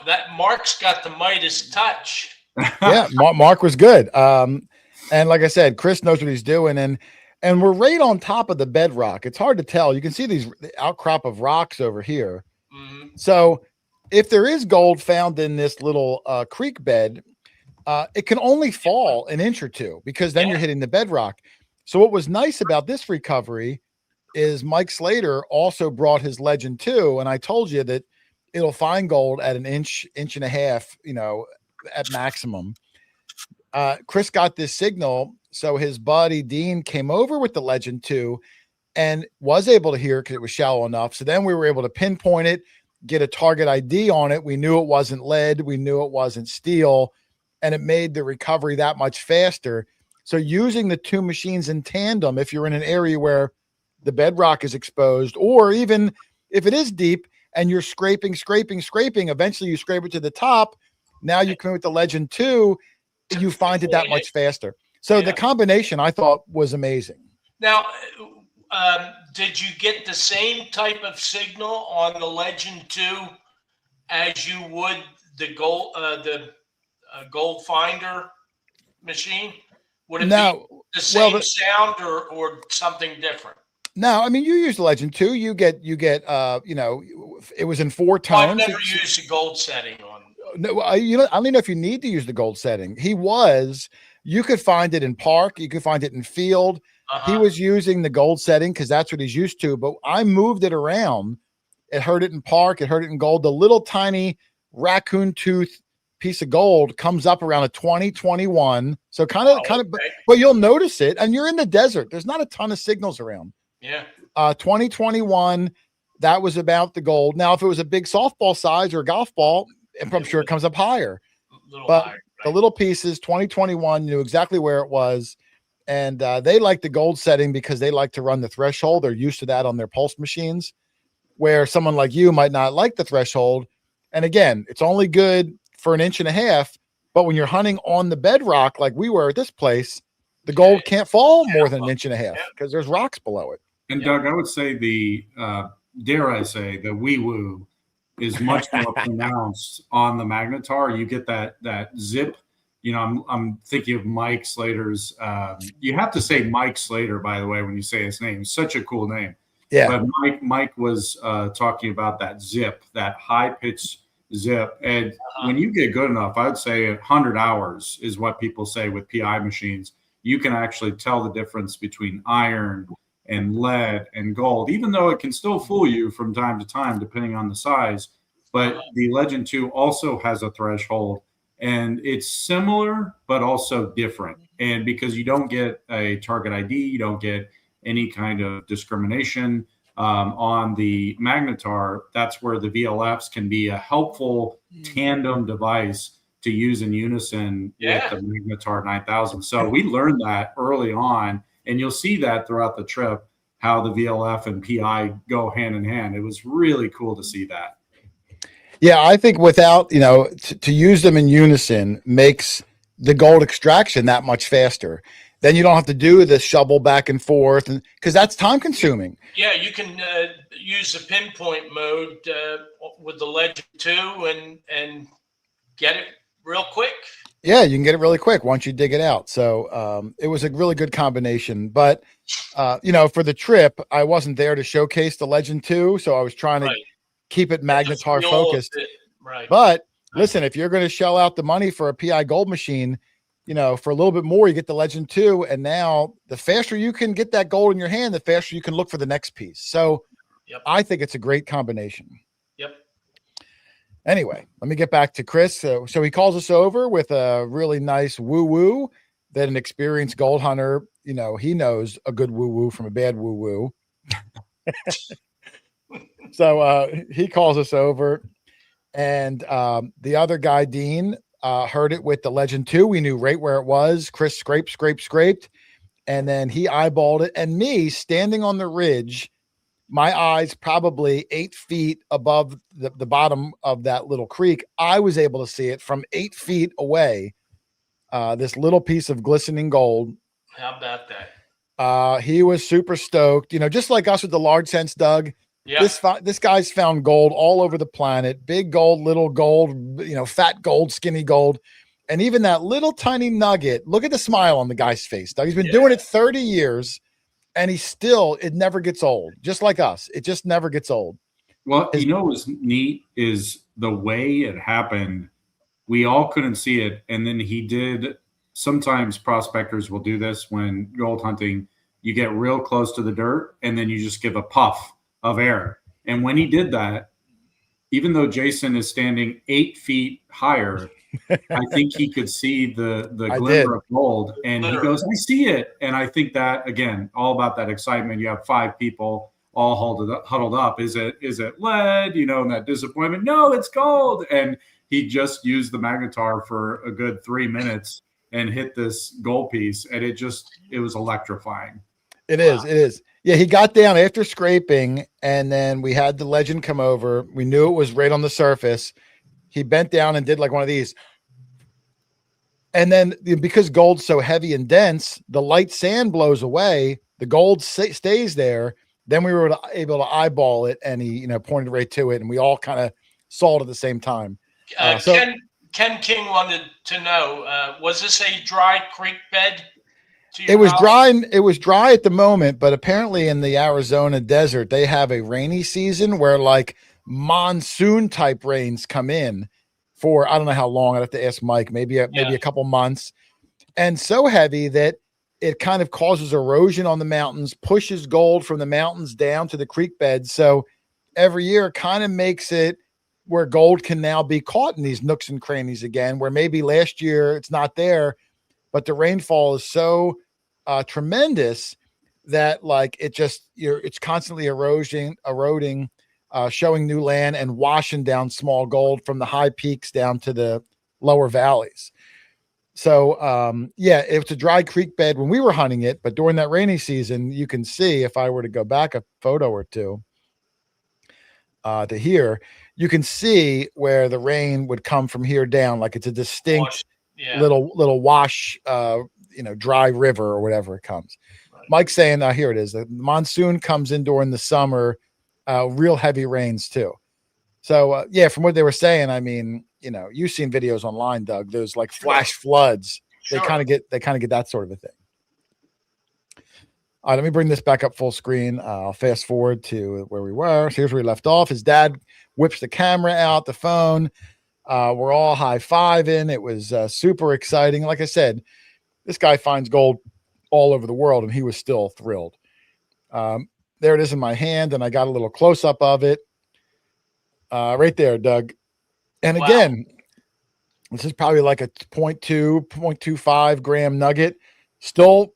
Speaker 4: That Mark's got the Midas touch.
Speaker 3: Yeah, Mark was good. And like I said, Chris knows what he's doing. And we're right on top of the bedrock. It's hard to tell. You can see the outcrop of rocks over here.
Speaker 4: Mm-hmm.
Speaker 3: So if there is gold found in this little creek bed, it can only fall an inch or two because then you're hitting the bedrock. So what was nice about this recovery is Mike Slater also brought his Legend 2. And I told you that it'll find gold at an inch and a half, at maximum. Chris got this signal. So his buddy Dean came over with the Legend 2 and was able to hear it because it was shallow enough. So then we were able to pinpoint it, get a target ID on it. We knew it wasn't lead. We knew it wasn't steel. And it made the recovery that much faster. So using the two machines in tandem, if you're in an area where the bedrock is exposed, or even if it is deep and you're scraping, eventually you scrape it to the top. Now you come with the Legend 2, you find it that much faster. So the combination I thought was amazing.
Speaker 4: Now, did you get the same type of signal on the Legend 2 as you would the gold finder machine? Would it be the same sound or something different?
Speaker 3: No, I mean, you use the Legend 2. You get it was in 4 tones.
Speaker 4: I've never used the gold setting on.
Speaker 3: No, I don't know if you need to use the gold setting. You could find it in park. You could find it in field. He was using the gold setting because that's what he's used to. But I moved it around. It heard it in park. It heard it in gold. The little tiny raccoon tooth piece of gold comes up around a 2021. So kind of, but you'll notice it. And you're in the desert. There's not a ton of signals around.
Speaker 4: Yeah.
Speaker 3: 2021. That was about the gold. Now, if it was a big softball size or a golf ball, I'm sure it comes up higher. The little pieces, 2021, knew exactly where it was. And they like the gold setting because they like to run the threshold. They're used to that on their pulse machines, where someone like you might not like the threshold. And again, it's only good for an inch and a half. But when you're hunting on the bedrock, like we were at this place, the gold can't fall more than an inch and a half because there's rocks below it.
Speaker 6: And Doug, I would say the wee woo is much more pronounced on the Magnetar. You get that zip. I'm thinking of Mike Slater's. You have to say Mike Slater, by the way, when you say his name. Such a cool name.
Speaker 3: Yeah.
Speaker 6: But Mike was talking about that zip, that high pitched zip. And when you get good enough, I would say 100 hours is what people say with PI machines. You can actually tell the difference between iron and lead and gold, even though it can still fool you from time to time, depending on the size. But the Legend 2 also has a threshold, and it's similar, but also different. And because you don't get a target ID, you don't get any kind of discrimination on the Magnetar. That's where the VLFs can be a helpful tandem device to use in unison with the Magnetar 9000. So we learned that early on. And you'll see that throughout the trip, how the VLF and PI go hand in hand. It was really cool to see that.
Speaker 3: Yeah, I think without, to use them in unison makes the gold extraction that much faster. Then you don't have to do the shovel back and forth, and because that's time consuming.
Speaker 4: Yeah, you can use the pinpoint mode with the Legend 2 and get it real quick.
Speaker 3: Yeah, you can get it really quick once you dig it out. So it was a really good combination. But for the trip, I wasn't there to showcase the Legend 2, so I was trying to keep it Magnetar focused.
Speaker 4: Right.
Speaker 3: But listen, if you're going to shell out the money for a PI gold machine, for a little bit more, you get the Legend 2. And now the faster you can get that gold in your hand, the faster you can look for the next piece. So I think it's a great combination.
Speaker 4: Yep.
Speaker 3: Anyway, let me get back to Chris. So he calls us over with a really nice woo-woo that an experienced gold hunter, he knows a good woo-woo from a bad woo-woo. So he calls us over. And the other guy, Dean, heard it with the Legend 2. We knew right where it was. Chris scraped. And then he eyeballed it. And me, standing on the ridge, my eyes probably 8 feet above the bottom of that little creek, I was able to see it from 8 feet away. This little piece of glistening gold.
Speaker 4: How about that?
Speaker 3: He was super stoked. Just like us with the large sense, Doug.
Speaker 4: Yeah.
Speaker 3: This guy's found gold all over the planet. Big gold, little gold, fat gold, skinny gold. And even that little tiny nugget, look at the smile on the guy's face, Doug. He's been doing it 30 years. And it never gets old, just like us. It just never gets old.
Speaker 6: Well, what was neat is the way it happened. We all couldn't see it. And then he did. Sometimes prospectors will do this when gold hunting. You get real close to the dirt and then you just give a puff of air. And when he did that, even though Jason is standing 8 feet higher, I think he could see the glimmer of gold, and he goes, "I see it." And I think that, again, all about that excitement. You have 5 people all huddled up. Is it lead? And that disappointment. No, it's gold. And he just used the Magnetar for a good 3 minutes and hit this gold piece, and it was electrifying.
Speaker 3: It is. Yeah, he got down after scraping, and then we had the Legend come over. We knew it was right on the surface. He bent down and did like one of these. And then because gold's so heavy and dense, the light sand blows away. The gold stays there. Then we were able to eyeball it, and he, pointed right to it, and we all kind of saw it at the same time.
Speaker 4: Ken King wanted to know, was this a dry creek bed?
Speaker 3: It was dry. It was dry at the moment, but apparently in the Arizona desert, they have a rainy season where like monsoon type rains come in for, I don't know how long. I'd have to ask Mike, maybe a couple months, and so heavy that it kind of causes erosion on the mountains, pushes gold from the mountains down to the creek beds. So every year it kind of makes it where gold can now be caught in these nooks and crannies again, where maybe last year it's not there, but the rainfall is so tremendous that like it's constantly eroding, showing new land and washing down small gold from the high peaks down to the lower valleys. So it's a dry creek bed when we were hunting it, but during that rainy season, you can see, if I were to go back a photo or two to here, you can see where the rain would come from here down, like it's a distinct little wash, dry river or whatever it comes. Right. Mike's saying, here it is. The monsoon comes in during the summer, real heavy rains too. So from what they were saying, I mean, you've seen videos online, Doug, those like flash floods. Sure. They kind of get that sort of a thing. All right, let me bring this back up full screen. I'll fast forward to where we were. So here's where we left off. His dad whips the camera out, the phone. We're all high-fiving. It was super exciting. Like I said, this guy finds gold all over the world, and he was still thrilled. There it is in my hand, and I got a little close-up of it. Right there, Doug. And again, this is probably like a 0.25 gram nugget. Still,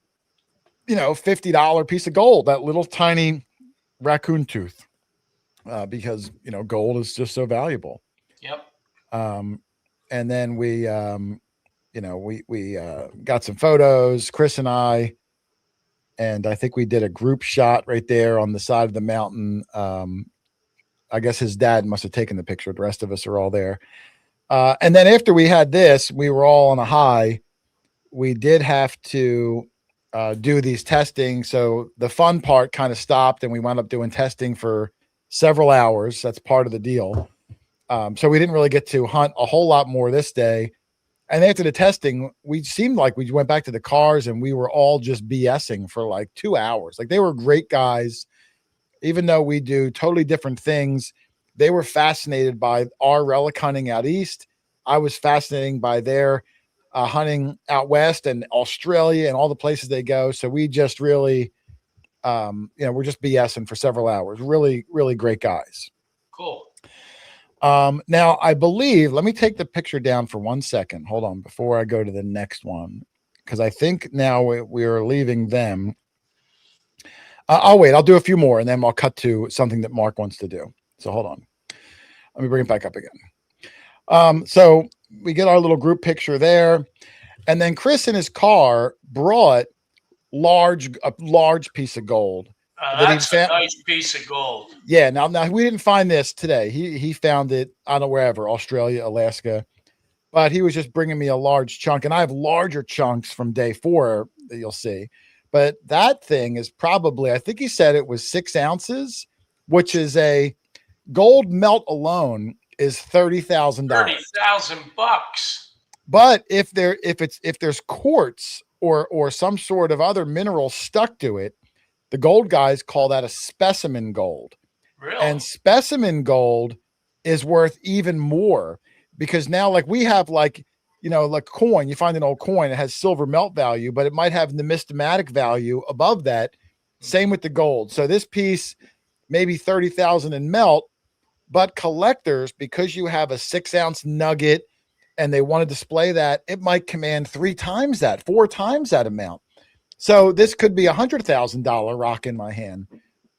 Speaker 3: $50 piece of gold, that little tiny raccoon tooth, because, gold is just so valuable.
Speaker 4: Yep.
Speaker 3: And then we got some photos, Chris and I think we did a group shot right there on the side of the mountain. I guess his dad must have taken the picture. The rest of us are all there. And then after we had this, we were all on a high. We did have to do these testing. So the fun part kind of stopped, and we wound up doing testing for several hours. That's part of the deal. So we didn't really get to hunt a whole lot more this day. And after the testing, we seemed like we went back to the cars and we were all just BSing for like 2 hours. Like, they were great guys. Even though we do totally different things, they were fascinated by our relic hunting out east. I was fascinated by their hunting out west and Australia and all the places they go. So we just really, we're just BSing for several hours. Really, really great guys.
Speaker 4: Cool.
Speaker 3: Now, I believe, let me take the picture down for 1 second. Hold on before I go to the next one, because I think now we are leaving them. I'll wait. I'll do a few more, and then I'll cut to something that Mark wants to do. So hold on. Let me bring it back up again. So we get our little group picture there. And then Chris in his car brought a large piece of gold.
Speaker 4: That's a nice piece of gold.
Speaker 3: Yeah. Now we didn't find this today. He found it, I don't know, wherever, Australia, Alaska. But he was just bringing me a large chunk. And I have larger chunks from day 4 that you'll see. But that thing is probably, I think he said it was 6 ounces, which is a gold melt alone is $30,000.
Speaker 4: $30,000.
Speaker 3: But if there's quartz or some sort of other mineral stuck to it, the gold guys call that a specimen gold.
Speaker 4: Really?
Speaker 3: And specimen gold is worth even more, because now, like, we have like coin, you find an old coin, it has silver melt value, but it might have numismatic value above that. Same with the gold. So this piece, maybe 30,000 in melt, but collectors, because you have a 6 ounce nugget and they want to display that, it might command 3 times that, 4 times that amount. So this could be $100,000 rock in my hand.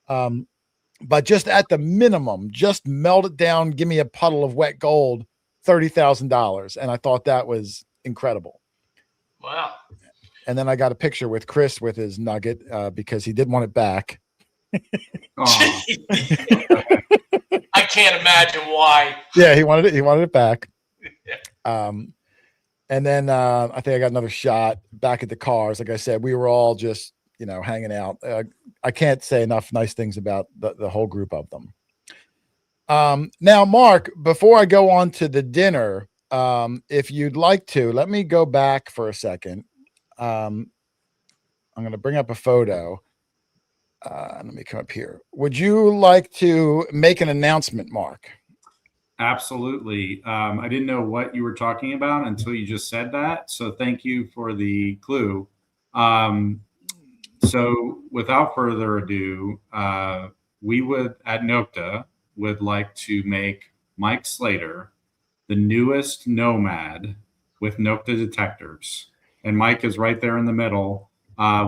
Speaker 3: But just at the minimum, just melt it down, give me a puddle of wet gold, $30,000. And I thought that was incredible.
Speaker 4: Wow.
Speaker 3: And then I got a picture with Chris with his nugget because he did want it back.
Speaker 4: I can't imagine why.
Speaker 3: Yeah, he wanted it back. And then I think I got another shot back at the cars. Like I said, we were all just, hanging out. I can't say enough nice things about the whole group of them. Now, Mark, before I go on to the dinner, if you'd like to, let me go back for a second. I'm going to bring up a photo. Let me come up here. Would you like to make an announcement, Mark?
Speaker 6: Absolutely. I didn't know what you were talking about until you just said that. So thank you for the clue. So without further ado, we would at Nokta would like to make Mike Slater the newest nomad with Nokta Detectors. And Mike is right there in the middle.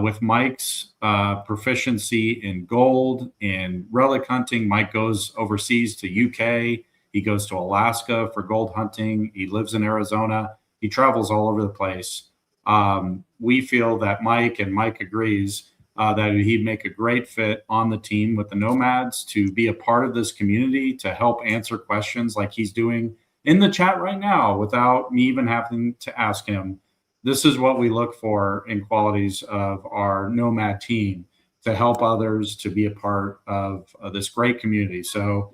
Speaker 6: With Mike's proficiency in gold, in relic hunting, Mike goes overseas to UK. He goes to Alaska for gold hunting. He lives in Arizona. He travels all over the place. We feel that Mike, and Mike agrees, that he'd make a great fit on the team with the Nomads to be a part of this community, to help answer questions like he's doing in the chat right now without me even having to ask him. This is what we look for in qualities of our Nomad team, to help others, to be a part of this great community. So,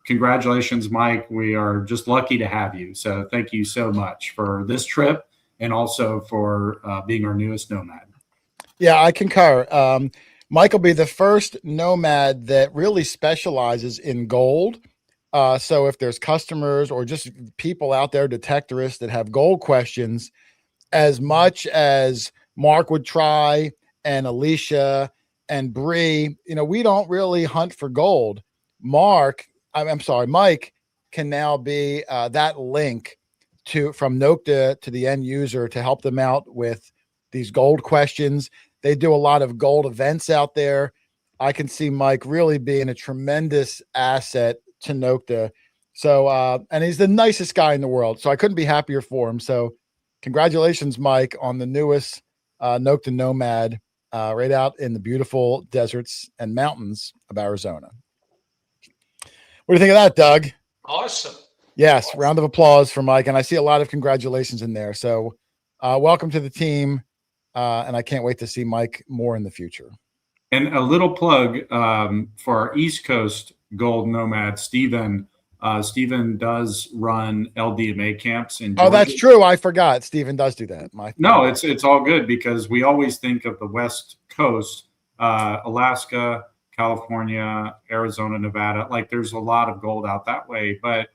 Speaker 6: congratulations, Mike. We are just lucky to have you. So thank you so much for this trip, and also for being our newest Nomad.
Speaker 3: Yeah, I concur. Mike will be the first Nomad that really specializes in gold. So if there's customers or just people out there, detectorists, that have gold questions, as much as Mark would try, and Alicia and Bree, we don't really hunt for gold. Mike can now be that link from Nokta to the end user to help them out with these gold questions. They do a lot of gold events out there. I can see Mike really being a tremendous asset to Nokta. So, and he's the nicest guy in the world. So I couldn't be happier for him. So congratulations, Mike, on the newest Nokta Nomad right out in the beautiful deserts and mountains of Arizona. What do you think of that, Doug?
Speaker 4: Awesome.
Speaker 3: Yes. Awesome. Round of applause for Mike. And I see a lot of congratulations in there. So welcome to the team. and I can't wait to see Mike more in the future.
Speaker 6: And a little plug for our East Coast Gold Nomad, Stephen. Stephen does run LDMA camps in Georgia.
Speaker 3: Oh, that's true. I forgot. Stephen does do that.
Speaker 6: No, it's all good because we always think of the West Coast, Alaska, California, Arizona, Nevada. Like there's a lot of gold out that way. But,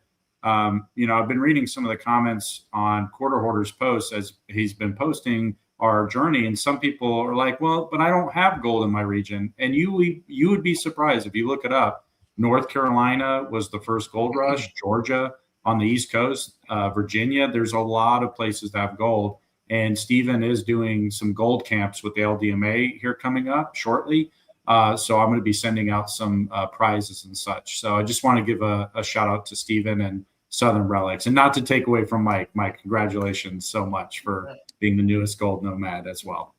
Speaker 6: I've been reading some of the comments on Quarter Hoarder's posts as he's been posting our journey. And some people are like, well, but I don't have gold in my region. And you would be surprised if you look it up. North Carolina was the first gold rush, Georgia on the East Coast, Virginia. There's a lot of places that have gold. And Stephen is doing some gold camps with the LDMA here coming up shortly. So I'm going to be sending out some prizes and such. So I just want to give a shout out to Stephen and Southern Relics, and not to take away from Mike. Mike, congratulations so much for being the newest gold nomad as well.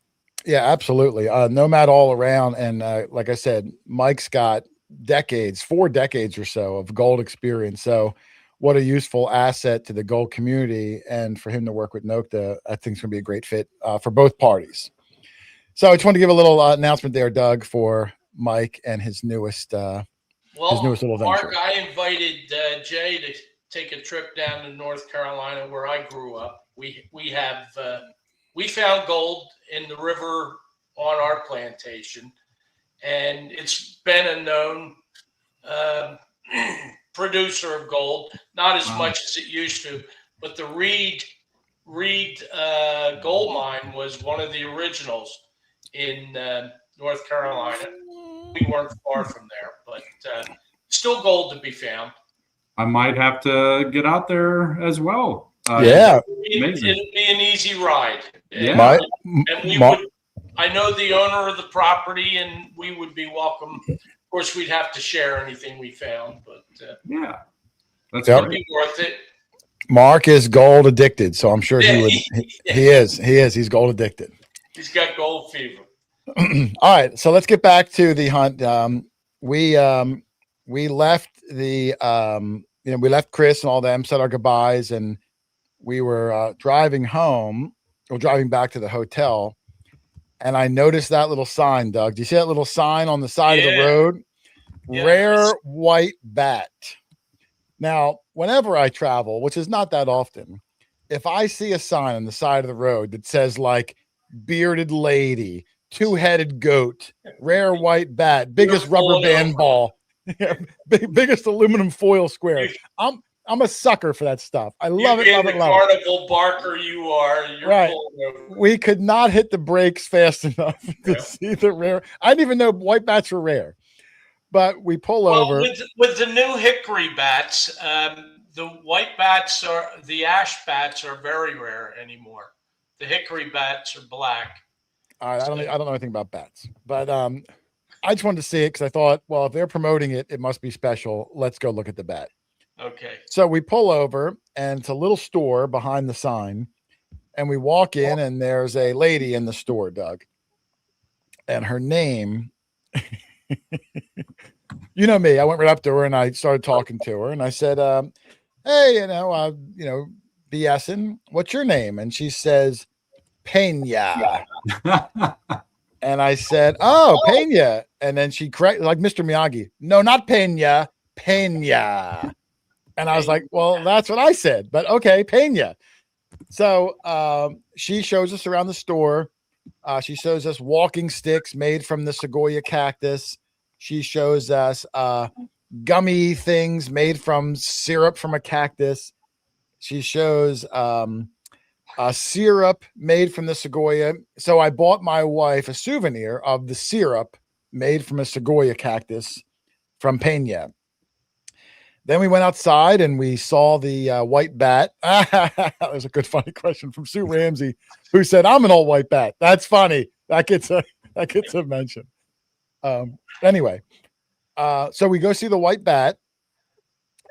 Speaker 3: Yeah, absolutely. Nomad all around. And like I said, Mike's got 4 decades or so of gold experience. So what a useful asset to the gold community. And for him to work with Nokta, I think it's going to be a great fit for both parties. So I just want to give a little announcement there, Doug, for Mike and his newest little venture.
Speaker 4: Mark, I invited Jay to take a trip down to North Carolina where I grew up. We found gold in the river on our plantation, and it's been a known producer of gold, not as much as it used to, but the Reed gold mine was one of the originals in North Carolina. We weren't far from there, but still gold to be found.
Speaker 6: I might have to get out there as well.
Speaker 3: Yeah.
Speaker 4: It'll be an easy ride.
Speaker 6: Yeah.
Speaker 4: I know the owner of the property, and we would be welcome. Of course, we'd have to share anything we found, but
Speaker 6: that's
Speaker 4: it'd be worth it.
Speaker 3: Mark is gold addicted, so I'm sure he would. He is. He's gold addicted.
Speaker 4: He's got gold fever.
Speaker 3: All right, so let's get back to the hunt. We left we left Chris and all them, said our goodbyes, and we were driving back to the hotel, and I noticed that little sign. Doug, do you see that little sign on the side of the road? Yeah. Rare white bat. Now, whenever I travel, which is not that often, if I see a sign on the side of the road that says like bearded lady, two-headed goat, rare white bat, biggest rubber band ball, biggest aluminum foil square, I'm a sucker for that stuff. I love it.
Speaker 4: Carnival barker you are. You're
Speaker 3: right. We could not hit the brakes fast enough to see the rare. I didn't even know white bats were rare. But we pull over.
Speaker 4: With the new hickory bats, the white bats the ash bats are very rare anymore. The hickory bats are black.
Speaker 3: All right, I don't know anything about bats, but I just wanted to see it because I thought, well, if they're promoting it, it must be special. Let's go look at the bat.
Speaker 4: Okay.
Speaker 3: So we pull over, and it's a little store behind the sign, and we walk in, and there's a lady in the store, Doug, and her name. You know me. I went right up to her and I started talking to her, and I said, "Hey, BSing, what's your name?" And she says, "Pena." And I said, "Oh, Pena." And then she corrected, like Mr. Miyagi. "No, not Pena, Pena." And I was like, "Well, that's what I said, but okay, Pena." So she shows us around the store. She shows us walking sticks made from the Sequoia cactus. She shows us gummy things made from syrup from a cactus. She shows a syrup made from the Sequoia. So I bought my wife a souvenir of the syrup made from a Sequoia cactus from Pena. Then we went outside and we saw the white bat. There's a good funny question from Sue Ramsey, who said, "I'm an old white bat." That's funny. That gets a mention. Anyway, so we go see the white bat,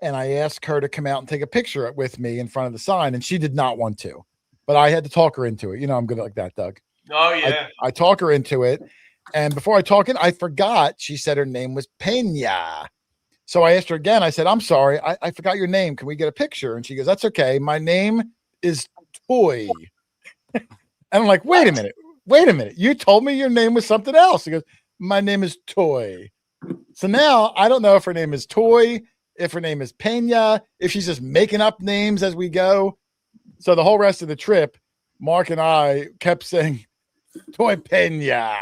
Speaker 3: and I asked her to come out and take a picture with me in front of the sign, and she did not want to, but I had to talk her into it. You know, I'm good like that, Doug.
Speaker 4: Oh yeah.
Speaker 3: I talk her into it, and before I talk it, I forgot she said her name was Pena. So I asked her again. I said, "I'm sorry, I forgot your name. Can we get a picture?" And she goes, "That's okay. My name is Toy." And I'm like, "Wait a minute. wait a minute, you told me your name was something else. He goes, my name is Toy. So now I don't know if her name is Toy, if her name is Pena, if she's just making up names as we go. So the whole rest of the trip, Mark and I kept saying Toy Pena.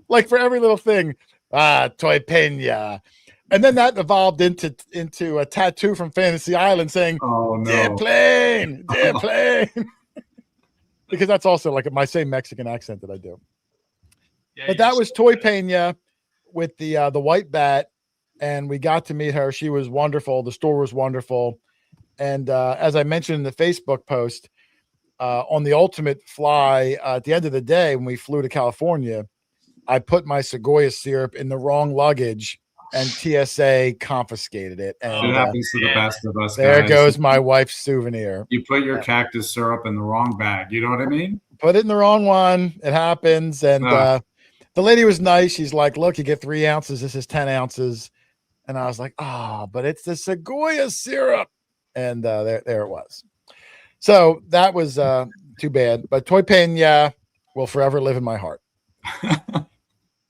Speaker 3: Like for every little thing, Toy Pena. And then that evolved into a tattoo from Fantasy Island saying,
Speaker 6: Oh no.
Speaker 3: dear plane, because that's also like my same Mexican accent that I do.
Speaker 4: Yeah,
Speaker 3: But that was Toy Pena with the white bat, and we got to meet her. She was wonderful. The store was wonderful. And as I mentioned in the Facebook post, on the ultimate fly, at the end of the day, when we flew to California, I put my Segoya syrup in the wrong luggage, and TSA confiscated it. And
Speaker 6: It happens to the best of us.
Speaker 3: There
Speaker 6: guys.
Speaker 3: goes my wife's souvenir.
Speaker 6: You put your cactus syrup in the wrong bag. You know what I mean?
Speaker 3: Put it in the wrong one. It happens. And the lady was nice. She's like, look, you get 3 ounces. This is 10 ounces. And I was like, but it's the Segoya syrup. And there it was. So that was too bad. But Toy Pena will forever live in my heart.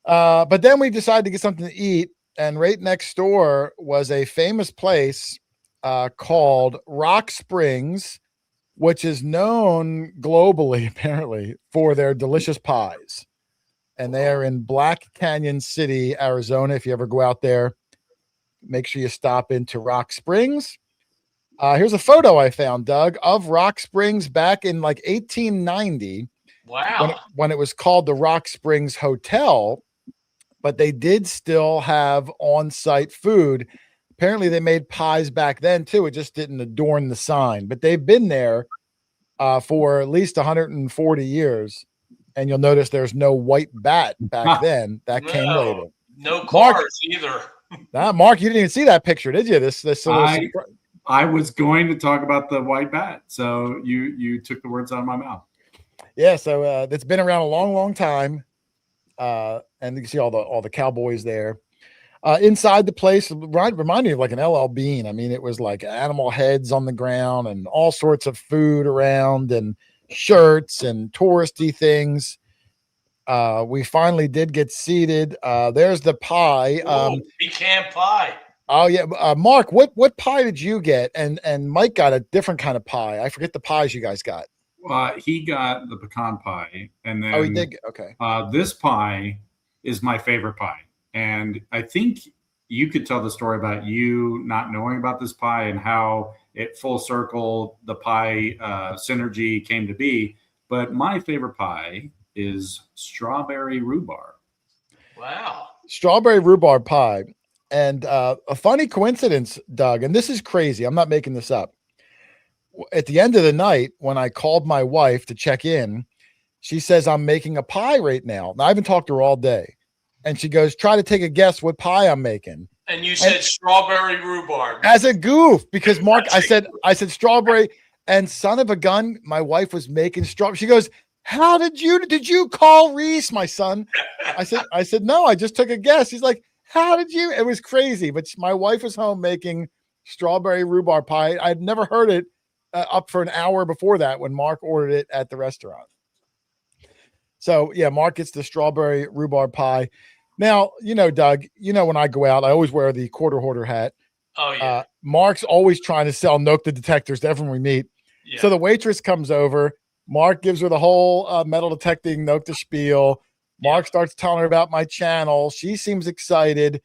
Speaker 3: But then we decided to get something to eat. And right next door was a famous place called Rock Springs, which is known globally, apparently, for their delicious pies. And they are in Black Canyon City, Arizona. If you ever go out there, make sure you stop into Rock Springs. Here's a photo I found, Doug, of Rock Springs back in like 1890.
Speaker 4: Wow.
Speaker 3: When it was called the Rock Springs Hotel, but they did still have on-site food. Apparently they made pies back then too. It just didn't adorn the sign, but they've been there for at least 140 years. And you'll notice there's no white bat back then. That came later.
Speaker 4: No cars either.
Speaker 3: Mark, you didn't even see that picture, did you?
Speaker 6: I was going to talk about the white bat, so you took the words out of my mouth.
Speaker 3: Yeah, so it's been around a long, long time, and you can see all the cowboys there. Inside the place reminded me of like an LL Bean. I mean, it was like animal heads on the ground and all sorts of food around and shirts and touristy things. We finally did get seated. There's the pie.
Speaker 4: Pecan pie.
Speaker 3: Oh yeah, Mark, what pie did you get? And Mike got a different kind of pie. I forget the pies you guys got.
Speaker 6: He got the pecan pie, and then
Speaker 3: he did. Okay.
Speaker 6: This pie is my favorite pie, and I think you could tell the story about you not knowing about this pie and how it full circle the pie synergy came to be. But my favorite pie is strawberry rhubarb.
Speaker 4: Wow.
Speaker 3: Strawberry rhubarb pie. And a funny coincidence, Doug, and this is crazy. I'm not making this up. At the end of the night, when I called my wife to check in, she says, I'm making a pie right now. Now, I haven't talked to her all day. And she goes, try to take a guess what pie I'm making.
Speaker 4: And you said strawberry rhubarb.
Speaker 3: As a goof, because Mark, I said strawberry, and son of a gun, my wife was making strawberry. She goes, how did you call Reese, my son? I said, no, I just took a guess. He's like, how did you? It was crazy. But my wife was home making strawberry rhubarb pie. I'd never heard it up for an hour before that when Mark ordered it at the restaurant. So yeah, Mark gets the strawberry rhubarb pie. Now, Doug, when I go out, I always wear the quarter hoarder hat.
Speaker 4: Oh yeah.
Speaker 3: Mark's always trying to sell Nokta detectors to everyone we meet. Yeah. So the waitress comes over. Mark gives her the whole metal detecting Nokta spiel. Mark starts telling her about my channel. She seems excited.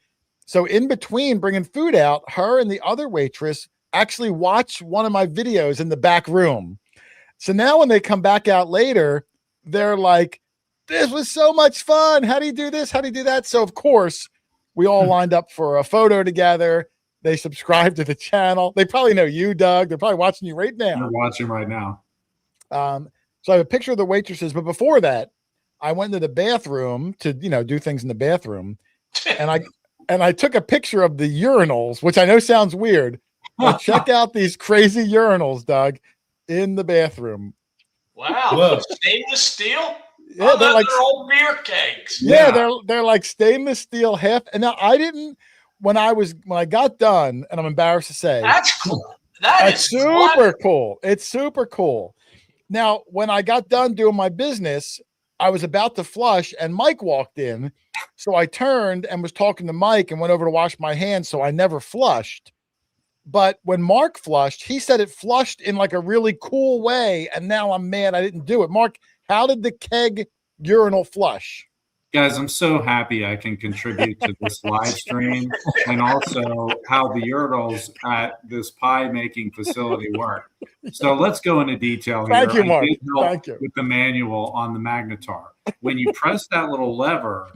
Speaker 3: So in between bringing food out, her and the other waitress actually watch one of my videos in the back room. So now when they come back out later, they're like, this was so much fun. How do you do this? How do you do that? So of course, we all lined up for a photo together. They subscribe to the channel. They probably know you, Doug. They're probably watching you right now.
Speaker 6: They're watching right now.
Speaker 3: So I have a picture of the waitresses, but before that, I went into the bathroom to, do things in the bathroom. And I took a picture of the urinals, which I know sounds weird, but check out these crazy urinals, Doug, in the bathroom.
Speaker 4: Wow. Stainless steel?
Speaker 3: Yeah, they're like
Speaker 4: old beer kegs.
Speaker 3: Yeah, they're like stainless steel half. And now when I got done, and I'm embarrassed to say,
Speaker 4: that's cool.
Speaker 3: That's super cool. It's super cool. Now, when I got done doing my business, I was about to flush and Mike walked in. So I turned and was talking to Mike and went over to wash my hands. So I never flushed. But when Mark flushed, he said it flushed in like a really cool way. And now I'm mad I didn't do it. Mark, how did the keg urinal flush?
Speaker 6: Guys, I'm so happy I can contribute to this live stream and also how the urinals at this pie making facility work. So let's go into detail here.
Speaker 3: Thank you, Mark.
Speaker 6: I did help
Speaker 3: Thank you.
Speaker 6: with the manual on the Magnetar. When you press that little lever,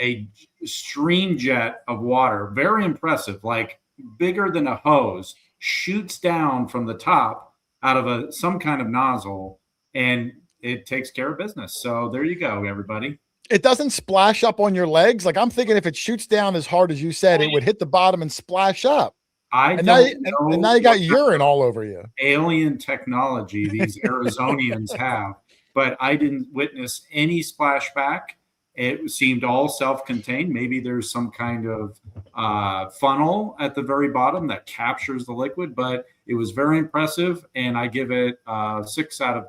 Speaker 6: a stream jet of water, very impressive, like bigger than a hose, shoots down from the top out of some kind of nozzle, and it takes care of business. So there you go, everybody.
Speaker 3: It doesn't splash up on your legs. Like I'm thinking if it shoots down as hard as you said, it would hit the bottom and splash up. And now you got urine all over you.
Speaker 6: Alien technology these Arizonians have, but I didn't witness any splashback. It seemed all self-contained. Maybe there's some kind of funnel at the very bottom that captures the liquid, but it was very impressive, and I give it 6 out of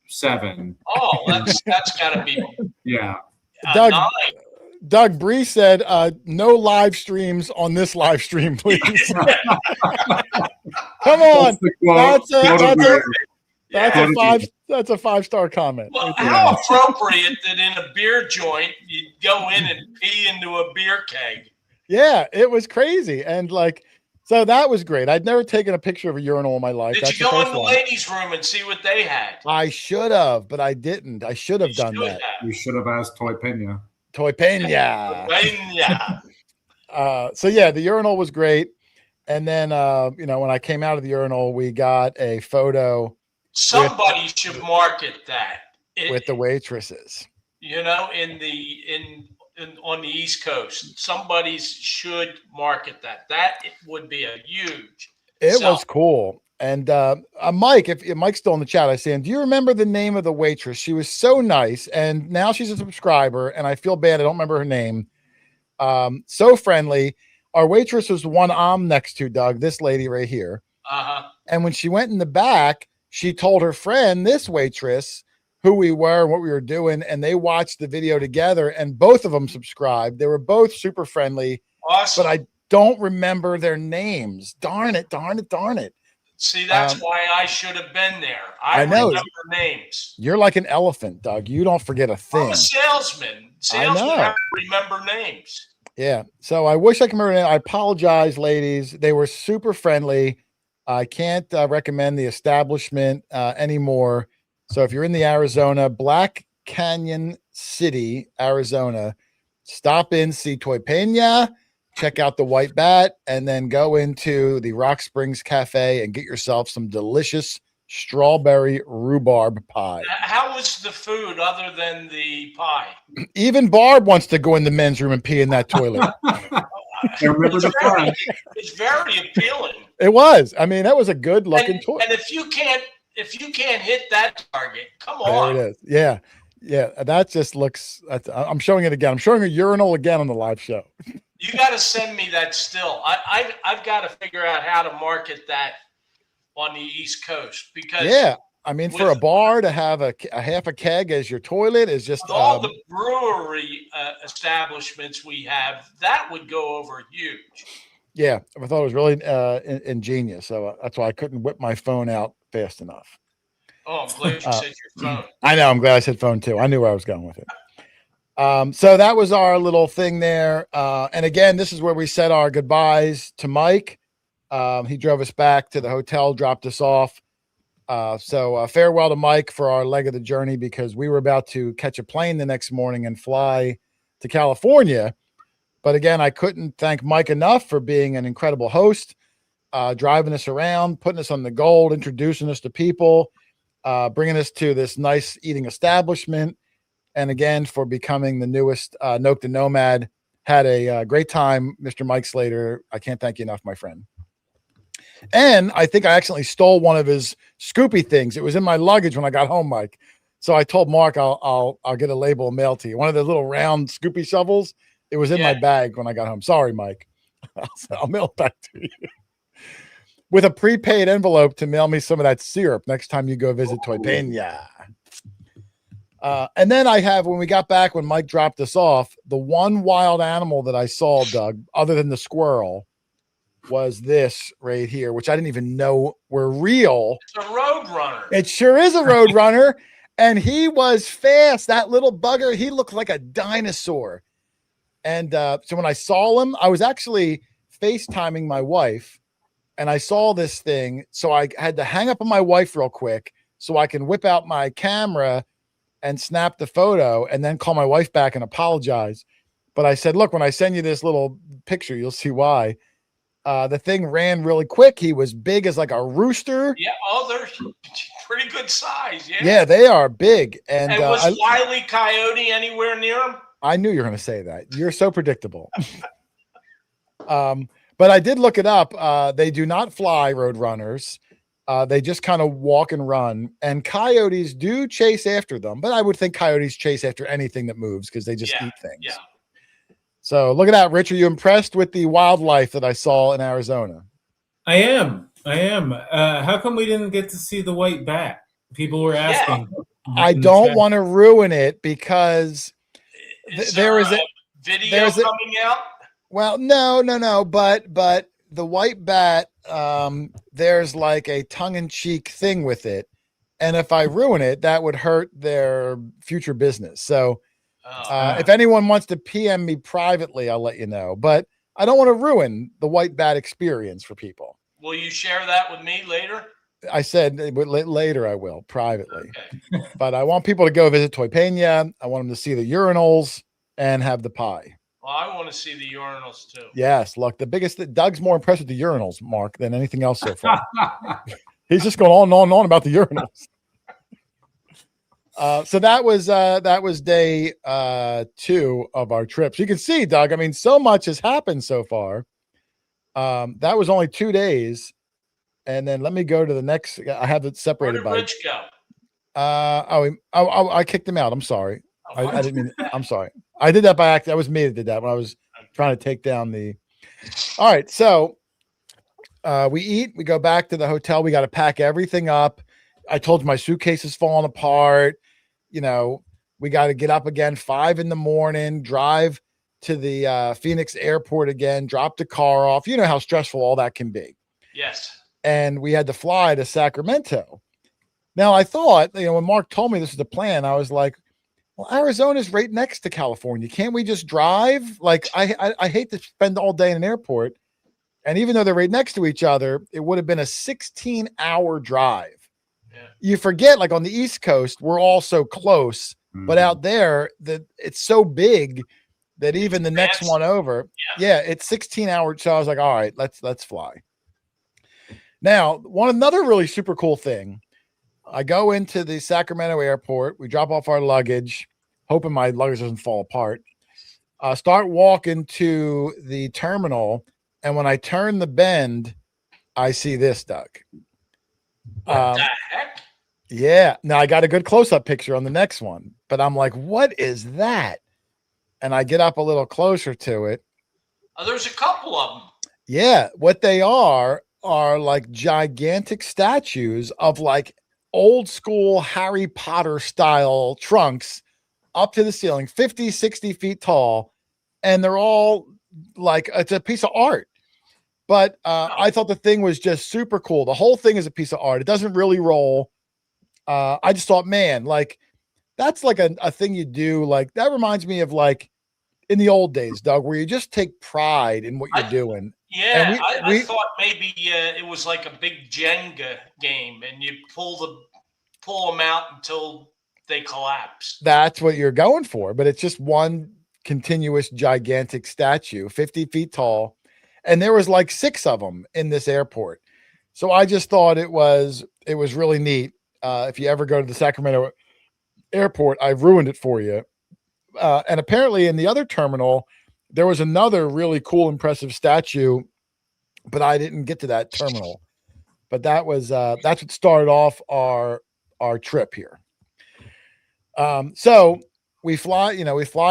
Speaker 6: 7.
Speaker 4: Oh, that's got to be
Speaker 6: Yeah.
Speaker 3: Doug Bree said, no live streams on this live stream, please. Come on. That's a 5-star comment.
Speaker 4: Well, how appropriate that in a beer joint you go in and pee into a beer keg.
Speaker 3: Yeah, it was crazy. And like, so that was great. I'd never taken a picture of a urinal in my life.
Speaker 4: Did you go in the ladies' room and see what they had?
Speaker 3: I should have, but I didn't. I should have done that.
Speaker 6: You should have asked Toy Pena.
Speaker 3: So yeah, the urinal was great. And then, when I came out of the urinal, we got a photo.
Speaker 4: Somebody should market that
Speaker 3: with the waitresses.
Speaker 4: On the East Coast, somebody should market that. That would be a huge.
Speaker 3: It was cool. And Mike, if Mike's still in the chat, I see him. Do you remember the name of the waitress? She was so nice, and now she's a subscriber, and I feel bad I don't remember her name. So friendly. Our waitress was the one I'm next to, Doug, this lady right here. And when she went in the back, she told her friend, this waitress, who we were and what we were doing, and they watched the video together, and both of them subscribed. They were both super friendly.
Speaker 4: Awesome.
Speaker 3: But I don't remember their names. Darn it.
Speaker 4: See, that's why I should have been there. I know. Remember names.
Speaker 3: You're like an elephant, Doug. You don't forget a thing.
Speaker 4: I'm a salesman. Salesmen have to remember names.
Speaker 3: Yeah. So I wish I could remember. I apologize, ladies. They were super friendly. I can't recommend the establishment anymore. So if you're in the Arizona, Black Canyon City, Arizona, stop in, see Toy Pena, check out the White Bat, and then go into the Rock Springs Cafe and get yourself some delicious strawberry rhubarb pie.
Speaker 4: How was the food other than the pie?
Speaker 3: Even Barb wants to go in the men's room and pee in that toilet.
Speaker 4: It's very appealing.
Speaker 3: It was. I mean, that was a good looking toilet.
Speaker 4: And if you can't hit that target, come on.
Speaker 3: There it is. Yeah. That just looks. I'm showing it again. I'm showing a urinal again on the live show.
Speaker 4: You got to send me that still. I've got to figure out how to market that on the East Coast because
Speaker 3: I mean, for a bar to have a half a keg as your toilet is just
Speaker 4: all the brewery establishments we have, that would go over huge.
Speaker 3: Yeah, I thought it was really ingenious. So that's why I couldn't whip my phone out fast enough.
Speaker 4: Oh, I'm glad you said your phone.
Speaker 3: I know. I'm glad I said phone too. I knew where I was going with it. So that was our little thing there. And again, this is where we said our goodbyes to Mike. He drove us back to the hotel, dropped us off. So farewell to Mike for our leg of the journey, because we were about to catch a plane the next morning and fly to California. But again, I couldn't thank Mike enough for being an incredible host, driving us around, putting us on the gold, introducing us to people, bringing us to this nice eating establishment. And again, for becoming the newest Nokta Nomad. Had a great time, Mr. Mike Slater. I can't thank you enough, my friend. And I think I accidentally stole one of his Scoopy things. It was in my luggage when I got home, Mike. So I told Mark I'll get a label and mail to you. One of the little round Scoopy shovels. It was in my bag when I got home. Sorry, Mike. I'll mail it back to you. with a prepaid envelope to mail me some of that syrup next time you go visit Toy Pena. And then I have, when we got back, when Mike dropped us off, the one wild animal that I saw, Doug, other than the squirrel, was this right here, which I didn't even know were real.
Speaker 4: It's a road runner.
Speaker 3: It sure is a road runner. And he was fast. That little bugger, he looked like a dinosaur. And so when I saw him, I was actually FaceTiming my wife, and I saw this thing. So I had to hang up on my wife real quick so I can whip out my camera and snap the photo and then call my wife back and apologize. But I said, look, when I send you this little picture, you'll see why. The thing ran really quick. He was big as like a rooster.
Speaker 4: Yeah. Oh, they're pretty good size. Yeah.
Speaker 3: Yeah, they are big. And
Speaker 4: was Wile E. Coyote anywhere near him?
Speaker 3: I knew you were going to say that. You're so predictable. But I did look it up. They do not fly, road runners. They just kind of walk and run. And coyotes do chase after them. But I would think coyotes chase after anything that moves because they just eat things.
Speaker 4: Yeah.
Speaker 3: So look at that, Rich. Are you impressed with the wildlife that I saw in Arizona?
Speaker 5: I am. How come we didn't get to see the white bat? People were asking.
Speaker 3: I don't want to ruin it because
Speaker 4: there is a video coming out.
Speaker 3: Well, no. But the white bat, there's like a tongue-in-cheek thing with it. And if I ruin it, that would hurt their future business. So if anyone wants to PM me privately, I'll let you know. But I don't want to ruin the white bat experience for people.
Speaker 4: Will you share that with me later?
Speaker 3: I said later I will, privately. Okay. But I want people to go visit Toy Pena. I want them to see the urinals and have the pie.
Speaker 4: Well, I want to see the urinals too.
Speaker 3: Yes, look, Doug's more impressed with the urinals, Mark, than anything else so far. He's just going on and on and on about the urinals. So that was day 2 of our trip. So you can see, Doug, I mean, so much has happened so far. That was only 2 days. And then let me go to the next. I have it separated by.
Speaker 4: Where did Rich go?
Speaker 3: I kicked him out. I'm sorry. I didn't mean. I'm sorry. I did that by accident. That was me that did that when I was trying to take down the. All right, so we eat. We go back to the hotel. We got to pack everything up. I told you my suitcase is falling apart. You know, we got to get up again 5 a.m, drive to the Phoenix airport again, drop the car off. You know how stressful all that can be.
Speaker 4: Yes.
Speaker 3: And we had to fly to Sacramento. Now, I thought, when Mark told me this was the plan, I was like, well, Arizona's right next to California. Can't we just drive? Like, I hate to spend all day in an airport. And even though they're right next to each other, it would have been a 16-hour drive. Yeah. You forget, like on the East Coast, we're all so close. Mm-hmm. But out there, it's so big that even the next one over, it's 16 hours. So I was like, all right, let's fly. Now, another really super cool thing, I go into the Sacramento airport. We drop off our luggage, hoping my luggage doesn't fall apart. Start walking to the terminal, and when I turn the bend, I see this, Doug.
Speaker 4: What the heck?
Speaker 3: Yeah. Now, I got a good close-up picture on the next one, but I'm like, what is that? And I get up a little closer to it.
Speaker 4: Oh, there's a couple of them.
Speaker 3: Yeah. What they are like gigantic statues of like old school Harry Potter style trunks up to the ceiling, 50, 60 feet tall. And they're all like, it's a piece of art. But I thought the thing was just super cool. The whole thing is a piece of art. It doesn't really roll. I just thought, man, like that's like a thing you do. Like that reminds me of like in the old days, Doug, where you just take pride in what you're doing.
Speaker 4: Yeah, I thought maybe it was like a big Jenga game, and you pull them out until they collapse.
Speaker 3: That's what you're going for, but it's just one continuous gigantic statue, 50 feet tall, and there was like 6 of them in this airport. So I just thought it was really neat. If you ever go to the Sacramento airport, I've ruined it for you. And apparently in the other terminal, there was another really cool, impressive statue, but I didn't get to that terminal. But that's what started off our trip here. So we fly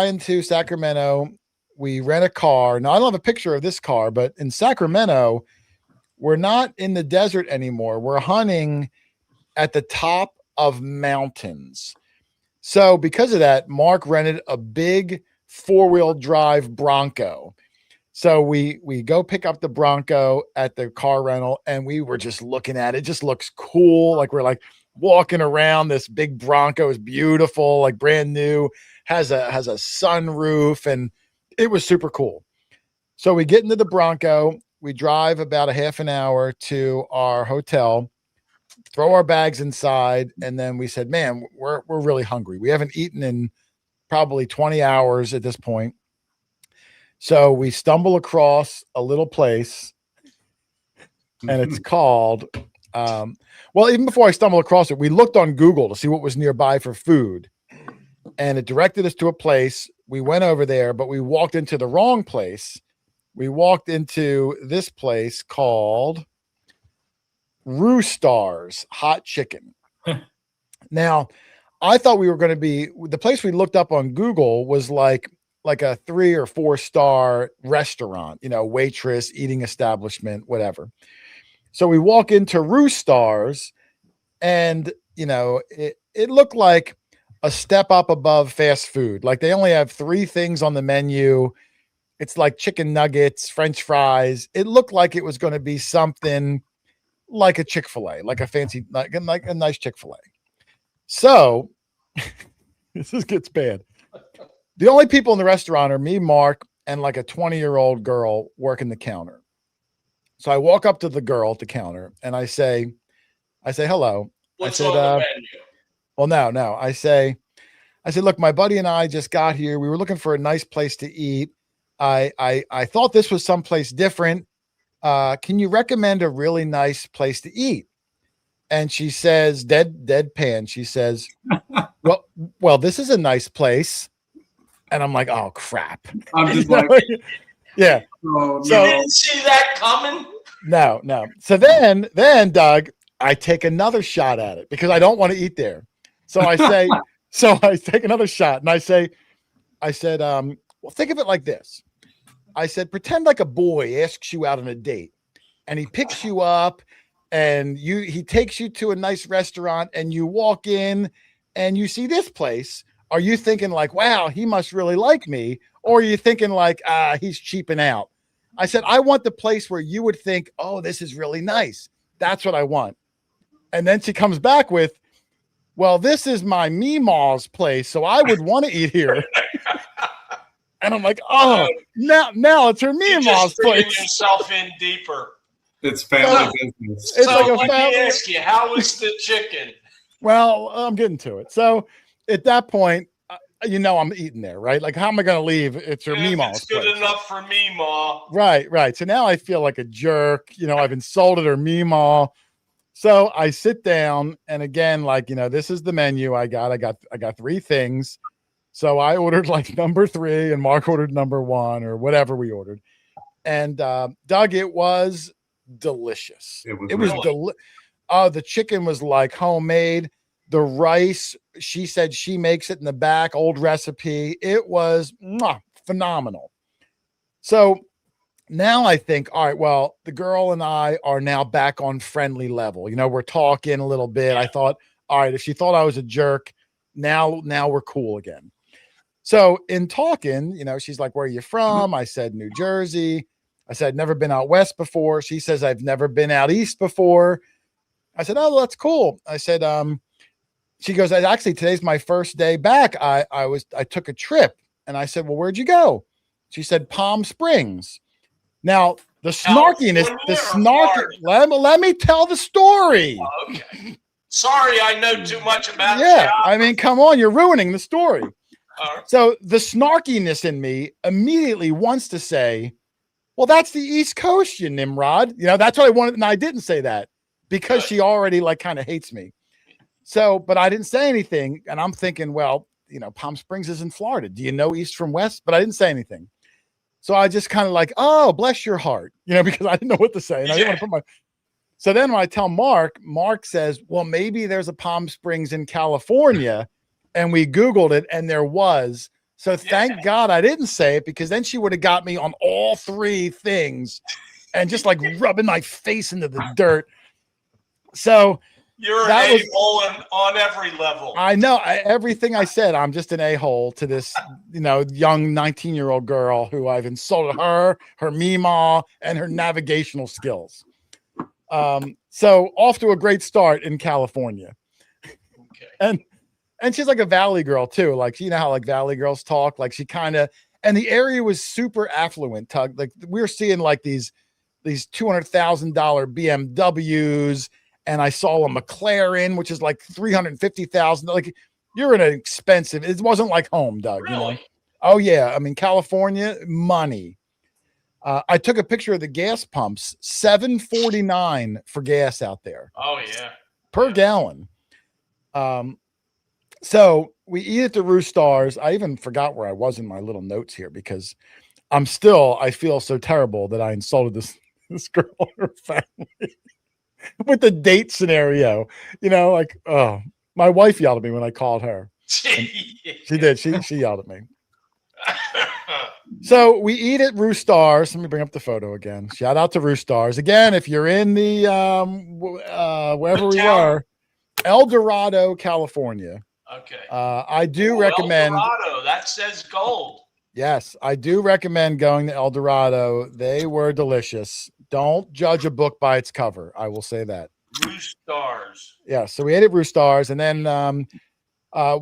Speaker 3: into Sacramento. We rent a car. Now I don't have a picture of this car, but in Sacramento, we're not in the desert anymore. We're hunting at the top of mountains. So because of that, Mark rented a big 4-wheel drive Bronco. So we go pick up the Bronco at the car rental, and we were just looking at it. It just looks cool. Like we're like walking around. This big Bronco is beautiful, like brand new, has a sunroof, and it was super cool. So we get into the Bronco, we drive about a half an hour to our hotel, throw our bags inside, and then we said, man, we're really hungry. We haven't eaten in probably 20 hours at this point. So we stumble across a little place, and it's called, well, even before I stumbled across it, we looked on Google to see what was nearby for food, and it directed us to a place. We went over there, but we walked into the wrong place. We walked into this place called Roostar's Hot Chicken. Now, I thought we were going to be, the place we looked up on Google was like a 3 or 4 star restaurant, waitress, eating establishment, whatever. So we walk into Roostar's, and it looked like a step up above fast food. Like they only have 3 things on the menu. It's like chicken nuggets, French fries. It looked like it was going to be something like a Chick-fil-A, like a fancy, like a nice Chick-fil-A. So this gets bad. The only people in the restaurant are me, Mark, and like a 20-year-old girl working the counter. So I walk up to the girl at the counter and I say, hello.
Speaker 4: What's
Speaker 3: I said,
Speaker 4: on the menu?
Speaker 3: Well, no. I said, look, my buddy and I just got here. We were looking for a nice place to eat. I thought this was someplace different. Can you recommend a really nice place to eat? And she says, deadpan, she says, well, this is a nice place. And I'm like, oh crap.
Speaker 6: I'm just like,
Speaker 3: yeah.
Speaker 6: oh,
Speaker 4: You
Speaker 6: no.
Speaker 4: didn't see that coming?
Speaker 3: No. So then Doug, I take another shot at it because I don't want to eat there. So I say, so I take another shot and I said, well, think of it like this. I said, pretend like a boy asks you out on a date and he picks you up and he takes you to a nice restaurant and you walk in and you see this place. Are you thinking like, wow, he must really like me? Or are you thinking like, he's cheaping out? I said, I want the place where you would think, oh, this is really nice. That's what I want. And then she comes back with, well, this is my Meemaw's place, so I would want to eat here. And I'm like, oh, now it's her Meemaw's place.
Speaker 4: Yourself in deeper.
Speaker 6: It's family business.
Speaker 3: It's
Speaker 4: So
Speaker 3: like a
Speaker 4: let
Speaker 3: family.
Speaker 4: me ask you, how was the chicken?
Speaker 3: Well, I'm getting to it. So at that point, I'm eating there, right? Like, how am I going to leave? It's her Meemaw's
Speaker 4: It's good
Speaker 3: place.
Speaker 4: enough for me, Ma.
Speaker 3: Right. So now I feel like a jerk. I've insulted her Meemaw. So I sit down, and again, like, this is the menu I got 3 things. So I ordered like number 3 and Mark ordered number 1 or whatever we ordered. And Doug, it was delicious. It was the chicken was like homemade. The rice, she said she makes it in the back, old recipe. It was phenomenal. So now I think, all right, well, the girl and I are now back on friendly level. We're talking a little bit. I thought, all right, if she thought I was a jerk, now we're cool again. So in talking, she's like, where are you from? I said, New Jersey. I said, never been out west before. She says, I've never been out east before. I said, oh, that's cool. I said, she goes, actually, today's my first day back. I took a trip. And I said, well, where'd you go? She said, Palm Springs. Now, the snarkiness, let me tell the story.
Speaker 4: Oh, okay. Sorry, I know too much about it.
Speaker 3: Yeah, I mean, come on, you're ruining the story.
Speaker 4: Right.
Speaker 3: So the snarkiness in me immediately wants to say, well, that's the East Coast, you Nimrod. That's what I wanted. And I didn't say that because she already like kind of hates me. So, but I didn't say anything. And I'm thinking, well, Palm Springs is in Florida. Do you know East from West? But I didn't say anything. So I just kind of like, oh, bless your heart, because I didn't know what to say. And I didn't want to put so then when I tell Mark says, well, maybe there's a Palm Springs in California. And we Googled it and there was. So thank God I didn't say it because then she would have got me on all 3 things and just like rubbing my face into the dirt. So
Speaker 4: You're an
Speaker 3: that was-
Speaker 4: a-hole on every level.
Speaker 3: I know everything I said. I'm just an a-hole to this, young 19-year-old girl who I've insulted her Meemaw, and her navigational skills. So off to a great start in California.
Speaker 4: Okay.
Speaker 3: And she's like a Valley girl too. Like, you know how like Valley girls talk, like she kind of, and the area was super affluent, Tug. Like we were seeing like these $200,000 BMWs, and I saw a McLaren, which is like $350,000. Like you're in an expensive, it wasn't like home, Doug,
Speaker 4: Really?
Speaker 3: Oh yeah. I mean, California money. I took a picture of the gas pumps, $7.49 for gas out there.
Speaker 4: Oh yeah.
Speaker 3: Per gallon. So we eat at the Roostars. I even forgot where I was in my little notes here because I feel so terrible that I insulted this girl and her family with the date scenario. Like, oh, my wife yelled at me when I called her. She did. She yelled at me. So we eat at Roostars. Let me bring up the photo again. Shout out to Roostars. Again, if you're in the wherever we were, El Dorado, California.
Speaker 4: Okay.
Speaker 3: I do recommend.
Speaker 4: El Dorado, that says gold.
Speaker 3: Yes, I do recommend going to El Dorado. They were delicious. Don't judge a book by its cover. I will say that.
Speaker 4: Roostars.
Speaker 3: Yeah, so we ate at Roostars, and then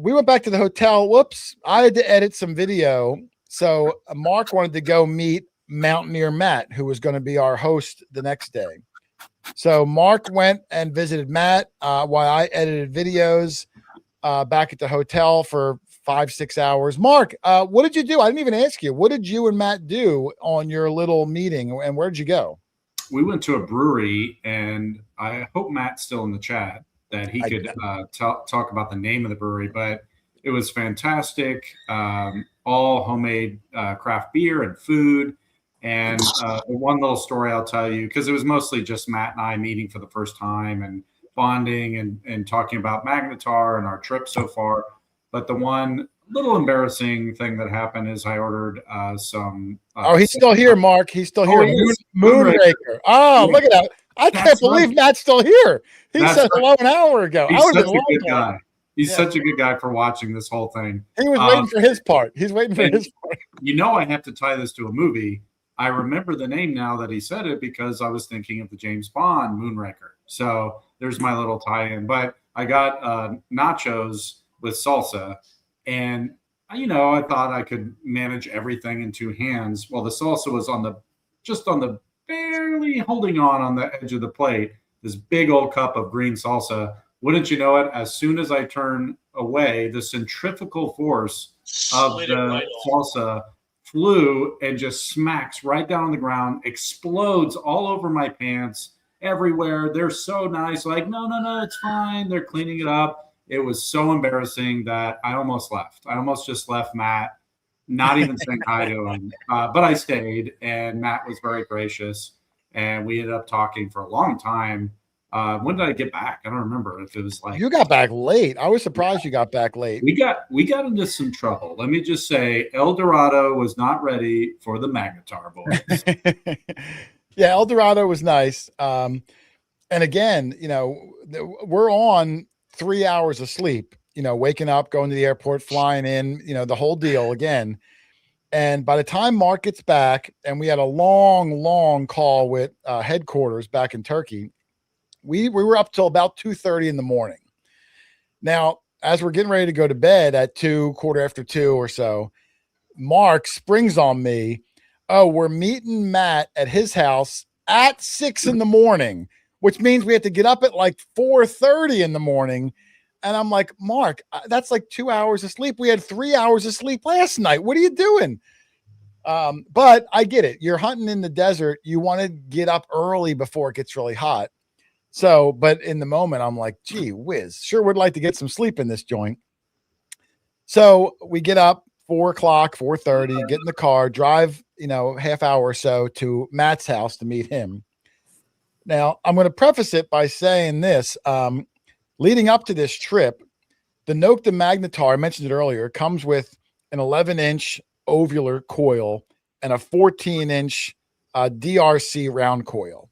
Speaker 3: we went back to the hotel. Whoops, I had to edit some video. So Mark wanted to go meet Mountaineer Matt, who was going to be our host the next day. So Mark went and visited Matt while I edited videos back at the hotel for 5-6 hours. Mark, what did you do? I didn't even ask you. What did you and Matt do on your little meeting, and where'd you go?
Speaker 6: We went to a brewery, and I hope Matt's still in the chat that he could talk about the name of the brewery, but it was fantastic. All homemade craft beer and food. And one little story I'll tell you, because it was mostly just Matt and I meeting for the first time and bonding and talking about Magnetar and our trip so far. But the one little embarrassing thing that happened is I ordered some.
Speaker 3: He's still here, Mark. He's still here. Moonraker. Oh, look at that. I can't believe Matt's still here. He said hello an hour ago.
Speaker 6: He's such a good guy. He's such a good guy for watching this whole thing.
Speaker 3: He was waiting for his part. He's waiting for his part.
Speaker 6: I have to tie this to a movie. I remember the name now that he said it because I was thinking of the James Bond Moonraker. So there's my little tie-in. But I got nachos with salsa, and I thought I could manage everything in two hands. Well, the salsa was on the barely holding on the edge of the plate. This big old cup of green salsa. Wouldn't you know it? As soon as I turn away, the centrifugal force of the salsa flew and just smacks right down on the ground, explodes all over my pants, everywhere. They're so nice. Like, no, it's fine. They're cleaning it up. It was so embarrassing that I almost left. I almost just left Matt, not even saying hi to him. But I stayed, and Matt was very gracious, and we ended up talking for a long time. When did I get back? I don't remember if it was like
Speaker 3: you got back late. I was surprised you got back late.
Speaker 6: We got into some trouble. Let me just say, El Dorado was not ready for the Magnetar boys.
Speaker 3: Yeah, El Dorado was nice. And again, we're on 3 hours of sleep. Waking up, going to the airport, flying in. The whole deal again. And by the time Mark gets back, and we had a long call with headquarters back in Turkey. We were up till about 2:30 in the morning. Now, as we're getting ready to go to bed at 2:15 or so, Mark springs on me. Oh, we're meeting Matt at his house at 6 in the morning, which means we have to get up at like 4:30 in the morning. And I'm like, Mark, that's like 2 hours of sleep. We had 3 hours of sleep last night. What are you doing? But I get it. You're hunting in the desert. You want to get up early before it gets really hot. So, but in the moment, I'm like, gee whiz, sure would like to get some sleep in this joint. So we get up 4 o'clock, 4:30, get in the car, drive, half hour or so to Matt's house to meet him. Now, I'm going to preface it by saying this, leading up to this trip, the Nokta Magnetar, I mentioned it earlier, comes with an 11-inch ovular coil and a 14-inch DRC round coil.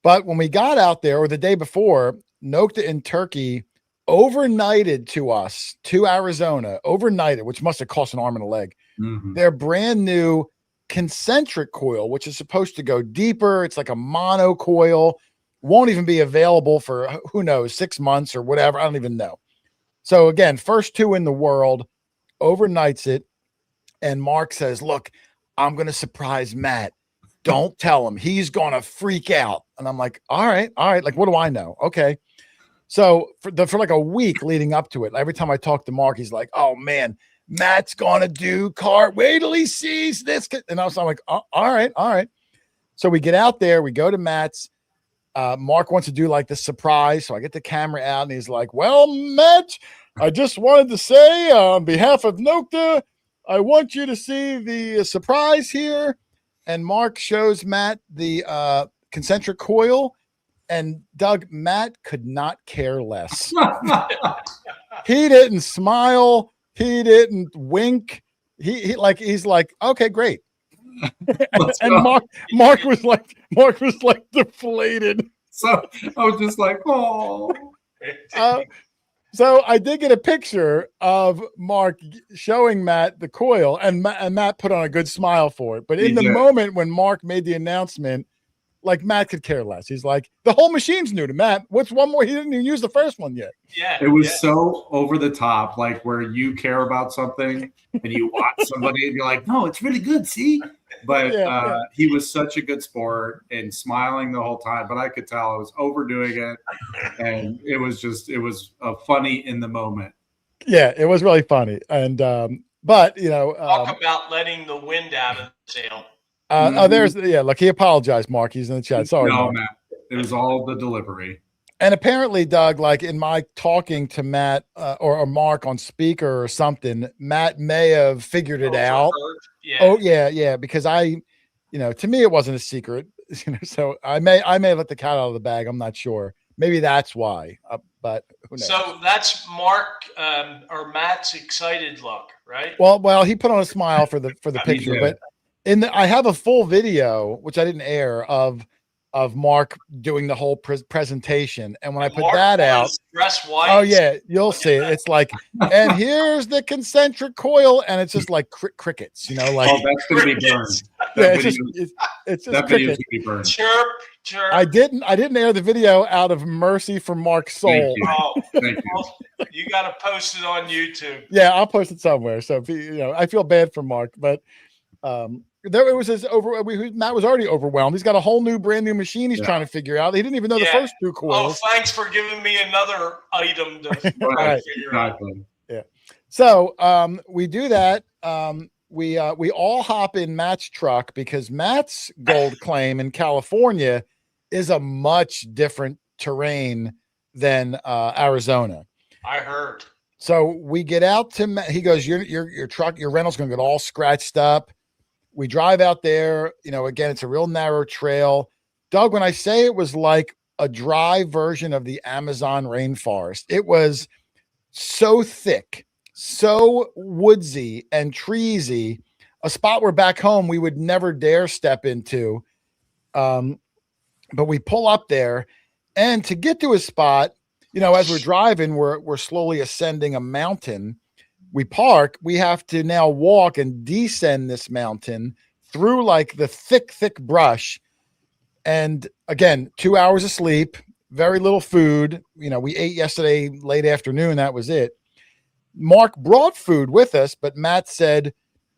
Speaker 3: But when we got out there, or the day before, Nokta in Turkey overnighted to us to Arizona, overnighted, which must have cost an arm and a leg.
Speaker 6: Mhm.
Speaker 3: Their brand new concentric coil, which is supposed to go deeper. It's like a mono coil, won't even be available for who knows, 6 months or whatever. I don't even know. So again, first two in the world, overnights it. And Mark says, look, I'm going to surprise Matt. Don't tell him. He's going to freak out. And I'm like, all right. Like, what do I know? Okay. So for like a week leading up to it, every time I talk to Mark, he's like, oh man, Matt's going to do cart. Wait till he sees this. And I'm like, oh, all right. So we get out there, we go to Matt's. Mark wants to do like the surprise. So I get the camera out and he's like, well, Matt, I just wanted to say on behalf of Nokta, I want you to see the surprise here. And Mark shows Matt the concentric coil. And Doug, Matt could not care less. He didn't smile. He didn't wink. He's like, okay, great. And Mark was like deflated.
Speaker 6: So I was just like, oh.
Speaker 3: So I did get a picture of Mark showing Matt the coil, and Matt put on a good smile for it. But in the moment when Mark made the announcement, like Matt could care less. He's like, the whole machine's new to Matt. What's one more? He didn't even use the first one yet.
Speaker 4: Yeah.
Speaker 6: It was so over the top, like where you care about something and you watch somebody and you're like, no, it's really good. See? But he was such a good sport and smiling the whole time. But I could tell I was overdoing it. And it was funny in the moment.
Speaker 3: Yeah, it was really funny. And, but,
Speaker 4: talk about letting the wind out of the sail.
Speaker 3: Look, he apologized, Mark. He's in the chat. Sorry,
Speaker 6: no,
Speaker 3: Mark.
Speaker 6: Matt. It was all the delivery.
Speaker 3: And apparently, Doug, like in my talking to Matt or Mark on speaker or something, Matt may have figured it out.
Speaker 4: Yeah.
Speaker 3: Oh, yeah. Because to me, it wasn't a secret. So I may let the cat out of the bag. I'm not sure. Maybe that's why. But who knows?
Speaker 4: So that's Mark or Matt's excited look, right?
Speaker 3: Well, he put on a smile for the picture, but I have a full video, which I didn't air, of Mark doing the whole presentation. And when I put that out,
Speaker 4: white.
Speaker 3: Oh yeah, you'll see it. It's like, and here's the concentric coil, and it's just like crickets, like.
Speaker 6: Oh, that's gonna be burned.
Speaker 3: Yeah, it's just
Speaker 6: that video's
Speaker 3: crickets.
Speaker 6: gonna be burned.
Speaker 4: Chirp.
Speaker 3: I didn't air the video out of mercy for Mark's soul.
Speaker 6: Thank you.
Speaker 4: You got to post it on YouTube.
Speaker 3: Yeah, I'll post it somewhere. So if I feel bad for Mark, but Matt was already overwhelmed. He's got a whole brand new machine he's trying to figure out. He didn't even know the first two coils.
Speaker 4: Oh, thanks for giving me another item to figure out.
Speaker 3: Yeah. So we do that. We all hop in Matt's truck because Matt's gold claim in California is a much different terrain than Arizona.
Speaker 4: I heard.
Speaker 3: So we get out to Matt. He goes, your truck, your rental's going to get all scratched up. We drive out there. Again, it's a real narrow trail. Doug, when I say it was like a dry version of the Amazon rainforest, it was so thick, so woodsy and treesy, a spot where back home we would never dare step into. But we pull up there, and to get to a spot, as we're driving, we're slowly ascending a mountain. We park, we have to now walk and descend this mountain through like the thick brush. And again, 2 hours of sleep, very little food. We ate yesterday late afternoon. That was it. Mark brought food with us, but Matt said,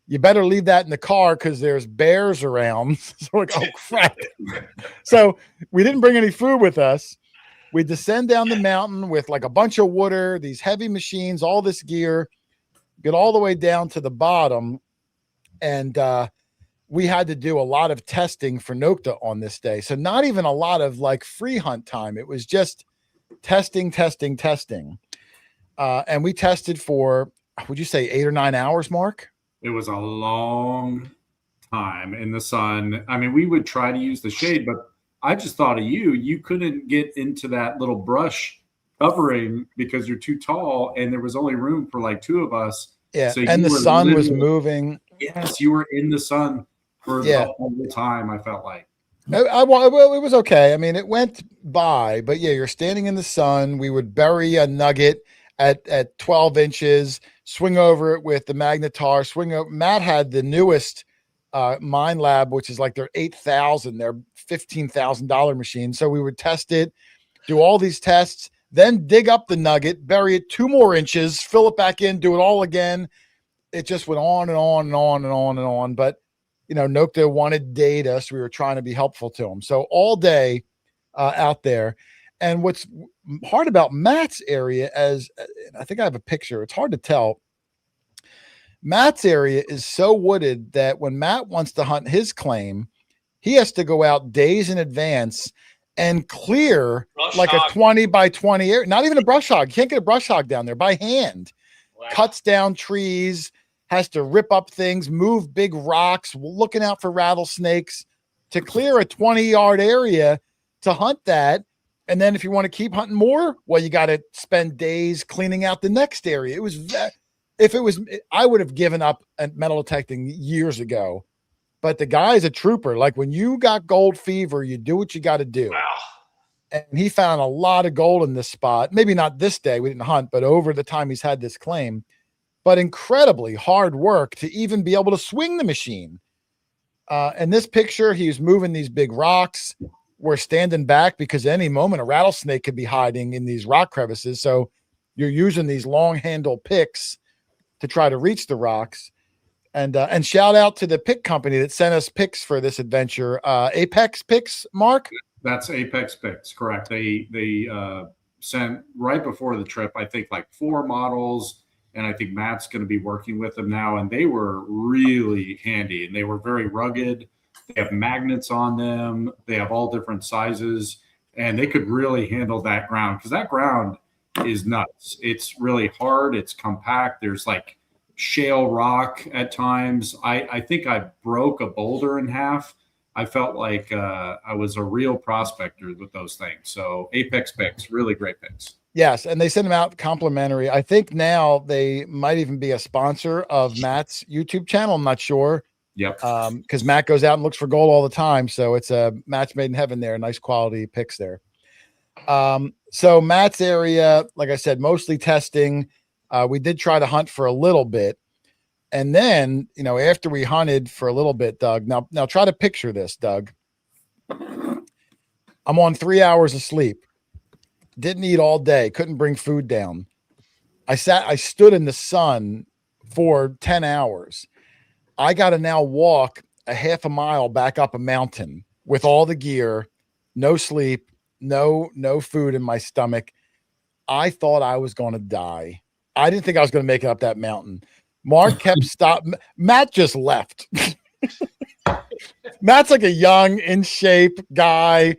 Speaker 3: you better leave that in the car because there's bears around. So we're like, oh crap. So we didn't bring any food with us. We descend down the mountain with like a bunch of water, these heavy machines, all this gear, get all the way down to the bottom. And we had to do a lot of testing for Nokta on this day. So not even a lot of like free hunt time. It was just testing. And we tested for, would you say 8 or 9 hours, Mark?
Speaker 6: It was a long time in the sun. I mean, we would try to use the shade, but I just thought of you couldn't get into that little brush covering because you're too tall and there was only room for like two of us.
Speaker 3: Yeah.
Speaker 6: So
Speaker 3: and the sun was moving.
Speaker 6: Yes. You were in the sun for
Speaker 3: Yeah.
Speaker 6: the whole time. I felt like
Speaker 3: Well, it was okay. I mean, it went by, but yeah, you're standing in the sun. We would bury a nugget at 12 inches, swing over it with the Magnetar, swing over. Matt had the newest Mine Lab, which is like their 8,000, their $15,000 machine. So we would test it, do all these tests, then dig up the nugget, bury it 2 more inches, fill it back in, do it all again. It just went on and on and on and on and on. But Nokta wanted data, so we were trying to be helpful to him. So all day out there. And what's hard about Matt's area, as I think I have a picture, it's hard to tell. Matt's area is so wooded that when Matt wants to hunt his claim, he has to go out days in advance and clear
Speaker 4: Brush
Speaker 3: like
Speaker 4: hog.
Speaker 3: a 20 by 20 area. Not even a brush hog. You can't get a brush hog down there by hand.
Speaker 4: Wow.
Speaker 3: Cuts down trees, has to rip up things, move big rocks, looking out for rattlesnakes to clear a 20-yard area to hunt that. And then if you want to keep hunting more, well, you got to spend days cleaning out the next area. It was I would have given up at metal detecting years ago. But the guy's a trooper. Like when you got gold fever, you do what you got to do.
Speaker 4: Wow.
Speaker 3: And he found a lot of gold in this spot. Maybe not this day, we didn't hunt, but over the time he's had this claim. But incredibly hard work to even be able to swing the machine. In this picture, he was moving these big rocks. We're standing back because at any moment a rattlesnake could be hiding in these rock crevices. So you're using these long handle picks to try to reach the rocks. And shout out to the pick company that sent us picks for this adventure. Apex Picks, Mark?
Speaker 6: that's Apex Picks, correct? They sent right before the trip, I think like 4 models, and I think Matt's going to be working with them now. And they were really handy, and they were very rugged. They have magnets on them. They have all different sizes, and they could really handle that ground because that ground is nuts. It's really hard. It's compact. There's like shale rock at times. I think I broke a boulder in half. I felt like I was a real prospector with those things. So Apex Picks, really great picks.
Speaker 3: Yes, and they send them out complimentary. I think now they might even be a sponsor of Matt's YouTube channel. I'm not sure.
Speaker 6: Yep.
Speaker 3: Because Matt goes out and looks for gold all the time. So it's a match made in heaven there. Nice quality picks there. So Matt's area, like I said, mostly testing. We did try to hunt for a little bit. And then, after we hunted for a little bit, Doug, now try to picture this, Doug. I'm on 3 hours of sleep. Didn't eat all day. Couldn't bring food down. I stood in the sun for 10 hours. I got to now walk a half a mile back up a mountain with all the gear, no sleep, no food in my stomach. I thought I was going to die. I didn't think I was going to make it up that mountain. Mark kept stopping. Matt just left. Matt's like a young, in shape guy.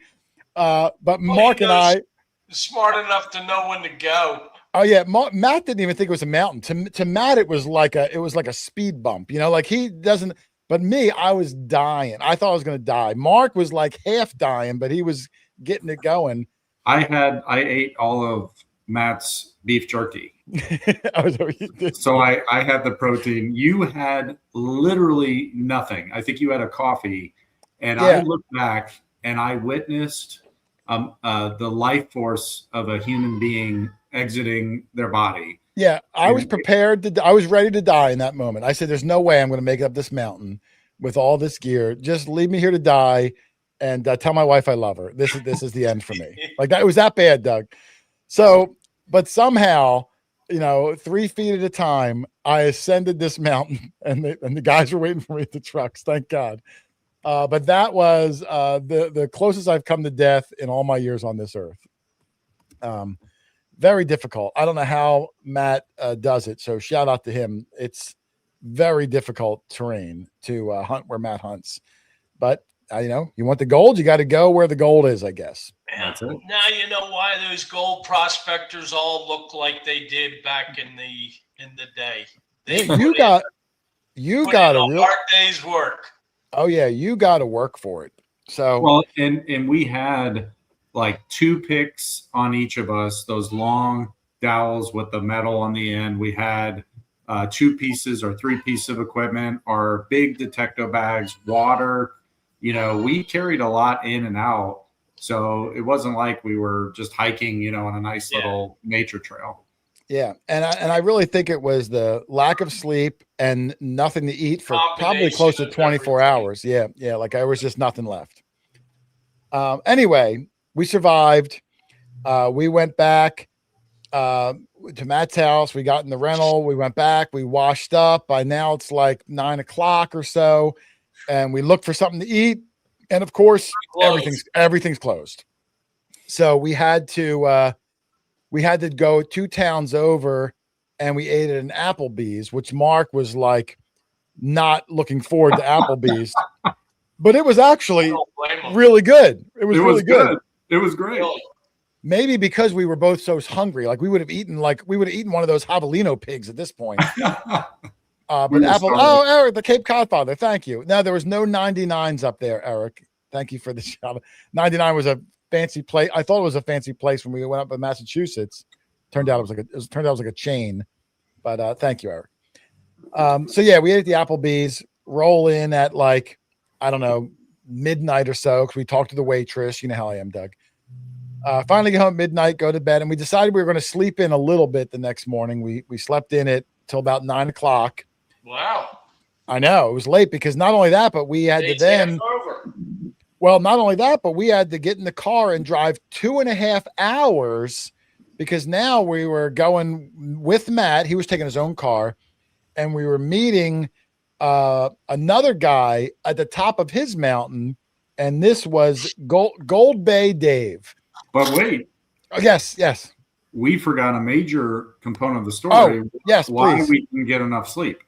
Speaker 3: But Mark and I,
Speaker 4: smart enough to know when to go.
Speaker 3: oh yeah, Matt didn't even think it was a mountain. To Matt, it was like a speed bump. Like he doesn't. But me, I was dying. I thought I was going to die. Mark was like half dying, but he was getting it going.
Speaker 6: I ate all of Matt's beef jerky. So I had the protein. You had literally nothing. I think you had a coffee, and yeah. I looked back and I witnessed the life force of a human being exiting their body.
Speaker 3: Yeah, I was prepared I was ready to die in that moment. I said, "There's no way I'm going to make it up this mountain with all this gear. Just leave me here to die, and tell my wife I love her. This is the end for me." Like that, it was that bad, Doug. So, but somehow, 3 feet at a time, I ascended this mountain, and the guys were waiting for me at the trucks. Thank God. But that was the closest I've come to death in all my years on this earth. Very difficult. I don't know how Matt does it. So shout out to him. It's very difficult terrain to hunt where Matt hunts. But you want the gold, you got to go where the gold is, I guess.
Speaker 4: Yeah. Now you know why those gold prospectors all look like they did back in the day.
Speaker 3: You got a real
Speaker 4: hard day's work.
Speaker 3: Oh yeah, you got to work for it. So
Speaker 6: well, and we had like 2 picks on each of us, those long dowels with the metal on the end. We had 2 pieces or 3 pieces of equipment, our big detector bags, water. You know, we carried a lot in and out. So it wasn't like we were just hiking, you know, on a nice little nature trail.
Speaker 3: Yeah. And I really think it was the lack of sleep and nothing to eat for probably close to 24 hours. Yeah. Yeah. Like there was just nothing left. Anyway, we survived. We went back to Matt's house. We got in the rental. We went back. We washed up. By now it's like 9 o'clock or so. And we looked for something to eat. And of course, everything's closed. So we had to go 2 towns over, and we ate at an Applebee's, which Mark was like not looking forward to Applebee's, but it was actually really good. It was really good.
Speaker 6: It was great.
Speaker 3: Maybe because we were both so hungry, like we would have eaten one of those javelino pigs at this point. But Eric, the Cape Cod Father, thank you. No, there was no 99s up there, Eric. Thank you for the shout. 99 was a fancy place. I thought it was a fancy place when we went up in Massachusetts. Turned out it was like a chain. But thank you, Eric. So yeah, we ate at the Applebee's. Roll in at like, I don't know, midnight or so, because we talked to the waitress. You know how I am, Doug. Finally get home at midnight, go to bed, and we decided we were going to sleep in a little bit the next morning. We slept in it till about 9 o'clock.
Speaker 4: Wow.
Speaker 3: I know it was late because not only that, but we had to then. Well, not only that, but we had to get in the car and drive 2.5 hours because now we were going with Matt. He was taking his own car, and we were meeting another guy at the top of his mountain, and this was Gold Bay Dave.
Speaker 6: But wait.
Speaker 3: Oh, yes.
Speaker 6: We forgot a major component of the story.
Speaker 3: Oh, yes,
Speaker 6: why
Speaker 3: please.
Speaker 6: We didn't get enough sleep.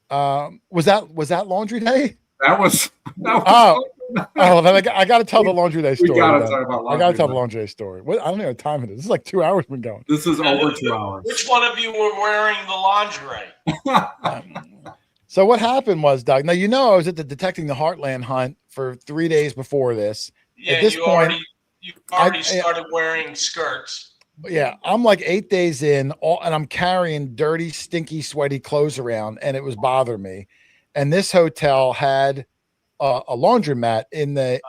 Speaker 3: Was that laundry day?
Speaker 6: That was
Speaker 3: then I got to tell the laundry day story.
Speaker 6: We got to talk about laundry.
Speaker 3: I got to tell the laundry day story. I don't know what time it is. This is like 2 hours been going.
Speaker 6: This is over 2 hours.
Speaker 4: Which one of you were wearing the lingerie?
Speaker 3: So what happened was, Doug, now, you know, I was at the Detecting the Heartland hunt for 3 days before this.
Speaker 4: Yeah,
Speaker 3: at this
Speaker 4: you
Speaker 3: point,
Speaker 4: already started wearing skirts.
Speaker 3: Yeah, I'm like 8 days in, and I'm carrying dirty, stinky, sweaty clothes around, and it was bothering me. And this hotel had a laundromat in the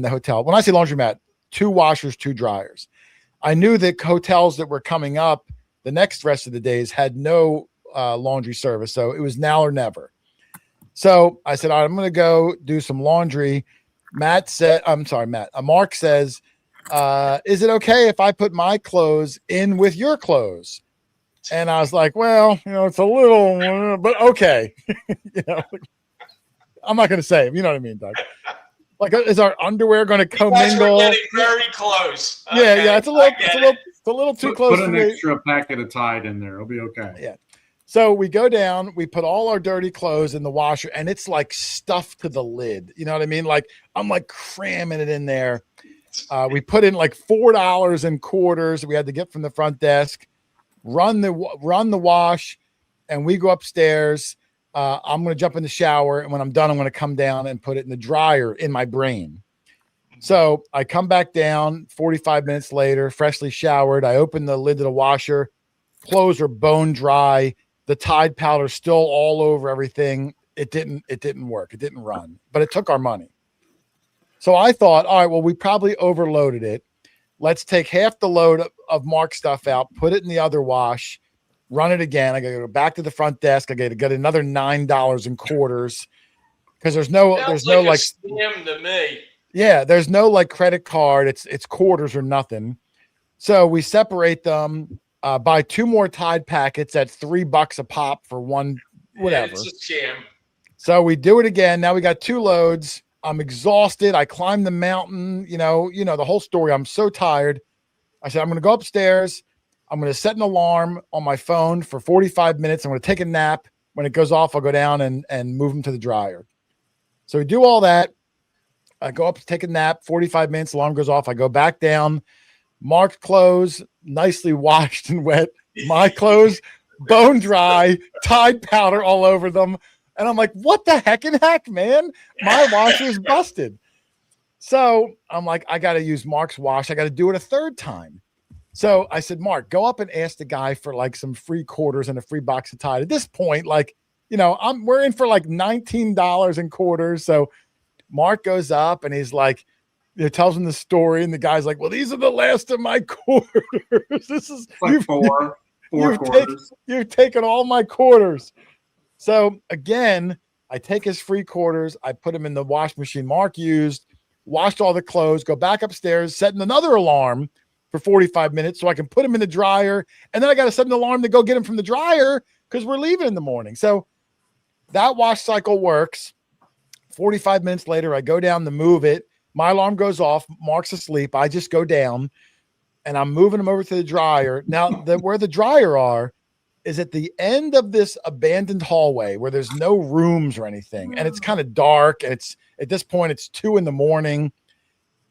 Speaker 3: hotel. When I say laundromat, 2 washers, 2 dryers. I knew that hotels that were coming up the next rest of the days had no laundry service, so it was now or never. So I said, all right, I'm going to go do some laundry. Mark says, is it okay if I put my clothes in with your clothes? And I was like, well, you know, it's a little, but okay. You know, I'm not going to say it. You know what I mean, Doug? Like, is our underwear going to commingle?
Speaker 4: We're getting very close.
Speaker 3: Okay, yeah, it's a little too close.
Speaker 6: Put an extra packet of Tide in there. It'll be okay.
Speaker 3: Yeah. So we go down, we put all our dirty clothes in the washer, and it's like stuffed to the lid. You know what I mean? Like, I'm like cramming it in there. We put in like $4 in quarters we had to get from the front desk, run the wash, and we go upstairs. I'm going to jump in the shower, and when I'm done, I'm going to come down and put it in the dryer in my brain. So I come back down 45 minutes later, freshly showered. I open the lid of the washer. Clothes are bone dry. The Tide powder still all over everything. It didn't work. It didn't run, but it took our money. So I thought, all right, well, we probably overloaded it. Let's take half the load of Mark stuff out, put it in the other wash, run it again. I got to go back to the front desk. I got to get another $9 in quarters because there's no
Speaker 4: scam to me.
Speaker 3: Yeah, there's no like credit card. It's quarters or nothing. So we separate them, buy 2 more Tide packets at $3 a pop for one, whatever.
Speaker 4: Yeah, it's a scam.
Speaker 3: So we do it again. Now we got 2 loads. I'm exhausted. I climbed the mountain, you know, the whole story. I'm so tired. I said, I'm going to go upstairs. I'm going to set an alarm on my phone for 45 minutes. I'm going to take a nap. When it goes off, I'll go down and move them to the dryer. So we do all that. I go up to take a nap, 45 minutes, alarm goes off. I go back down, Mark's clothes, nicely washed and wet. My clothes, bone dry, Tide powder all over them. And I'm like, what the heck, man? My washer's busted. So I'm like, I got to use Mark's wash. I got to do it a third time. So I said, Mark, go up and ask the guy for like some free quarters and a free box of Tide. At this point, like, you know, we're in for like $19 in quarters. So Mark goes up and he's like, tells him the story, and the guy's like, well, these are the last of my quarters. This is
Speaker 6: It's like four quarters.
Speaker 3: You've taken all my quarters. So again, I take his free quarters, I put them in the wash machine Mark used, washed all the clothes, go back upstairs, setting another alarm for 45 minutes so I can put them in the dryer. And then I got to set an alarm to go get them from the dryer because we're leaving in the morning. So that wash cycle works. 45 minutes later, I go down to move it. My alarm goes off. Mark's asleep. I just go down and I'm moving them over to the dryer. Now, where the dryer are is at the end of this abandoned hallway where there's no rooms or anything. And it's kind of dark. And it's at this point, it's 2 a.m.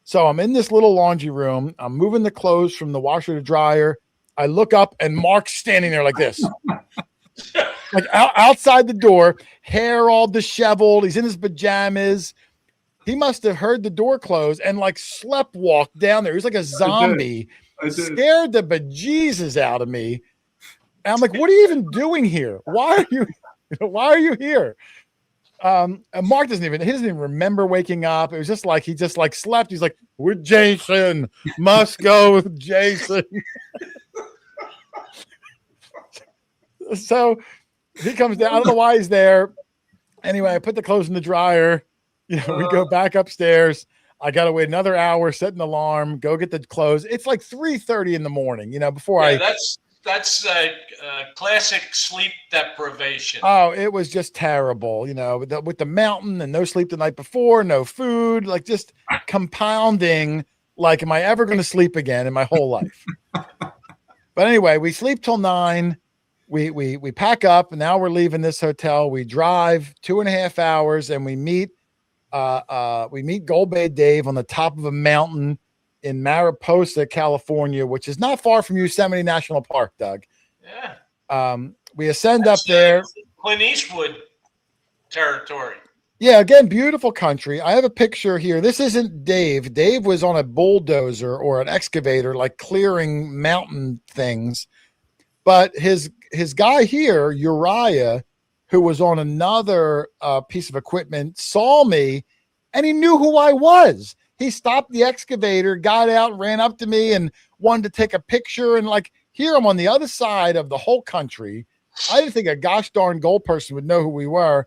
Speaker 3: So I'm in this little laundry room. I'm moving the clothes from the washer to the dryer. I look up and Mark's standing there like this, like outside the door, hair all disheveled. He's in his pajamas. He must have heard the door close and like slept walked down there. He was like a zombie, scared the bejesus out of me. And I'm like, what are you even doing here? Why are you here? And Mark doesn't even remember waking up. It was just like he just like slept. He's like, with Jason, must go with Jason. So he comes down. I don't know why he's there. Anyway, I put the clothes in the dryer. You know, we go back upstairs. I got to wait another hour, set an alarm, go get the clothes. It's like 3:30 in the morning, you know,
Speaker 4: that's classic sleep deprivation.
Speaker 3: Oh, it was just terrible, you know, with the mountain and no sleep the night before, no food, like just compounding. Like, am I ever going to sleep again in my whole life? But anyway, we sleep till 9. We pack up, and now we're leaving this hotel. We drive 2.5 hours, and we meet Gold Bay Dave on the top of a mountain in Mariposa, California, which is not far from Yosemite National Park, Doug.
Speaker 4: Yeah.
Speaker 3: We ascend up there.
Speaker 4: Clint Eastwood territory.
Speaker 3: Yeah, again, beautiful country. I have a picture here. This isn't Dave. Dave was on a bulldozer or an excavator, like clearing mountain things. But his guy here, Uriah, who was on another piece of equipment, saw me, and he knew who I was. He stopped the excavator, got out, ran up to me, and wanted to take a picture. And like, here I'm on the other side of the whole country. I didn't think a gosh darn gold person would know who we were,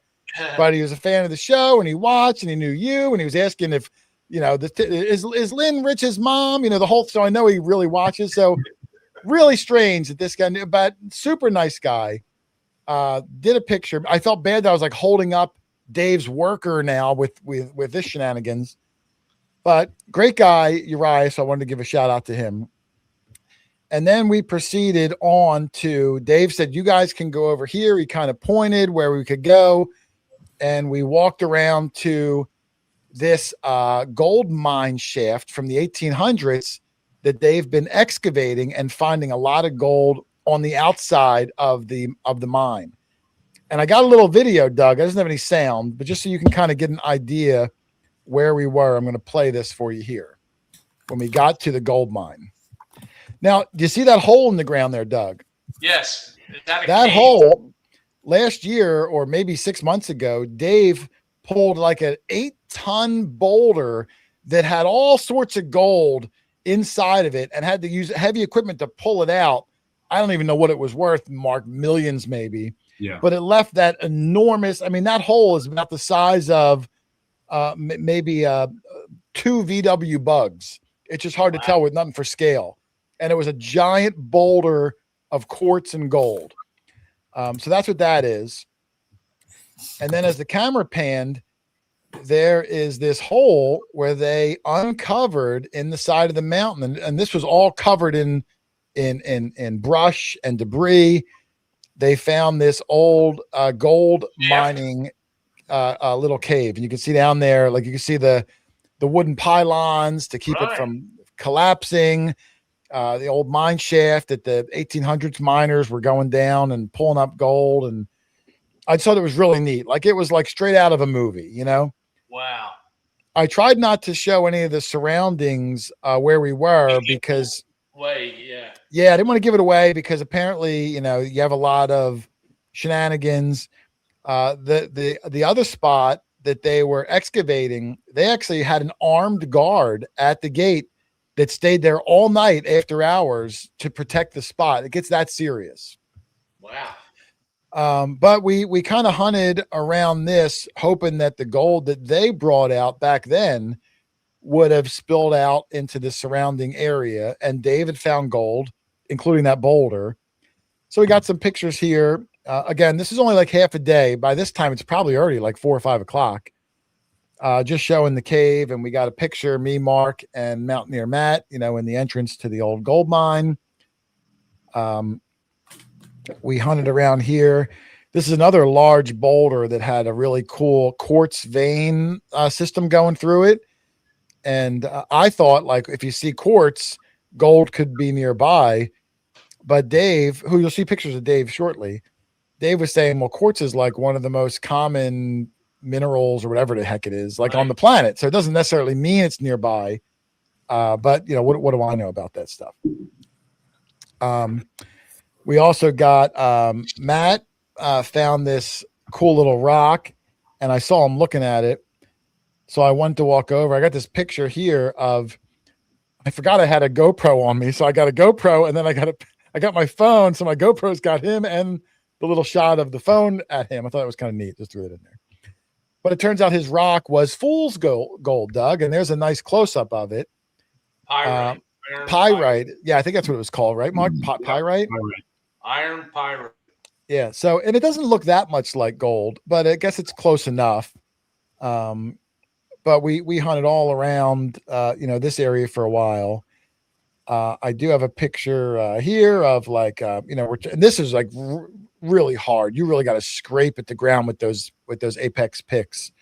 Speaker 3: but he was a fan of the show, and he watched, and he knew you, and he was asking if, you know, is Lynn Rich's mom? You know, the whole. So I know he really watches. So really strange that this guy knew, but super nice guy. Did a picture. I felt bad that I was like holding up Dave's worker now with this shenanigans. But great guy, Uriah, so I wanted to give a shout out to him. And then we proceeded on to, Dave said, you guys can go over here. He kind of pointed where we could go. And we walked around to this gold mine shaft from the 1800s that they've been excavating and finding a lot of gold on the outside of the mine. And I got a little video, Doug. It doesn't have any sound, but just so you can kind of get an idea where we were, I'm going to play this for you here. When we got to the gold mine. Now, do you see that hole in the ground there, Doug?
Speaker 4: Yes.
Speaker 3: That hole, last year or maybe 6 months ago, Dave pulled like an 8-ton boulder that had all sorts of gold inside of it and had to use heavy equipment to pull it out. I don't even know what it was worth, Mark, millions maybe.
Speaker 6: Yeah.
Speaker 3: But it left that enormous, I mean, that hole is about the size of maybe 2 VW bugs. It's just hard to tell with nothing for scale. And it was a giant boulder of quartz and gold. So that's what that is. And then as the camera panned, there is this hole where they uncovered in the side of the mountain. And this was all covered in brush and debris. They found this old gold mining little cave. And you can see down there, like you can see the wooden pylons to keep it from collapsing. The old mine shaft that the 1800s miners were going down and pulling up gold. And I just thought it was really neat. Like it was like straight out of a movie, you know?
Speaker 4: Wow.
Speaker 3: I tried not to show any of the surroundings where we were because
Speaker 4: way. Yeah.
Speaker 3: Yeah, I didn't want to give it away because apparently, you have a lot of shenanigans. The other spot that they were excavating, they actually had an armed guard at the gate that stayed there all night after hours to protect the spot. It gets that serious.
Speaker 4: Wow.
Speaker 3: But we kind of hunted around this, hoping that the gold that they brought out back then would have spilled out into the surrounding area. And David found gold, including that boulder. So we got some pictures here. Again, this is only like half a day. By this time, it's probably already like 4 or 5 o'clock. Just showing the cave, and we got a picture, me, Mark, and Mountaineer Matt, in the entrance to the old gold mine. We hunted around here. This is another large boulder that had a really cool quartz vein system going through it. And I thought, like, if you see quartz, gold could be nearby. But Dave, who you'll see pictures of Dave shortly, Dave was saying, well, quartz is like one of the most common minerals or whatever the heck it is, like on the planet. So it doesn't necessarily mean it's nearby. But what do I know about that stuff? We also got Matt found this cool little rock, and I saw him looking at it. So I went to walk over. I got this picture here of, I forgot I had a GoPro on me. So I got a GoPro, and then I got my phone. So my GoPro's got him and the little shot of the phone at him. I thought it was kind of neat. Just threw it in there. But it turns out his rock was fool's gold, Doug. And there's a nice close-up of it.
Speaker 4: Pyrite.
Speaker 3: Pyrite. Yeah, I think that's what it was called, right, Mark? Pyrite?
Speaker 4: Iron pyrite.
Speaker 3: Yeah. So, and it doesn't look that much like gold, but I guess it's close enough. But we hunted all around, this area for a while. I do have a picture here of like, and this is like really hard. You really got to scrape at the ground with those apex picks.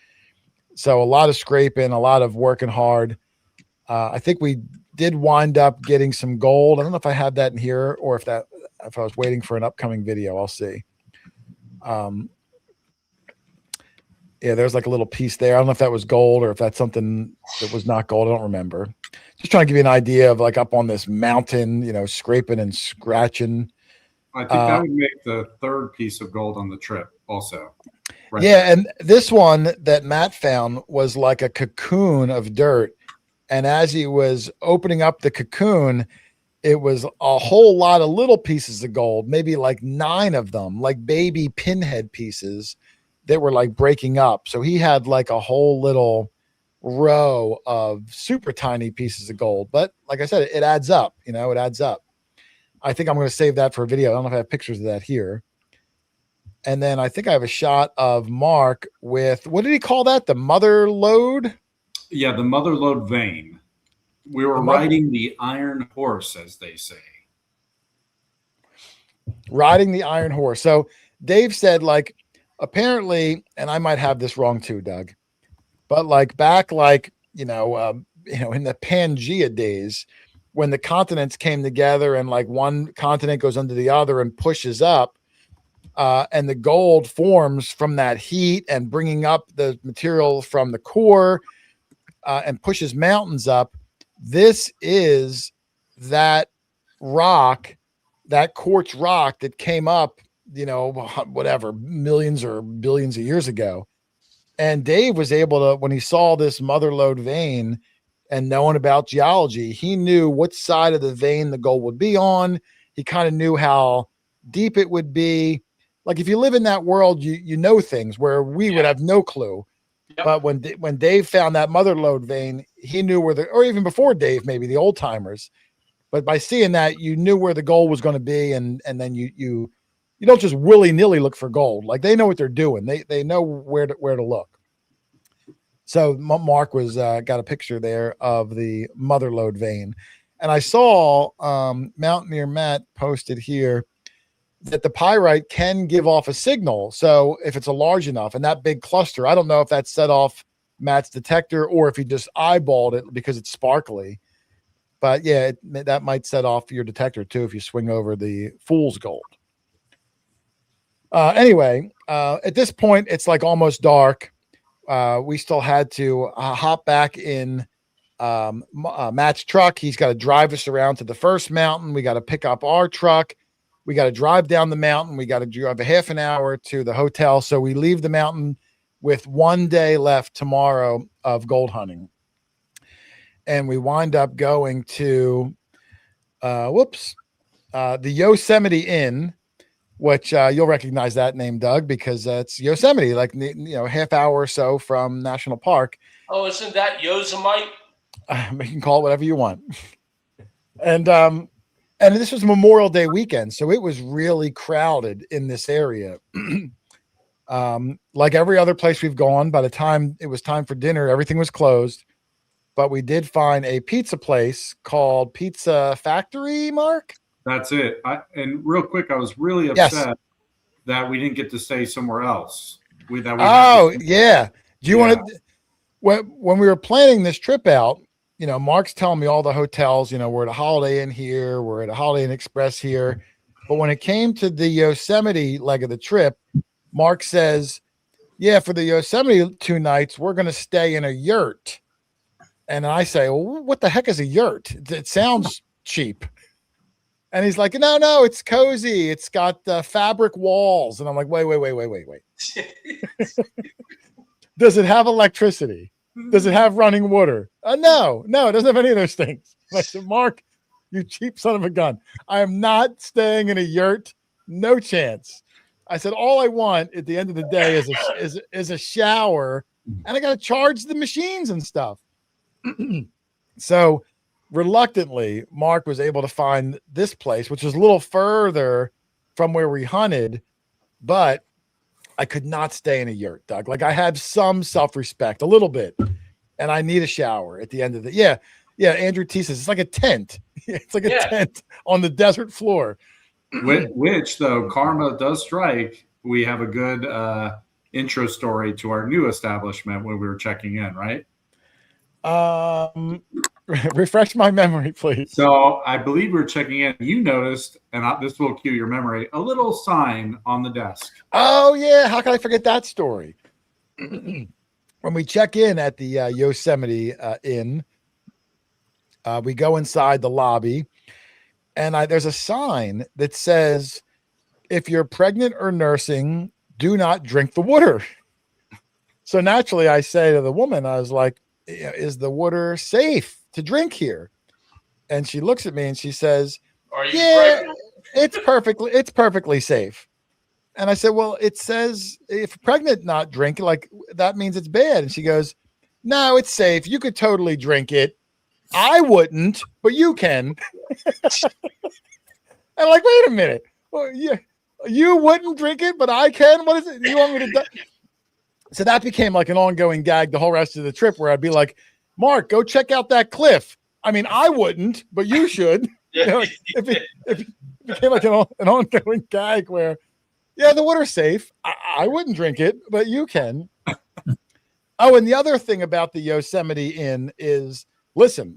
Speaker 3: So a lot of scraping, a lot of working hard. I think we did wind up getting some gold. I don't know if I had that in here or if I was waiting for an upcoming video. I'll see. Yeah, there's like a little piece there. I don't know if that was gold or if that's something that was not gold. I don't remember. Just trying to give you an idea of like up on this mountain, scraping and scratching.
Speaker 6: I think that would make the third piece of gold on the trip also. Right.
Speaker 3: Yeah, and this one that Matt found was like a cocoon of dirt. And as he was opening up the cocoon, it was a whole lot of little pieces of gold, maybe like 9 of them, like baby pinhead pieces that were like breaking up. So he had like a whole little row of super tiny pieces of gold. But like I said, it adds up, it adds up. I think I'm going to save that for a video. I don't know if I have pictures of that here. And then I think I have a shot of Mark with, what did he call that? The mother lode?
Speaker 6: Yeah, the mother lode vein. We were riding the iron horse, as they say. Riding
Speaker 3: Matt's truck. He's got to drive us around to the first mountain. We got to pick up our truck. We got to drive down the mountain. We got to drive a half an hour to the hotel. So we leave the mountain with 1 day left tomorrow of gold hunting. And we wind up going to, the Yosemite Inn, which you'll recognize that name, Doug, because it's Yosemite, like, half hour or so from National Park.
Speaker 4: Oh, isn't that Yosemite?
Speaker 3: You can call it whatever you want. And this was Memorial Day weekend, so it was really crowded in this area. Like every other place we've gone, by the time it was time for dinner, everything was closed. But we did find a pizza place called Pizza Factory, Mark.
Speaker 6: That's it. And real quick, I was really upset that we didn't get to stay somewhere else.
Speaker 3: Yeah. Do you want to? When we were planning this trip out, Mark's telling me all the hotels. We're at a Holiday Inn here, we're at a Holiday Inn Express here. But when it came to the Yosemite leg of the trip, Mark says, "Yeah, for the Yosemite 2 nights, we're going to stay in a yurt." And I say, "Well, what the heck is a yurt? It sounds cheap." And he's like, no, it's cozy. It's got fabric walls. And I'm like, wait. Does it have electricity? Does it have running water? No, it doesn't have any of those things. I said, "Mark, you cheap son of a gun. I am not staying in a yurt. No chance." I said, "All I want at the end of the day is a shower, and I got to charge the machines and stuff." So reluctantly, Mark was able to find this place, which was a little further from where we hunted, but I could not stay in a yurt, Doug. Like, I have some self-respect, a little bit, and I need a shower at the end of the Andrew T says it's like a tent. It's like a tent on the desert floor.
Speaker 6: Which, though, karma does strike. We have a good intro story to our new establishment when we were checking in, right?
Speaker 3: Refresh my memory, please.
Speaker 6: So I believe we were checking in. You noticed, and this will cue your memory, a little sign on the desk.
Speaker 3: Oh, yeah. How can I forget that story? When we check in at the Yosemite Inn, we go inside the lobby, and there's a sign that says, "If you're pregnant or nursing, do not drink the water." So naturally, I say to the woman, I was like, "Is the water safe to drink here?" And she looks at me and she says,
Speaker 4: "Are you pregnant?"
Speaker 3: it's perfectly safe. And I said, "Well, it says if pregnant not drink, like that means it's bad." And she goes, "No, it's safe. You could totally drink it. I wouldn't, but you can." I'm like, "Wait a minute. Well, you wouldn't drink it, but I can? What is it? You want me to do?" So that became like an ongoing gag the whole rest of the trip, where I'd be like, "Mark, go check out that cliff. I mean, I wouldn't, but you should." It became like an ongoing gag where, the water's safe. I wouldn't drink it, but you can. Oh, and the other thing about the Yosemite Inn is, listen,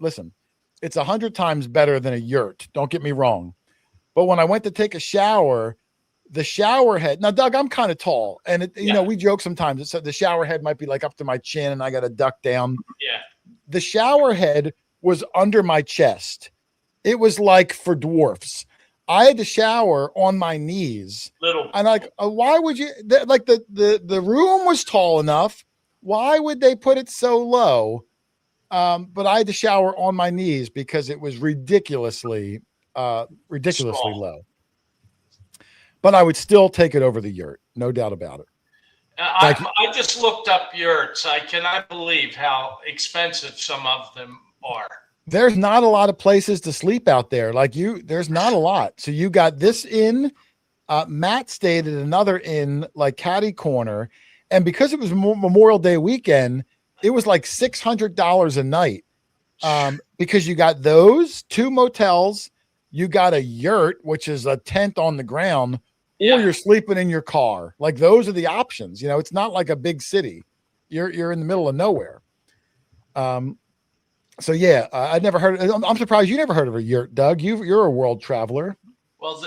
Speaker 3: it's 100 times better than a yurt. Don't get me wrong. But when I went to take a shower, the shower head, now, Doug, I'm kind of tall, and we joke sometimes. The shower head might be like up to my chin and I got to duck down.
Speaker 4: Yeah.
Speaker 3: The shower head was under my chest. It was like for dwarfs. I had to shower on my knees. And like, why would you, like the room was tall enough. Why would they put it so low? But I had to shower on my knees because it was ridiculously low. But I would still take it over the yurt, no doubt about it.
Speaker 4: I just looked up yurts. I cannot believe how expensive some of them are.
Speaker 3: There's not a lot of places to sleep out there. There's not a lot. So you got this inn. Matt stayed at another inn, like Caddy Corner. And because it was Memorial Day weekend, it was like $600 a night. Because you got those 2 motels, you got a yurt, which is a tent on the ground, or you're sleeping in your car. Like, those are the options. It's not like a big city. You're in the middle of nowhere. So I'd never heard. I'm surprised you never heard of a yurt, Doug. You're a world traveler.
Speaker 4: Well,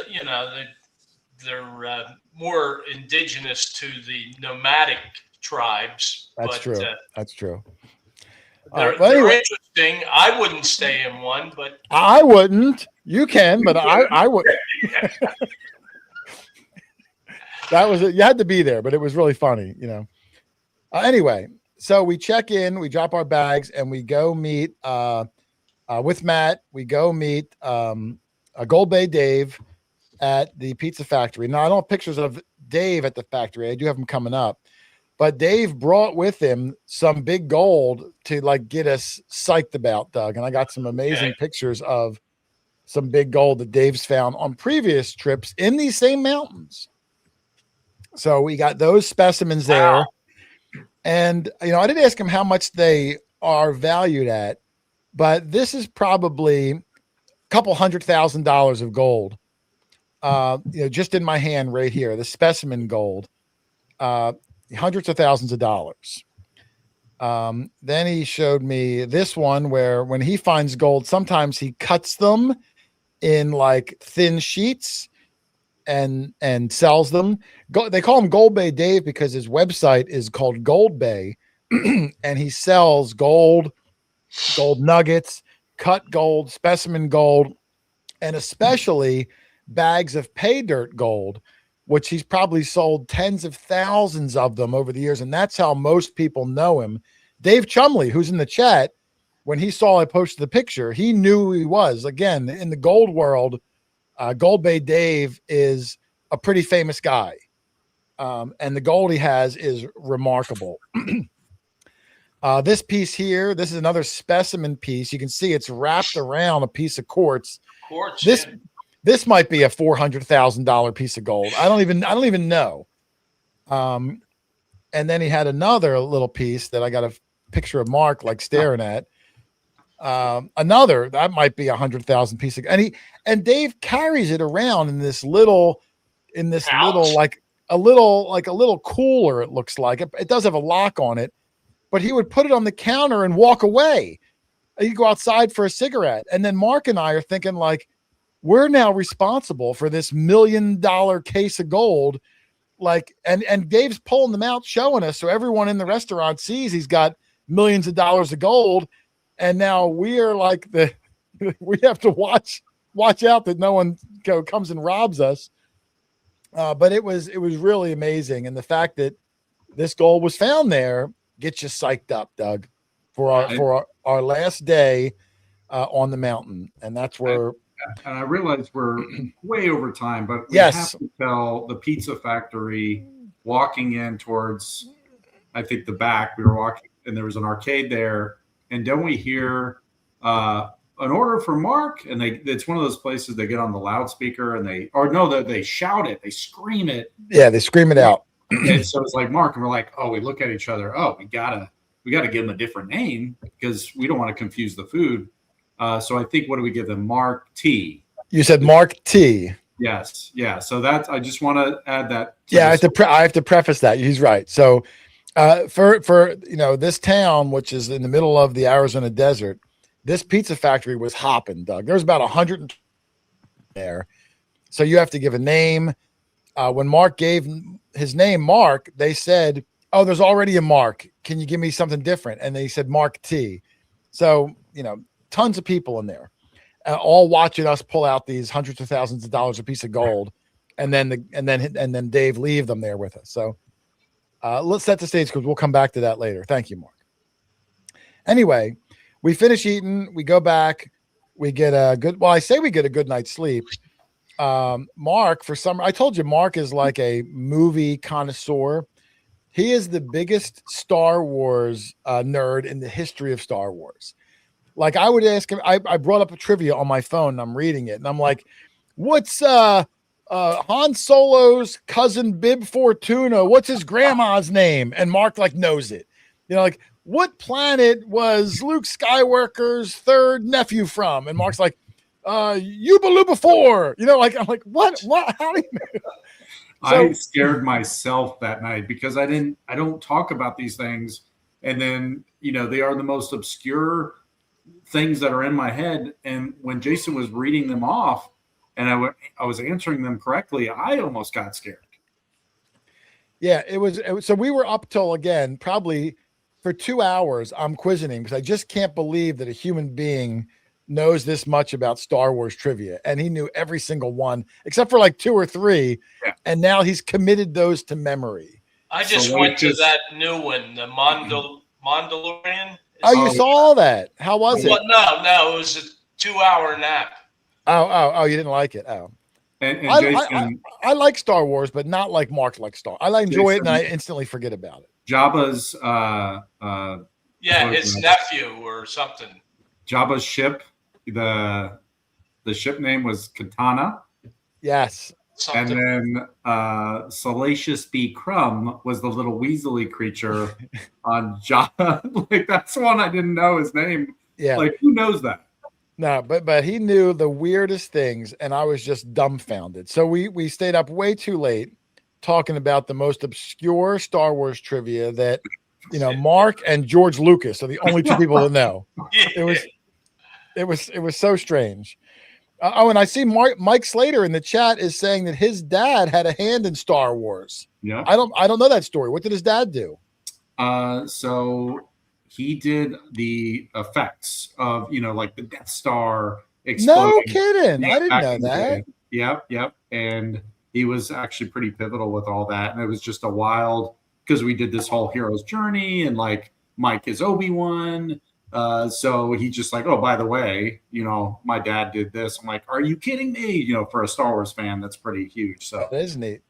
Speaker 4: they're more indigenous to the nomadic tribes.
Speaker 3: That's true. That's true.
Speaker 4: They're,
Speaker 3: Well,
Speaker 4: they're
Speaker 3: anyway,
Speaker 4: interesting. I wouldn't stay in one, but
Speaker 3: I wouldn't. You can, but I would. That was it. You had to be there, but it was really funny, you know. Anyway, so we check in, we drop our bags, and we go meet with Matt. We go meet Gold Bay Dave at the pizza factory. Now, I don't have pictures of Dave at the factory. I do have him coming up. But Dave brought with him some big gold to like get us psyched about, Doug. And I got some amazing pictures of some big gold that Dave's found on previous trips in these same mountains. So we got those specimens there.
Speaker 4: wow.
Speaker 3: And, you know, I didn't ask him how much they are valued at, but this is probably a couple $100,000 of gold. You know, just in my hand right here, the specimen gold, hundreds of thousands of dollars. Then he showed me this one where when he finds gold, sometimes he cuts them in like thin sheets and sells them. They call him Gold Bay Dave because his website is called Gold Bay, and he sells gold nuggets, cut gold, specimen gold, and especially bags of pay dirt gold, which he's probably sold tens of thousands of them over the years. And that's how most people know him. Dave Chumley, who's in the chat, when he saw I posted the picture, he knew who he was. Again, in the gold world, Gold Bay Dave is a pretty famous guy. And the gold he has is remarkable. This piece here, this is another specimen piece. You can see it's wrapped around a piece of quartz. This might be a $400,000 piece of gold. I don't even know. And then he had another little piece that I got a picture of Mark like staring at. Another that might be 100,000 piece of, and Dave carries it around in this little like a little cooler. It looks like it does have a lock on it, but he would put it on the counter and walk away. He'd go outside for a cigarette, and then Mark and I are thinking like, we're now responsible for this $1 million case of gold. Like, and Dave's pulling them out, showing us. So everyone in the restaurant sees he's got millions of dollars of gold. And now we are like we have to watch out that no one comes and robs us. But it was really amazing. And the fact that this gold was found there gets you psyched up, Doug, for our last day on the mountain. And that's where,
Speaker 6: and I realize we're way over time, but we
Speaker 3: yes,
Speaker 6: have to tell the pizza factory walking in towards, I think, the back. We were walking, and there was an arcade there. And don't we hear an order for Mark? And it's one of those places they get on the loudspeaker and they shout it, they scream it.
Speaker 3: Yeah, they scream it out.
Speaker 6: And so it's like Mark, and we're like, oh, we look at each other. Oh, we gotta give him a different name because we don't want to confuse the food. So I think, what do we give them? Mark T. You
Speaker 3: said Mark T.
Speaker 6: Yes. Yeah. So that's, I just want to add that.
Speaker 3: Yeah, I have to preface that. He's right. So for this town, which is in the middle of the Arizona desert, this pizza factory was hopping, Doug. There's about 100 there. So you have to give a name. When Mark gave his name, Mark, they said, oh, there's already a Mark. Can you give me something different? And they said Mark T. So, tons of people in there, all watching us pull out these hundreds of thousands of dollars a piece of gold, and then Dave leave them there with us. So let's set the stage because we'll come back to that later. Thank you, Mark. Anyway, we finish eating, we go back, we get a good night's sleep. Mark, I told you Mark is like a movie connoisseur. He is the biggest Star Wars nerd in the history of Star Wars. Like, I would ask him, I brought up a trivia on my phone and I'm reading it and I'm like, what's Han Solo's cousin Bib Fortuna? What's his grandma's name? And Mark like knows it. Like, what planet was Luke Skywalker's third nephew from? And Mark's like, Yubaluba 4. I'm like, what? How do you know?
Speaker 6: I scared myself that night because I don't talk about these things. And then, they are the most obscure things that are in my head. And when Jason was reading them off and I was answering them correctly, I almost got scared.
Speaker 3: Yeah, it was. So we were up till, again, probably for 2 hours, I'm quizzing him because I just can't believe that a human being knows this much about Star Wars trivia. And he knew every single one except for like 2 or 3.
Speaker 6: Yeah.
Speaker 3: And now he's committed those to memory.
Speaker 4: I just
Speaker 6: So
Speaker 4: went to
Speaker 6: just-
Speaker 4: that new one, the Mandalorian.
Speaker 3: Oh, you
Speaker 6: Oh,
Speaker 3: saw that? How was
Speaker 4: Well,
Speaker 3: it?
Speaker 4: no, it was a 2-hour nap.
Speaker 3: Oh, you didn't like it. Oh.
Speaker 6: And
Speaker 3: I,
Speaker 6: Jason,
Speaker 3: I like Star Wars, but not like Mark likes Star. I enjoy it, and
Speaker 6: Jason-
Speaker 3: I instantly forget about it.
Speaker 6: Jabba's
Speaker 4: Yeah,
Speaker 6: What
Speaker 4: his
Speaker 6: was
Speaker 4: nephew or something.
Speaker 6: Jabba's ship, the ship name was Katana,
Speaker 3: Yes,
Speaker 4: Something.
Speaker 6: and then Salacious B. Crumb was the little weaselly creature on Jabba. Like that's one I didn't know his name.
Speaker 3: yeah.
Speaker 6: Like who knows that?
Speaker 3: No, but he knew the weirdest things, and I was just dumbfounded. So we stayed up way too late talking about the most obscure Star Wars trivia that Mark and George Lucas are the only 2 people that know. It was so strange. And I see Mike Slater in the chat is saying that his dad had a hand in Star Wars.
Speaker 6: Yeah.
Speaker 3: I don't know that story. What did his dad do?
Speaker 6: So he did the effects of like the Death Star exploding.
Speaker 3: No kidding. I didn't
Speaker 6: back
Speaker 3: know
Speaker 6: in the
Speaker 3: that.
Speaker 6: day. Yep. And he was actually pretty pivotal with all that. And it was just a wild because we did this whole hero's journey and like Mike is Obi-Wan. So he just like, oh, by the way, my dad did this. I'm like, are you kidding me? For a Star Wars fan, that's pretty huge. So
Speaker 3: That is neat.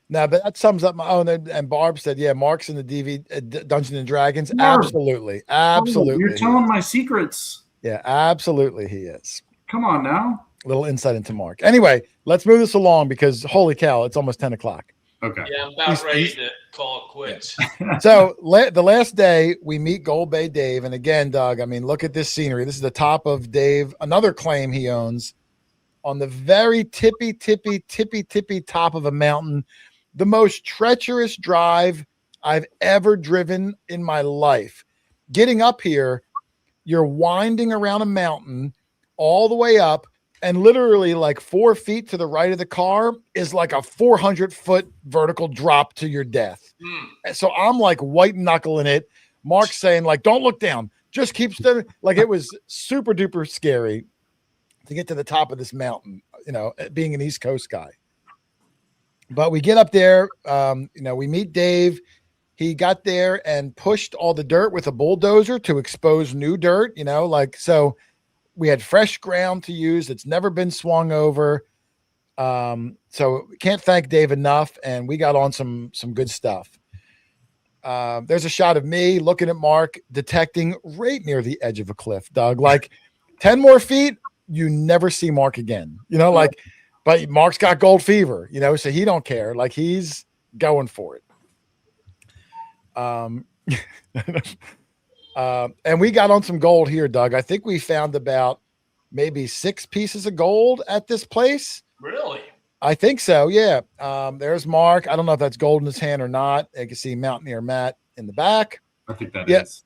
Speaker 3: No, but that sums up my own. And Barb said, yeah, Mark's in the Dungeons and Dragons.
Speaker 6: Barb.
Speaker 3: Absolutely.
Speaker 6: You're telling my secrets.
Speaker 3: Yeah, absolutely. He is.
Speaker 6: Come on now.
Speaker 3: Little insight into Mark. Anyway, let's move this along because holy cow, it's almost 10 o'clock.
Speaker 6: Okay.
Speaker 4: Yeah, I'm about ready to call it quits.
Speaker 3: So the last day we meet Gold Bay Dave. And again, Doug, I mean, look at this scenery. This is the top of Dave, another claim he owns on the very tippy top of a mountain. The most treacherous drive I've ever driven in my life. Getting up here, you're winding around a mountain all the way up, and literally like 4 feet to the right of the car is like a 400-foot vertical drop to your death. So I'm like white knuckling it. Mark's saying like, don't look down, just keep steady. Like it was super duper scary to get to the top of this mountain, being an East Coast guy. But we get up there, we meet Dave. He got there and pushed all the dirt with a bulldozer to expose new dirt, so we had fresh ground to use. It's never been swung over. So can't thank Dave enough. And we got on some good stuff. There's a shot of me looking at Mark detecting right near the edge of a cliff, Doug, like 10 more feet. You never see Mark again, but Mark's got gold fever, so he don't care. Like he's going for it. And we got on some gold here, Doug. I think we found about maybe 6 pieces of gold at this place.
Speaker 4: Really?
Speaker 3: I think so. Yeah. There's Mark. I don't know if that's gold in his hand or not. You can see Mountaineer Matt in the back.
Speaker 6: I think that is.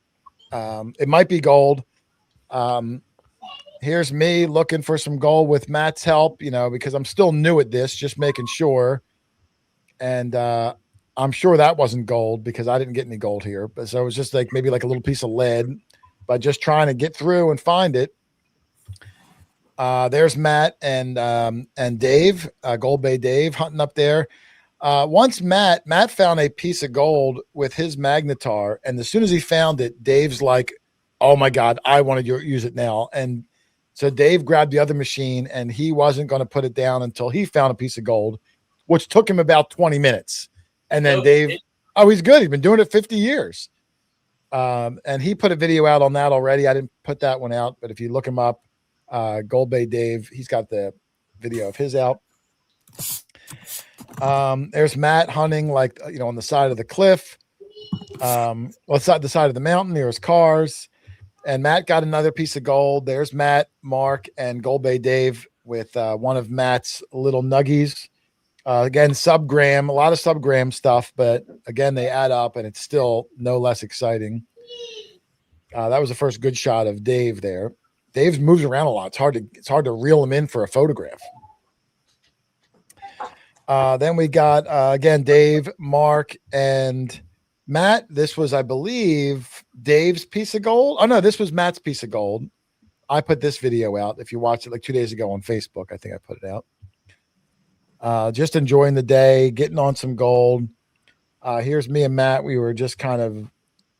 Speaker 3: It might be gold. Here's me looking for some gold with Matt's help, because I'm still new at this, just making sure. And I'm sure that wasn't gold because I didn't get any gold here. But so it was just like maybe like a little piece of lead, but just trying to get through and find it. There's Matt and Dave, Gold Bay Dave hunting up there. Once Matt found a piece of gold with his Magnetar, and as soon as he found it, Dave's like, oh my God, I want to use it now. And so Dave grabbed the other machine and he wasn't going to put it down until he found a piece of gold, which took him about 20 minutes. And then Dave, he's good. He's been doing it 50 years. And he put a video out on that already. I didn't put that one out, but if you look him up, Gold Bay Dave, he's got the video of his out. There's Matt hunting like, on the side of the cliff. The side of the mountain, there's cars. And Matt got another piece of gold. There's Matt, Mark, and Gold Bay Dave with one of Matt's little nuggies. Again, sub-gram, a lot of sub-gram stuff, but again, they add up and it's still no less exciting. That was the first good shot of Dave there. Dave moves around a lot. It's hard to reel him in for a photograph. Then we got, again, Dave, Mark, and Matt, this was, I believe, Dave's piece of gold. Oh no, this was Matt's piece of gold. I put this video out. If you watched it like 2 days ago on Facebook, I think I put it out. Just enjoying the day, getting on some gold. Here's me and Matt. We were just kind of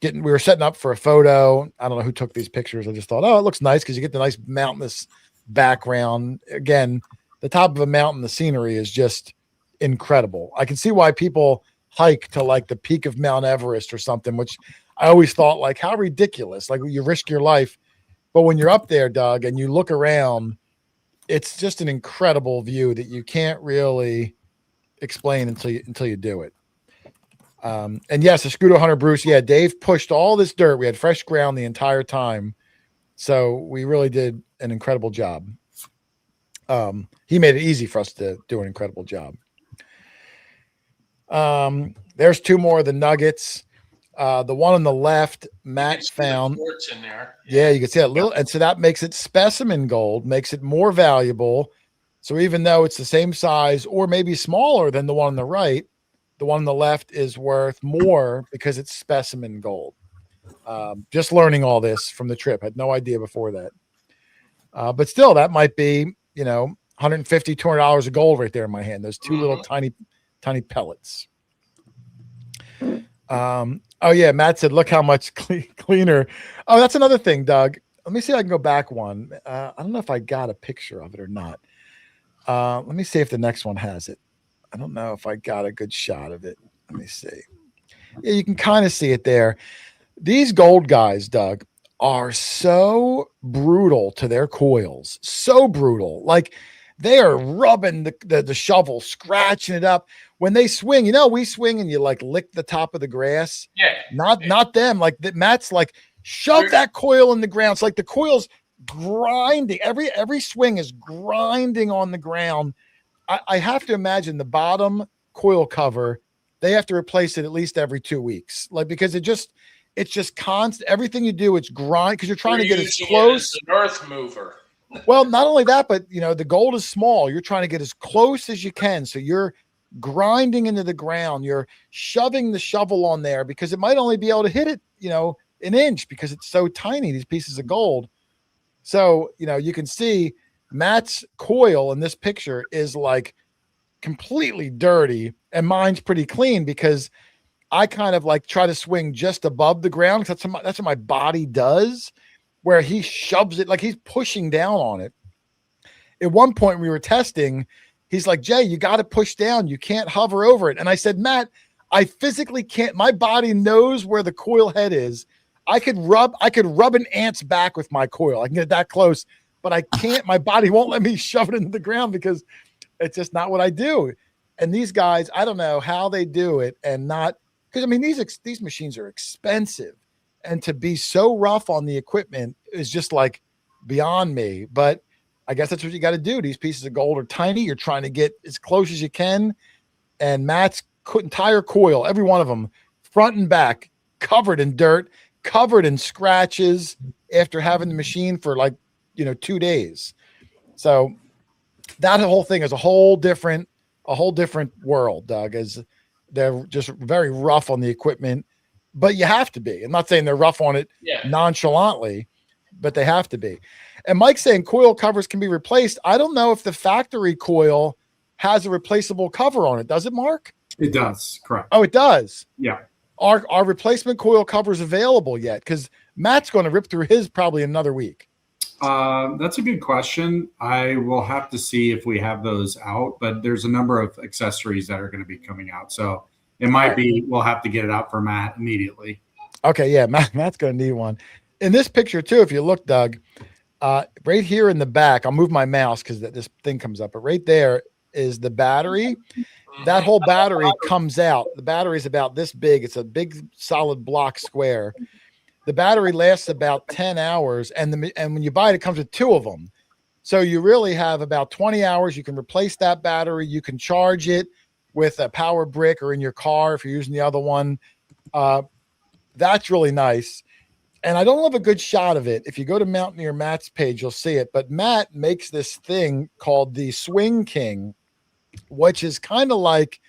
Speaker 3: we were setting up for a photo. I don't know who took these pictures. I just thought, oh, it looks nice because you get the nice mountainous background. Again, the top of a mountain, the scenery is just incredible. I can see why people hike to like the peak of Mount Everest or something, which I always thought like how ridiculous. Like you risk your life. But when you're up there, Doug, and you look around, it's just an incredible view that you can't really explain until you do it. And yes, the Scudo Hunter Bruce, yeah, Dave pushed all this dirt. We had fresh ground the entire time. So we really did an incredible job. He made it easy for us to do an incredible job. There's two more of the nuggets. The one on the left, Matt found.
Speaker 4: In there.
Speaker 3: Yeah, you can see that little, and so that makes it specimen gold, makes it more valuable. So even though it's the same size or maybe smaller than the one on the right, the one on the left is worth more because it's specimen gold. Just learning all this from the trip. Had no idea before that. But still, that might be, $150, $200 of gold right there in my hand. Those two little tiny pellets. Oh yeah, Matt said, look how much cleaner. Oh, that's another thing, Doug. Let me see if I can go back one. I don't know if I got a picture of it or not. Let me see if the next one has it. I don't know if I got a good shot of it. Let me see. Yeah, you can kind of see it there. These gold guys, Doug, are so brutal to their coils. So brutal. Like they are rubbing the shovel, scratching it up. When they swing, we swing and you like lick the top of the grass.
Speaker 4: Yeah.
Speaker 3: Not them. Like Matt's like, shove that coil in the ground. It's like the coil's grinding. Every swing is grinding on the ground. I have to imagine the bottom coil cover, they have to replace it at least every 2 weeks. Like, because it's just constant. Everything you do, it's grind because you're trying to get as close.
Speaker 4: An earth mover.
Speaker 3: Well, not only that, but the gold is small. You're trying to get as close as you can. So you're grinding into the ground. You're shoving the shovel on there because it might only be able to hit it, an inch because it's so tiny, these pieces of gold. So, you can see Matt's coil in this picture is like completely dirty and mine's pretty clean because I kind of like try to swing just above the ground because that's what my body does, where he shoves it like he's pushing down on it. At one point we were testing, he's like, Jay, you got to push down. You can't hover over it. And I said, Matt, I physically can't. My body knows where the coil head is. I could rub an ant's back with my coil. I can get that close, but I can't. My body won't let me shove it into the ground because it's just not what I do. And these guys, I don't know how they do it and not because these machines are expensive, and to be so rough on the equipment is just like beyond me. But I guess that's what you got to do. These pieces of gold are tiny. You're trying to get as close as you can. And Matt's entire coil, every one of them, front and back, covered in dirt, covered in scratches after having the machine for 2 days. So that whole thing is a whole different world, Doug, as they're just very rough on the equipment, but you have to be. I'm not saying they're rough on it nonchalantly, but they have to be. And Mike's saying coil covers can be replaced. I don't know if the factory coil has a replaceable cover on it. Does it, Mark?
Speaker 6: It does. Correct.
Speaker 3: Oh, it does.
Speaker 6: Yeah.
Speaker 3: Are replacement coil covers available yet? Because Matt's going to rip through his probably another week.
Speaker 6: That's a good question. I will have to see if we have those out, but there's a number of accessories that are going to be coming out. So it might be, we'll have to get it out for Matt immediately.
Speaker 3: Okay. Yeah. Matt's going to need one. In this picture too, if you look, Doug, right here in the back, I'll move my mouse because this thing comes up, but right there is the battery. That whole battery comes out. The battery is about this big. It's a big solid block square. The battery lasts about 10 hours, and when you buy it, it comes with two of them. So you really have about 20 hours. You can replace that battery. You can charge it with a power brick or in your car if you're using the other one. That's really nice. And I don't have a good shot of it. If you go to Mountaineer Matt's page, you'll see it. But Matt makes this thing called the Swing King, which is kind of like,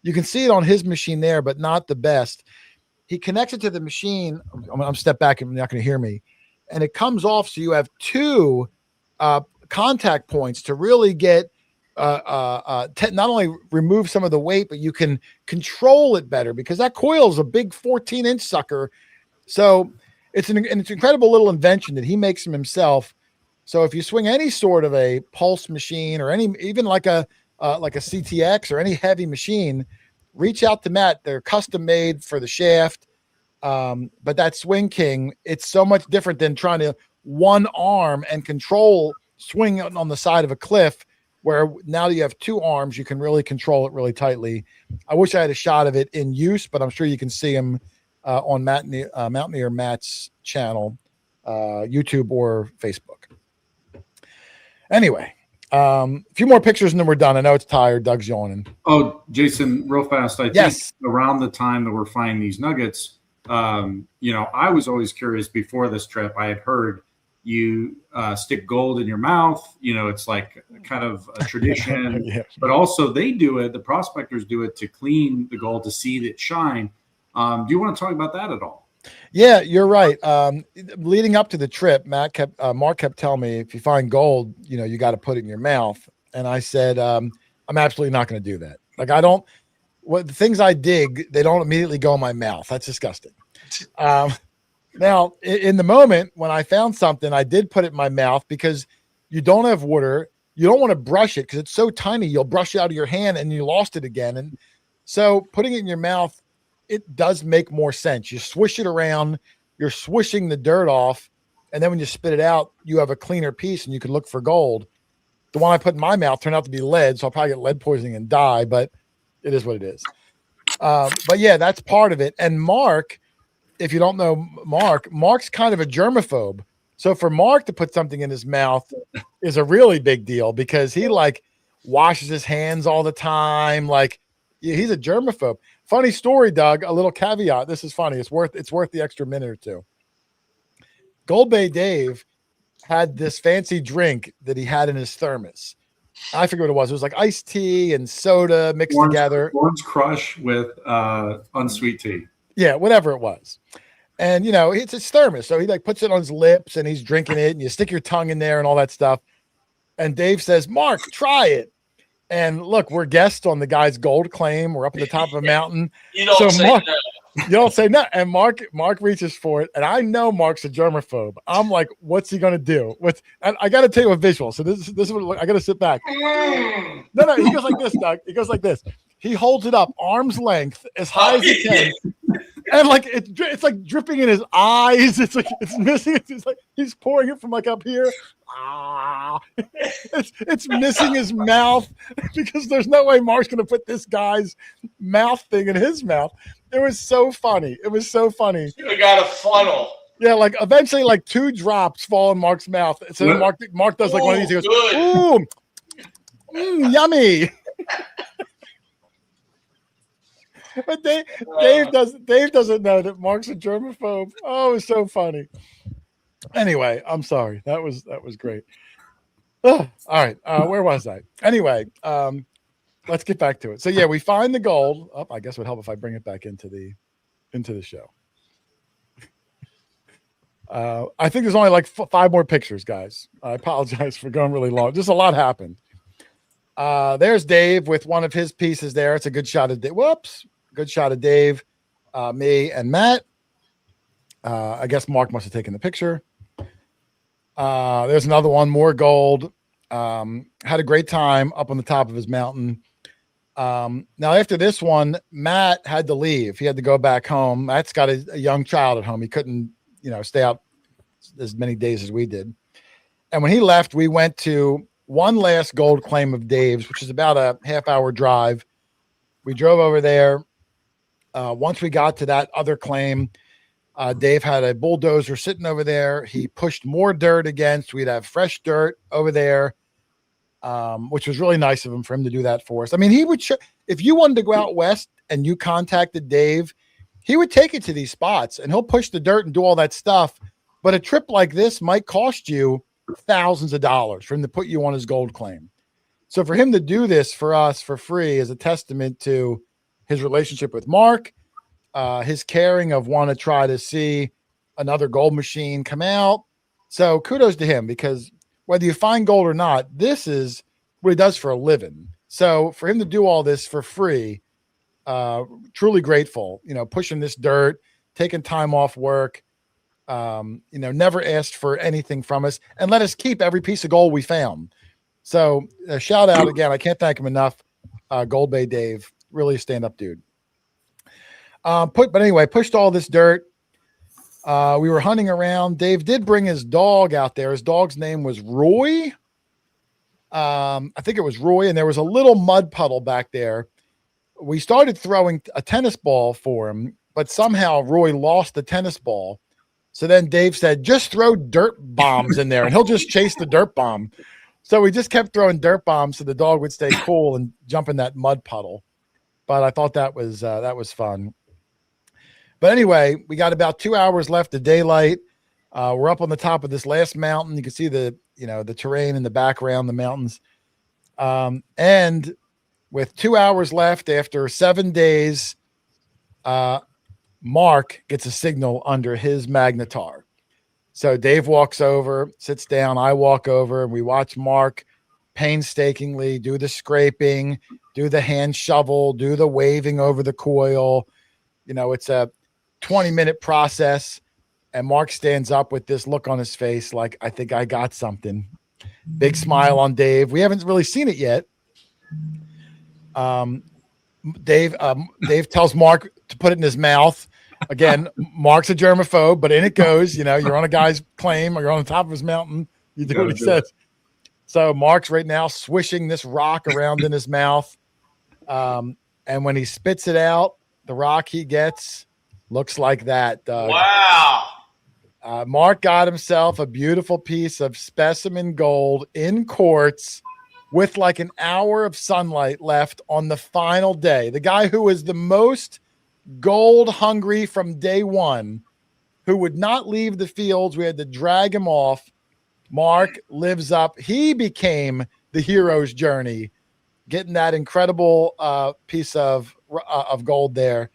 Speaker 3: you can see it on his machine there, but not the best. he connects it to the machine. I'm step back and you're not going to hear me. And it comes off. So you have two contact points to really get not only remove some of the weight, but you can control it better because that coil is a big 14-inch sucker. So it's an incredible little invention that he makes himself. So if you swing any sort of a pulse machine or even like a CTX or any heavy machine, reach out to Matt. They're custom made for the shaft. But that Swing King, it's so much different than trying to one arm and control swing on the side of a cliff, where now that you have two arms, you can really control it really tightly. I wish I had a shot of it in use, but I'm sure you can see him on Mountaineer Matt's channel, YouTube or Facebook. Anyway, a few more pictures and then we're done. I know it's tired. Doug's yawning.
Speaker 6: Oh, Jason, real fast. I think around the time that we're finding these nuggets, I was always curious before this trip. I had heard you stick gold in your mouth. It's like kind of a tradition,
Speaker 3: Yeah.
Speaker 6: But also they do it. The prospectors do it to clean the gold to see it shine. Do you want to talk about that at all?
Speaker 3: Yeah, you're right. Leading up to the trip, Mark kept telling me, if you find gold, you got to put it in your mouth. And I said, I'm absolutely not going to do that. Like the things I dig, they don't immediately go in my mouth. That's disgusting. Now, in the moment when I found something, I did put it in my mouth because you don't have water. You don't want to brush it because it's so tiny. You'll brush it out of your hand and you lost it again. And so putting it in your mouth, it does make more sense. You swish it around, you're swishing the dirt off. And then when you spit it out, you have a cleaner piece and you can look for gold. The one I put in my mouth turned out to be lead. So I'll probably get lead poisoning and die, but it is what it is. But yeah, that's part of it. And Mark, if you don't know Mark's kind of a germaphobe. So for Mark to put something in his mouth is a really big deal because he washes his hands all the time. He's a germaphobe. Funny story, Doug, a little caveat. This is funny. It's worth the extra minute or two. Gold Bay Dave had this fancy drink that he had in his thermos. I forget what it was. It was like iced tea and soda mixed together.
Speaker 6: Orange Crush with unsweet tea.
Speaker 3: Yeah, whatever it was. And, it's his thermos. So he puts it on his lips and he's drinking it and you stick your tongue in there and all that stuff. And Dave says, Mark, try it. And look, we're guests on the guy's gold claim. We're up at the top of a mountain.
Speaker 4: You don't say
Speaker 3: Mark,
Speaker 4: no.
Speaker 3: You don't say no. And Mark reaches for it. And I know Mark's a germaphobe. I'm like, what's he going to do? I got to tell you a visual. So this is what I got to sit back. No, he goes like this, Doug. He goes like this. He holds it up arm's length as high as he can. And it's like dripping in his eyes. It's like it's missing. It's like he's pouring it from up here. It's missing his mouth because there's no way Mark's gonna put this guy's mouth thing in his mouth. It was so funny.
Speaker 4: You got a funnel.
Speaker 3: Yeah, eventually two drops fall in Mark's mouth. So then Mark does one of these. He goes,
Speaker 4: Good.
Speaker 3: "Ooh, yummy." But Dave doesn't know that Mark's a germaphobe. Oh, it was so funny. Anyway, I'm sorry. That was great. All right. Where was I? Anyway, let's get back to it. So yeah, we find the gold. I guess it would help if I bring it back into the show. I think there's only 5 more pictures, guys. I apologize for going really long. Just a lot happened. There's Dave with one of his pieces there. It's a good shot of Dave. Whoops. Good shot of Dave, me, and Matt. I guess Mark must have taken the picture. There's another one, more gold. Had a great time up on the top of his mountain. Now, after this one, Matt had to leave. He had to go back home. Matt's got a young child at home. He couldn't, stay out as many days as we did. And when he left, we went to one last gold claim of Dave's, which is about a half-hour drive. We drove over there. Once we got to that other claim, Dave had a bulldozer sitting over there. He pushed more dirt against. We'd have fresh dirt over there, which was really nice of him for him to do that for us. I mean, he would if you wanted to go out west and you contacted Dave, he would take it to these spots and he'll push the dirt and do all that stuff. But a trip like this might cost you thousands of dollars for him to put you on his gold claim. So for him to do this for us for free is a testament to his relationship with Mark his caring of want to try to see another gold machine come out. So kudos to him, because whether you find gold or not, this is what he does for a living. So for him to do all this for free, truly grateful, pushing this dirt, taking time off work, never asked for anything from us, and let us keep every piece of gold we found. So shout out again. I can't thank him enough. Gold Bay Dave, really a stand-up dude. But anyway, pushed all this dirt. We were hunting around. Dave did bring his dog out there. His dog's name was Roy. I think it was Roy, and there was a little mud puddle back there. We started throwing a tennis ball for him, but somehow Roy lost the tennis ball. So then Dave said, just throw dirt bombs in there, and he'll just chase the dirt bomb. So we just kept throwing dirt bombs so the dog would stay cool and jump in that mud puddle. But I thought that was fun. But anyway, we got about 2 hours left of daylight. We're up on the top of this last mountain. You can see the terrain in the background, the mountains. And with 2 hours left after 7 days, Mark gets a signal under his Magnetar. So Dave walks over, sits down. I walk over, and we watch Mark painstakingly do the scraping, do the hand shovel, do the waving over the coil. It's a 20-minute process. And Mark stands up with this look on his face like, I think I got something. Big smile on Dave. We haven't really seen it yet. Dave tells Mark to put it in his mouth. Again, Mark's a germaphobe, but in it goes. You're on a guy's claim, or you're on the top of his mountain. You do what he says. So Mark's right now swishing this rock around in his mouth. And when he spits it out, the rock he gets looks like that, Doug.
Speaker 4: Wow.
Speaker 3: Mark got himself a beautiful piece of specimen gold in quartz with like an hour of sunlight left on the final day. The guy who was the most gold hungry from day one, who would not leave the fields. We had to drag him off. Mark lives up. He became the hero's journey, getting that incredible piece of gold there.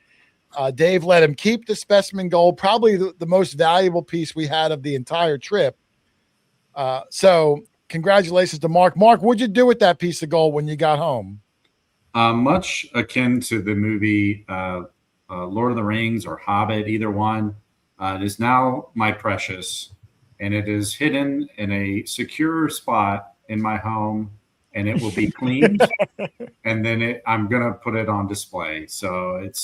Speaker 3: Dave let him keep the specimen gold, probably the most valuable piece we had of the entire trip. So congratulations to Mark. Mark, what'd you do with that piece of gold when you got home?
Speaker 6: Much akin to the movie Lord of the Rings or Hobbit, either one. It is now my precious, and it is hidden in a secure spot in my home, and it will be cleaned, and then I'm going to put it on display. So it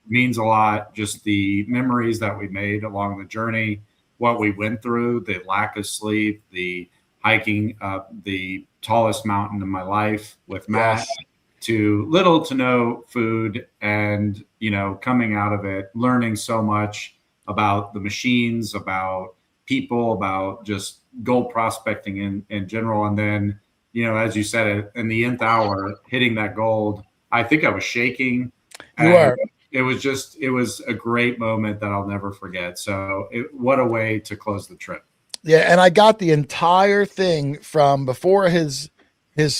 Speaker 6: means a lot, just the memories that we made along the journey, what we went through, the lack of sleep, the hiking up the tallest mountain in my life with Matt. Yes. To little to no food, and coming out of it, learning so much about the machines, about people, about just gold prospecting in general. And then, as you said, in the nth hour, hitting that gold, I think I was shaking. It was a great moment that I'll never forget. So what a way to close the trip.
Speaker 3: Yeah. And I got the entire thing from before his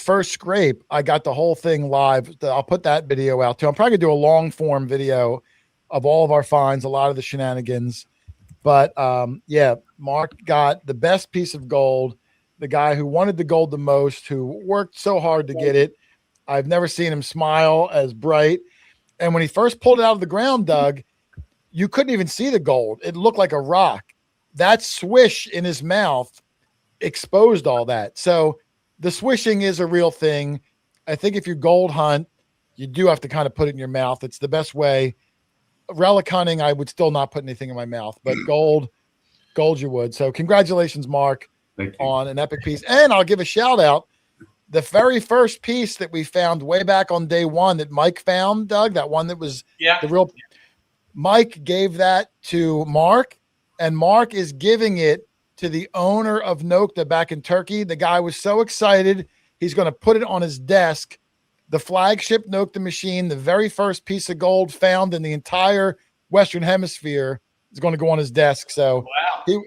Speaker 3: first scrape. I got the whole thing live. I'll put that video out too. I'm probably gonna do a long form video of all of our finds, a lot of the shenanigans. But Mark got the best piece of gold, the guy who wanted the gold the most, who worked so hard to get it. I've never seen him smile as bright. And when he first pulled it out of the ground, Doug, you couldn't even see the gold. It looked like a rock. That swish in his mouth exposed all that. So the swishing is a real thing. I think if you gold hunt, you do have to kind of put it in your mouth. It's the best way. Relic hunting, I would still not put anything in my mouth, but gold you would. So congratulations, Mark, on an epic piece. And I'll give a shout out. The very first piece that we found way back on day one that Mike found, Doug, that one that was the real. Mike gave that to Mark, and Mark is giving it to the owner of Nokta back in Turkey. The guy was so excited. He's going to put it on his desk. The flagship Nokta machine, the very first piece of gold found in the entire Western Hemisphere, is going to go on his desk. So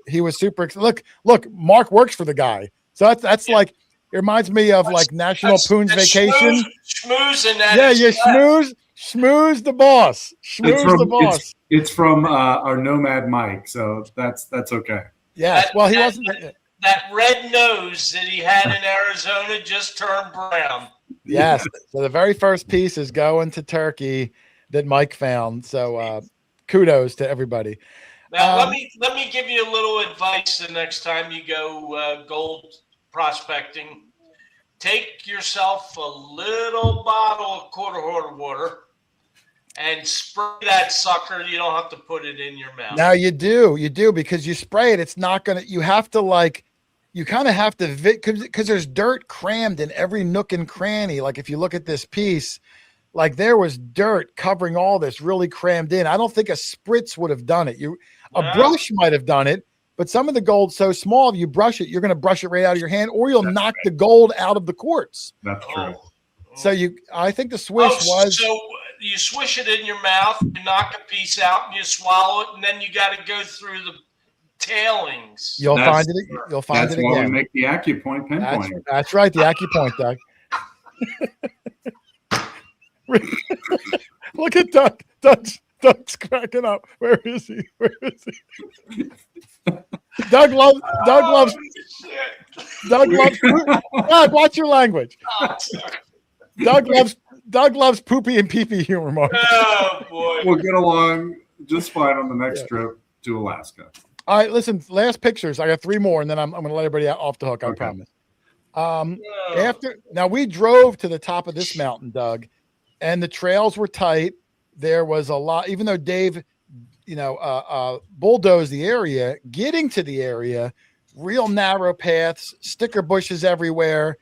Speaker 3: he was super excited. Look, Mark works for the guy. So that's like, it reminds me of like National Poon's Vacation.
Speaker 4: Schmoozing that.
Speaker 3: Yeah, you schmooze. Schmooze the boss. Schmooze the boss.
Speaker 6: It's from our Nomad Mike, so that's okay.
Speaker 3: Yes. Well, he wasn't.
Speaker 4: That red nose that he had in Arizona just turned brown.
Speaker 3: Yes. So the very first piece is going to Turkey that Mike found. So kudos to everybody.
Speaker 4: Now let me give you a little advice the next time you go gold prospecting. Take yourself a little bottle of quarter horn water and spray that sucker. You don't have to put it in your mouth.
Speaker 3: Now you do because you spray it. It's not gonna. You have to you kind of have to because there's dirt crammed in every nook and cranny. Like if you look at this piece, like there was dirt covering all this, really crammed in. I don't think a spritz would have done it. A brush might have done it, but some of the gold's so small, if you brush it, you're going to brush it right out of your hand, or you'll knock the gold out of the quartz.
Speaker 6: That's true.
Speaker 3: So I think the swish was.
Speaker 4: So you swish it in your mouth, you knock a piece out, and you swallow it, and then you got to go through the tailings.
Speaker 3: You'll find it. You'll find it
Speaker 6: That's why
Speaker 3: again.
Speaker 6: we make the AccuPoint pinpoint.
Speaker 3: That's right, the AccuPoint, Doug. Look at Doug. Doug's cracking up. Where is he? Doug loves. Doug, watch your language. Doug loves poopy and pee-pee humor, Mark.
Speaker 4: Oh boy.
Speaker 6: We'll get along just fine on the next trip to Alaska.
Speaker 3: All right, listen. Last pictures. I got 3 more, and then I'm going to let everybody off the hook. I promise. Now we drove to the top of this mountain, Doug, and the trails were tight. There was a lot, even though Dave, bulldozed the area, getting to the area, real narrow paths, sticker bushes everywhere.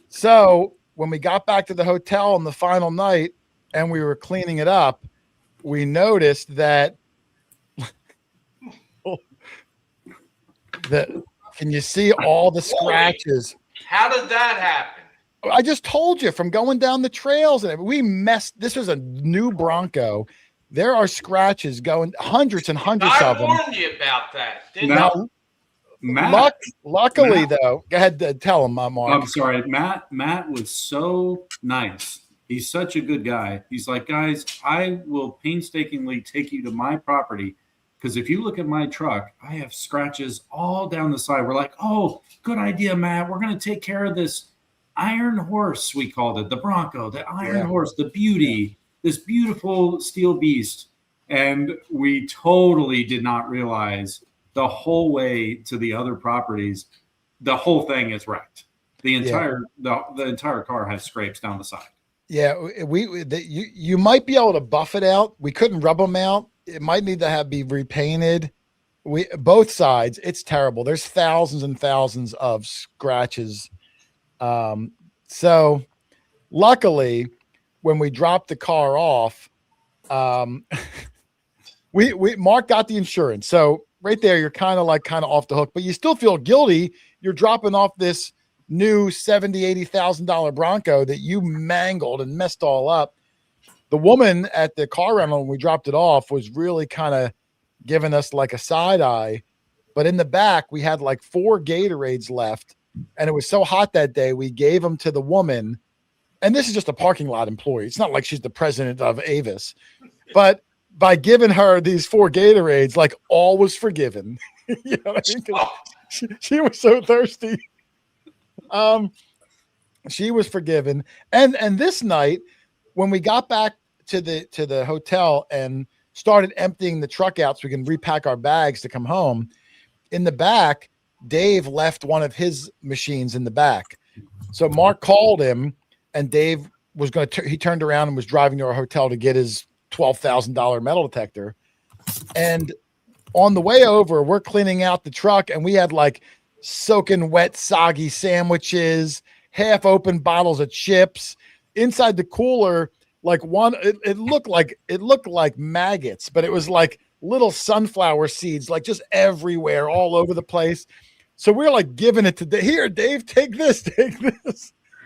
Speaker 3: So when we got back to the hotel on the final night and we were cleaning it up, we noticed that can you see all the scratches?
Speaker 4: How did that happen?
Speaker 3: I just told you from going down the trails, and we messed. This was a new Bronco. There are scratches going, hundreds and hundreds of them.
Speaker 4: I warned you about that, didn't I?
Speaker 6: Matt,
Speaker 3: luckily, though, go ahead, tell him, Mark.
Speaker 6: I'm sorry, Matt was so nice. He's such a good guy. He's like, guys, I will painstakingly take you to my property because if you look at my truck, I have scratches all down the side. We're like, oh, good idea, Matt. We're going to take care of this iron horse, we called it, the Bronco, the iron horse, the beauty, this beautiful steel beast. And we totally did not realize the whole way to the other properties, the whole thing is wrecked. The entire car has scrapes down the side.
Speaker 3: Yeah, you might be able to buff it out. We couldn't rub them out. It might need to be repainted. Both sides, it's terrible. There's thousands and thousands of scratches. So luckily when we dropped the car off, Mark got the insurance. So right there, you're kind of off the hook, but you still feel guilty. You're dropping off this new $70,000-$80,000 Bronco that you mangled and messed all up. The woman at the car rental when we dropped it off was really kind of giving us like a side eye, but in the back we had like 4 Gatorades left. And it was so hot that day, we gave them to the woman. And this is just a parking lot employee. It's not like she's the president of Avis. But by giving her these 4 Gatorades, like all was forgiven. You know what I mean? She was so thirsty. She was forgiven. And this night, when we got back to the hotel and started emptying the truck out so we can repack our bags to come home, in the back, Dave left one of his machines in the back. So Mark called him, and Dave was going to, he turned around and was driving to our hotel to get his $12,000 metal detector. And on the way over, we're cleaning out the truck, and we had like soaking wet, soggy sandwiches, half open bottles of chips inside the cooler. Like it looked like maggots, but it was like little sunflower seeds, like just everywhere, all over the place. So we're like giving it to Dave. Here, Dave, take this.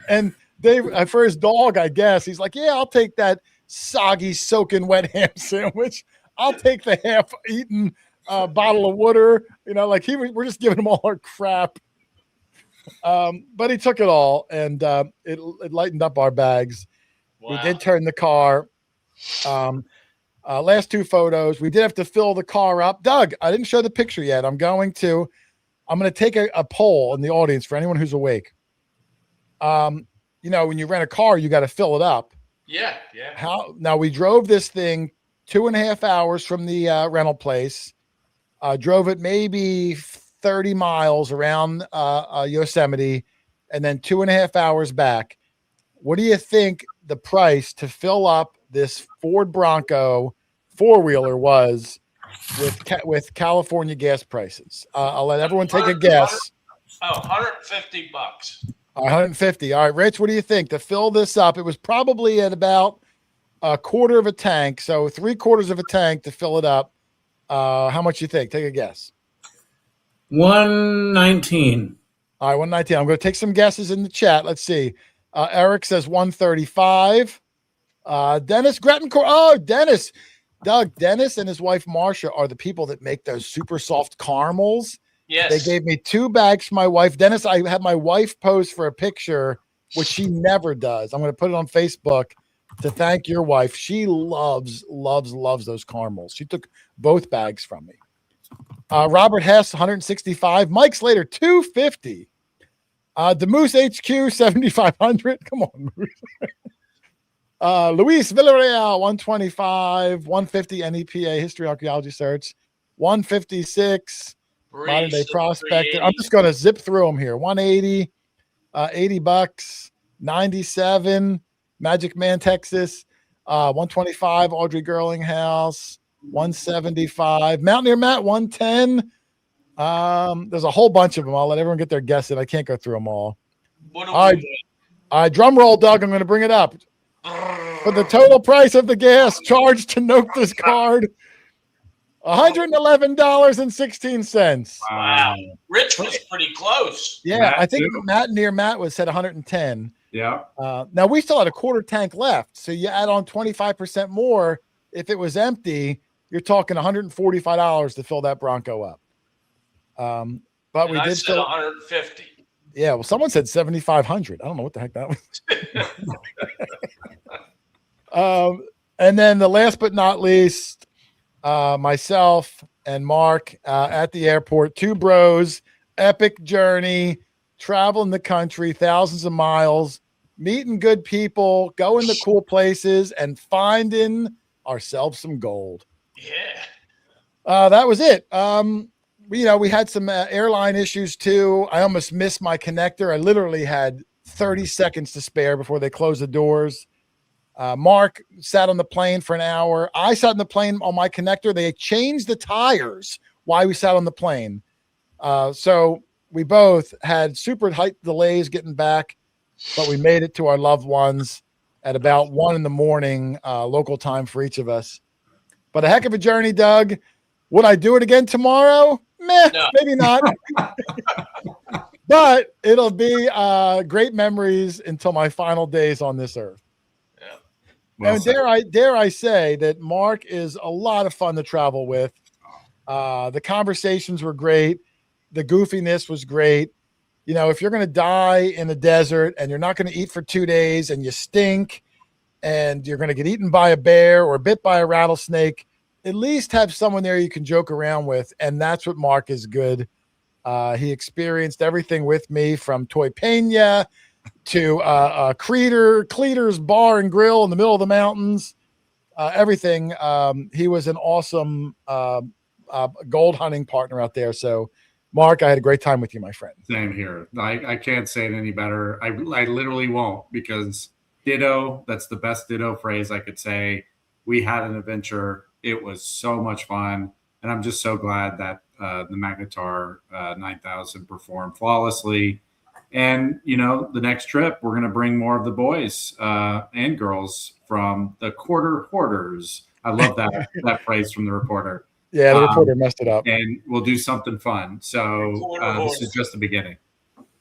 Speaker 3: And Dave, for his dog, I guess, he's like, yeah, I'll take that soggy, soaking wet ham sandwich. I'll take the half-eaten bottle of water. You know, like we're just giving him all our crap. But he took it all, and it lightened up our bags. Wow. We did turn the car Last two photos. We did have to fill the car up. Doug, I didn't show the picture yet. I'm going to take a poll in the audience for anyone who's awake. When you rent a car, you got to fill it up.
Speaker 4: Yeah.
Speaker 3: Now we drove this thing 2.5 hours from the rental place. Drove it maybe 30 miles around Yosemite, and then 2.5 hours back. What do you think the price to fill up this Ford Bronco 4-wheeler was with California gas prices? I'll let everyone take a guess.
Speaker 4: $150.
Speaker 3: 150. All right, Rich, what do you think to fill this up? It was probably at about a quarter of a tank, so 3/4 of a tank to fill it up. How much you think? Take a guess.
Speaker 5: 119.
Speaker 3: All right, 119. I'm going to take some guesses in the chat. Let's see. Eric says 135. Dennis Grettencourt. Oh, Dennis. Doug, Dennis and his wife Marsha are the people that make those super soft caramels.
Speaker 4: Yes.
Speaker 3: They gave me 2 bags for my wife. Dennis, I had my wife pose for a picture, which she never does. I'm going to put it on Facebook to thank your wife. She loves those caramels. She took both bags from me. Robert Hess, 165. Mike Slater, 250. The Moose HQ, 7,500. Come on, Moose. Luis Villarreal, 125. 150 NEPA History Archaeology Search. 156. Modern Day Prospector. I'm just going to zip through them here. 180. $80. 97. Magic Man, Texas. 125. Audrey Girlinghouse. 175. Mountaineer Matt, 110. There's a whole bunch of them. I'll let everyone get their guess in. I can't go through them all. All right, drum roll, Doug. I'm going to bring it up. For the total price of the gas charged to Nokta's card, $111.16.
Speaker 4: Wow. Rich was pretty close.
Speaker 3: Yeah,
Speaker 6: Matt,
Speaker 3: I think
Speaker 6: too.
Speaker 3: Matt was said 110.
Speaker 6: Yeah.
Speaker 3: Now we still had a quarter tank left. So you add on 25% more. If it was empty, you're talking $145 to fill that Bronco up. But
Speaker 4: And
Speaker 3: we
Speaker 4: I
Speaker 3: did
Speaker 4: said
Speaker 3: fill
Speaker 4: 150.
Speaker 3: Yeah, well, someone said 7,500. I don't know what the heck that was. And then the last but not least, myself and Mark at the airport, 2 bros, epic journey, traveling the country, thousands of miles, meeting good people, going to cool places, and finding ourselves some gold.
Speaker 4: Yeah.
Speaker 3: That was it. We had some airline issues too. I almost missed my connector. I literally had 30 seconds to spare before they closed the doors. Mark sat on the plane for an hour. I sat on the plane on my connector. They changed the tires while we sat on the plane. So we both had super tight delays getting back, but we made it to our loved ones at about 1 a.m, local time for each of us. But a heck of a journey, Doug. Would I do it again tomorrow? No. Maybe not. But it'll be great memories until my final days on this earth.
Speaker 4: Yeah.
Speaker 6: Well
Speaker 3: And
Speaker 6: said.
Speaker 3: dare I say that Mark is a lot of fun to travel with. The conversations were great. The goofiness was great. If you're going to die in the desert and you're not going to eat for 2 days and you stink and you're going to get eaten by a bear or bit by a rattlesnake, at least have someone there you can joke around with. And that's what Mark is good. He experienced everything with me, from Toy Pena to Cleater's Bar and Grill in the middle of the mountains, everything. He was an awesome gold hunting partner out there. So, Mark, I had a great time with you, my friend.
Speaker 6: Same here. I can't say it any better. I literally won't, because ditto, that's the best ditto phrase I could say. We had an adventure. It was so much fun. And I'm just so glad that the Magnetar 9000 performed flawlessly. And, the next trip, we're going to bring more of the boys and girls from the Hoarders. I love that phrase from the reporter.
Speaker 3: Yeah, the reporter messed it up.
Speaker 6: And we'll do something fun. So this is just the beginning.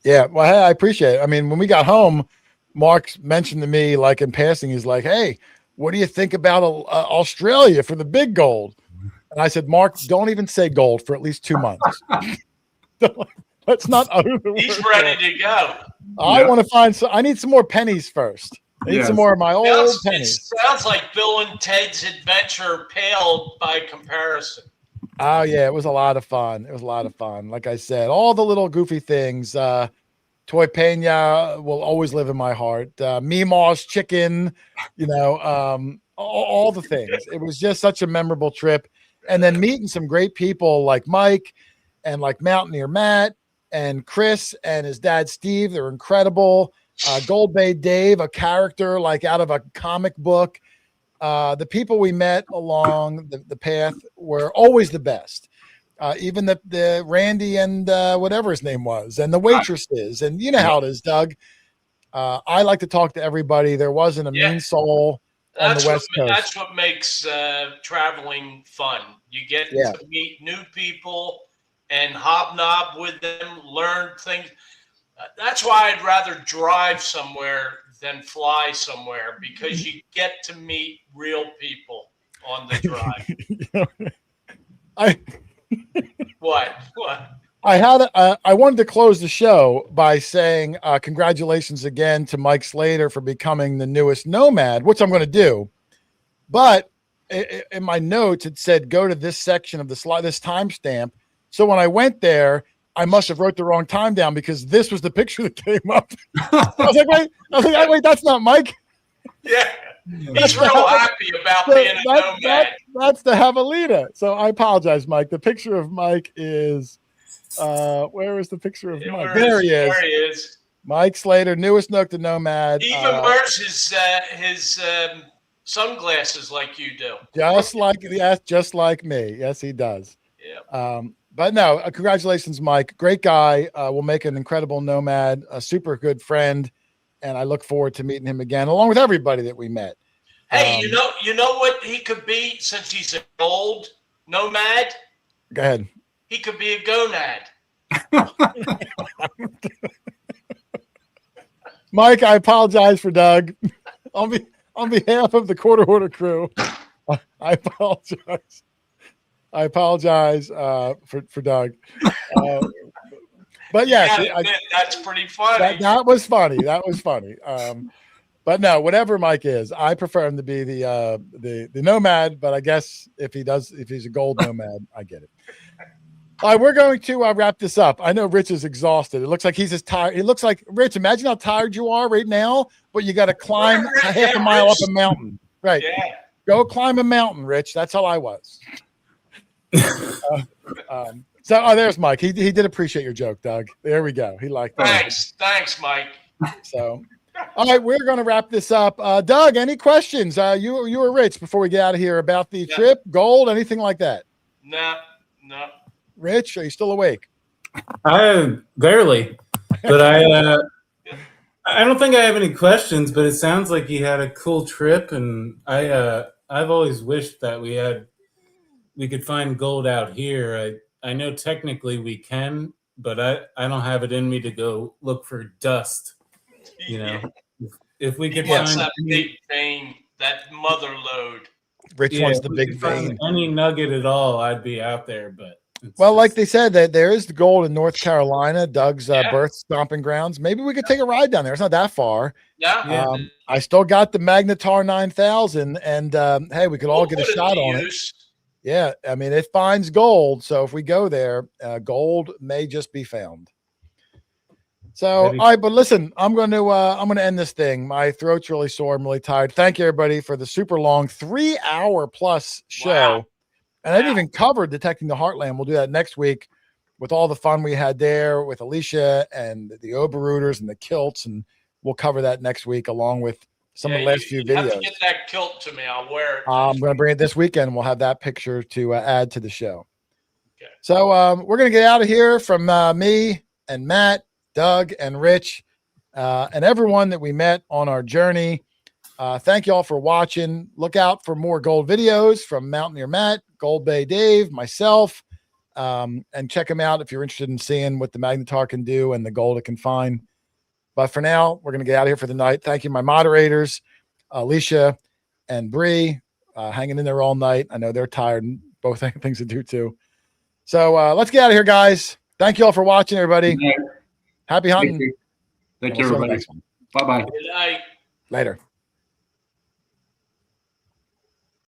Speaker 3: Yeah, well, hey, I appreciate it. I mean, when we got home, Mark mentioned to me, like in passing, he's like, "Hey, what do you think about Australia for the big gold?" And I said, "Mark, don't even say gold for at least 2 months. Let's not utter the
Speaker 4: He's
Speaker 3: word
Speaker 4: ready
Speaker 3: gold.
Speaker 4: to go.
Speaker 3: I want to find I need some more pennies first." I need
Speaker 6: Yes.
Speaker 3: some more of my old
Speaker 4: It
Speaker 3: pennies.
Speaker 4: sounds like Bill and Ted's Adventure paled by comparison.
Speaker 3: Oh yeah, it was a lot of fun. It was a lot of fun. Like I said, all the little goofy things. Toy Pena will always live in my heart. Meemaw's chicken, all the things. It was just such a memorable trip. And then meeting some great people like Mike and like Mountaineer Matt and Chris and his dad Steve. They're incredible. Gold Bay Dave, a character like out of a comic book. The people we met along the path were always the best. Even the Randy and whatever his name was, and the waitresses, and you know how it is, Doug. I like to talk to everybody. There wasn't a mean soul on the West Coast.
Speaker 4: That's what makes traveling fun. You get to meet new people and hobnob with them, learn things. That's why I'd rather drive somewhere than fly somewhere, because you get to meet real people on the drive. What?
Speaker 3: I wanted to close the show by saying congratulations again to Mike Slater for becoming the newest Nomad, which I'm going to do. But in my notes, it said go to this section of the slide, this timestamp. So when I went there, I must have wrote the wrong time down, because this was the picture that came up. I was like, wait, that's not Mike.
Speaker 4: Yeah. He's real happy about being a nomad.
Speaker 3: That's the Javelina. So I apologize, Mike. The picture of Mike is where is the picture of Mike? There he is.
Speaker 4: There he is.
Speaker 3: Mike Slater, newest Nokta Nomad.
Speaker 4: He even wears his sunglasses like you do.
Speaker 3: Just like me. Yes, he does.
Speaker 4: Yeah.
Speaker 3: But no, congratulations, Mike. Great guy. Will make an incredible Nomad, a super good friend. And I look forward to meeting him again, along with everybody that we met.
Speaker 4: Hey, you know what he could be, since he's a gold nomad?
Speaker 3: Go ahead.
Speaker 4: He could be a gonad.
Speaker 3: Mike, I apologize for Doug. On behalf of the Quarter Hoarder crew, I apologize. I apologize for Doug. But yes,
Speaker 4: that's pretty funny.
Speaker 3: That was funny. That was funny. But no, whatever Mike is, I prefer him to be the nomad. But I guess if he's a gold nomad, I get it. All right, we're going to wrap this up. I know Rich is exhausted. It looks like he's as tired. It looks like, Rich, imagine how tired you are right now, but you got to climb a half a mile up a mountain. Right. Yeah. Go climb a mountain, Rich. That's how I was. There's Mike. He did appreciate your joke, Doug. There we go. He liked that.
Speaker 4: Thanks, Mike.
Speaker 3: So, all right, we're going to wrap this up. Doug, any questions? You or Rich, before we get out of here, about the trip, gold, anything like that?
Speaker 4: No.
Speaker 3: Rich, are you still awake?
Speaker 5: Barely, but I don't think I have any questions. But it sounds like you had a cool trip, and I've always wished that we could find gold out here. I know technically we can, but I don't have it in me to go look for dust. You know, if we could find
Speaker 4: that big vein, that mother lode.
Speaker 3: Rich wants the big vein.
Speaker 5: Any nugget at all, I'd be out there. But
Speaker 3: like they said, that there is the gold in North Carolina, Doug's birth stomping grounds. Maybe we could take a ride down there. It's not that far.
Speaker 4: Yeah.
Speaker 3: I still got the Magnetar 9000, and hey, we could all get a shot on it. Yeah, I mean, it finds gold. So if we go there, gold may just be found. So, all right, but listen, I'm going to end this thing. My throat's really sore. I'm really tired. Thank you, everybody, for the super long 3-hour plus show. Wow. And I didn't even cover Detecting the Heartland. We'll do that next week with all the fun we had there with Alicia and the Oberrooters and the kilts. And we'll cover that next week along with some of the last few videos.
Speaker 4: Have to get that kilt to me. I'll wear it.
Speaker 3: I'm going to bring it this weekend. We'll have that picture to add to the show. Okay. So we're going to get out of here from me and Matt, Doug, and Rich, and everyone that we met on our journey. Thank you all for watching. Look out for more gold videos from Mountaineer Matt, Gold Bay Dave, myself, and check them out if you're interested in seeing what the Magnetar can do and the gold it can find. But for now, we're going to get out of here for the night. Thank you, my moderators, Alicia and Bree, hanging in there all night. I know they're tired and both have things to do too. So let's get out of here, guys. Thank you all for watching, everybody. Happy hunting.
Speaker 6: Thank you, everybody. Bye-bye.
Speaker 4: Good night.
Speaker 3: Later.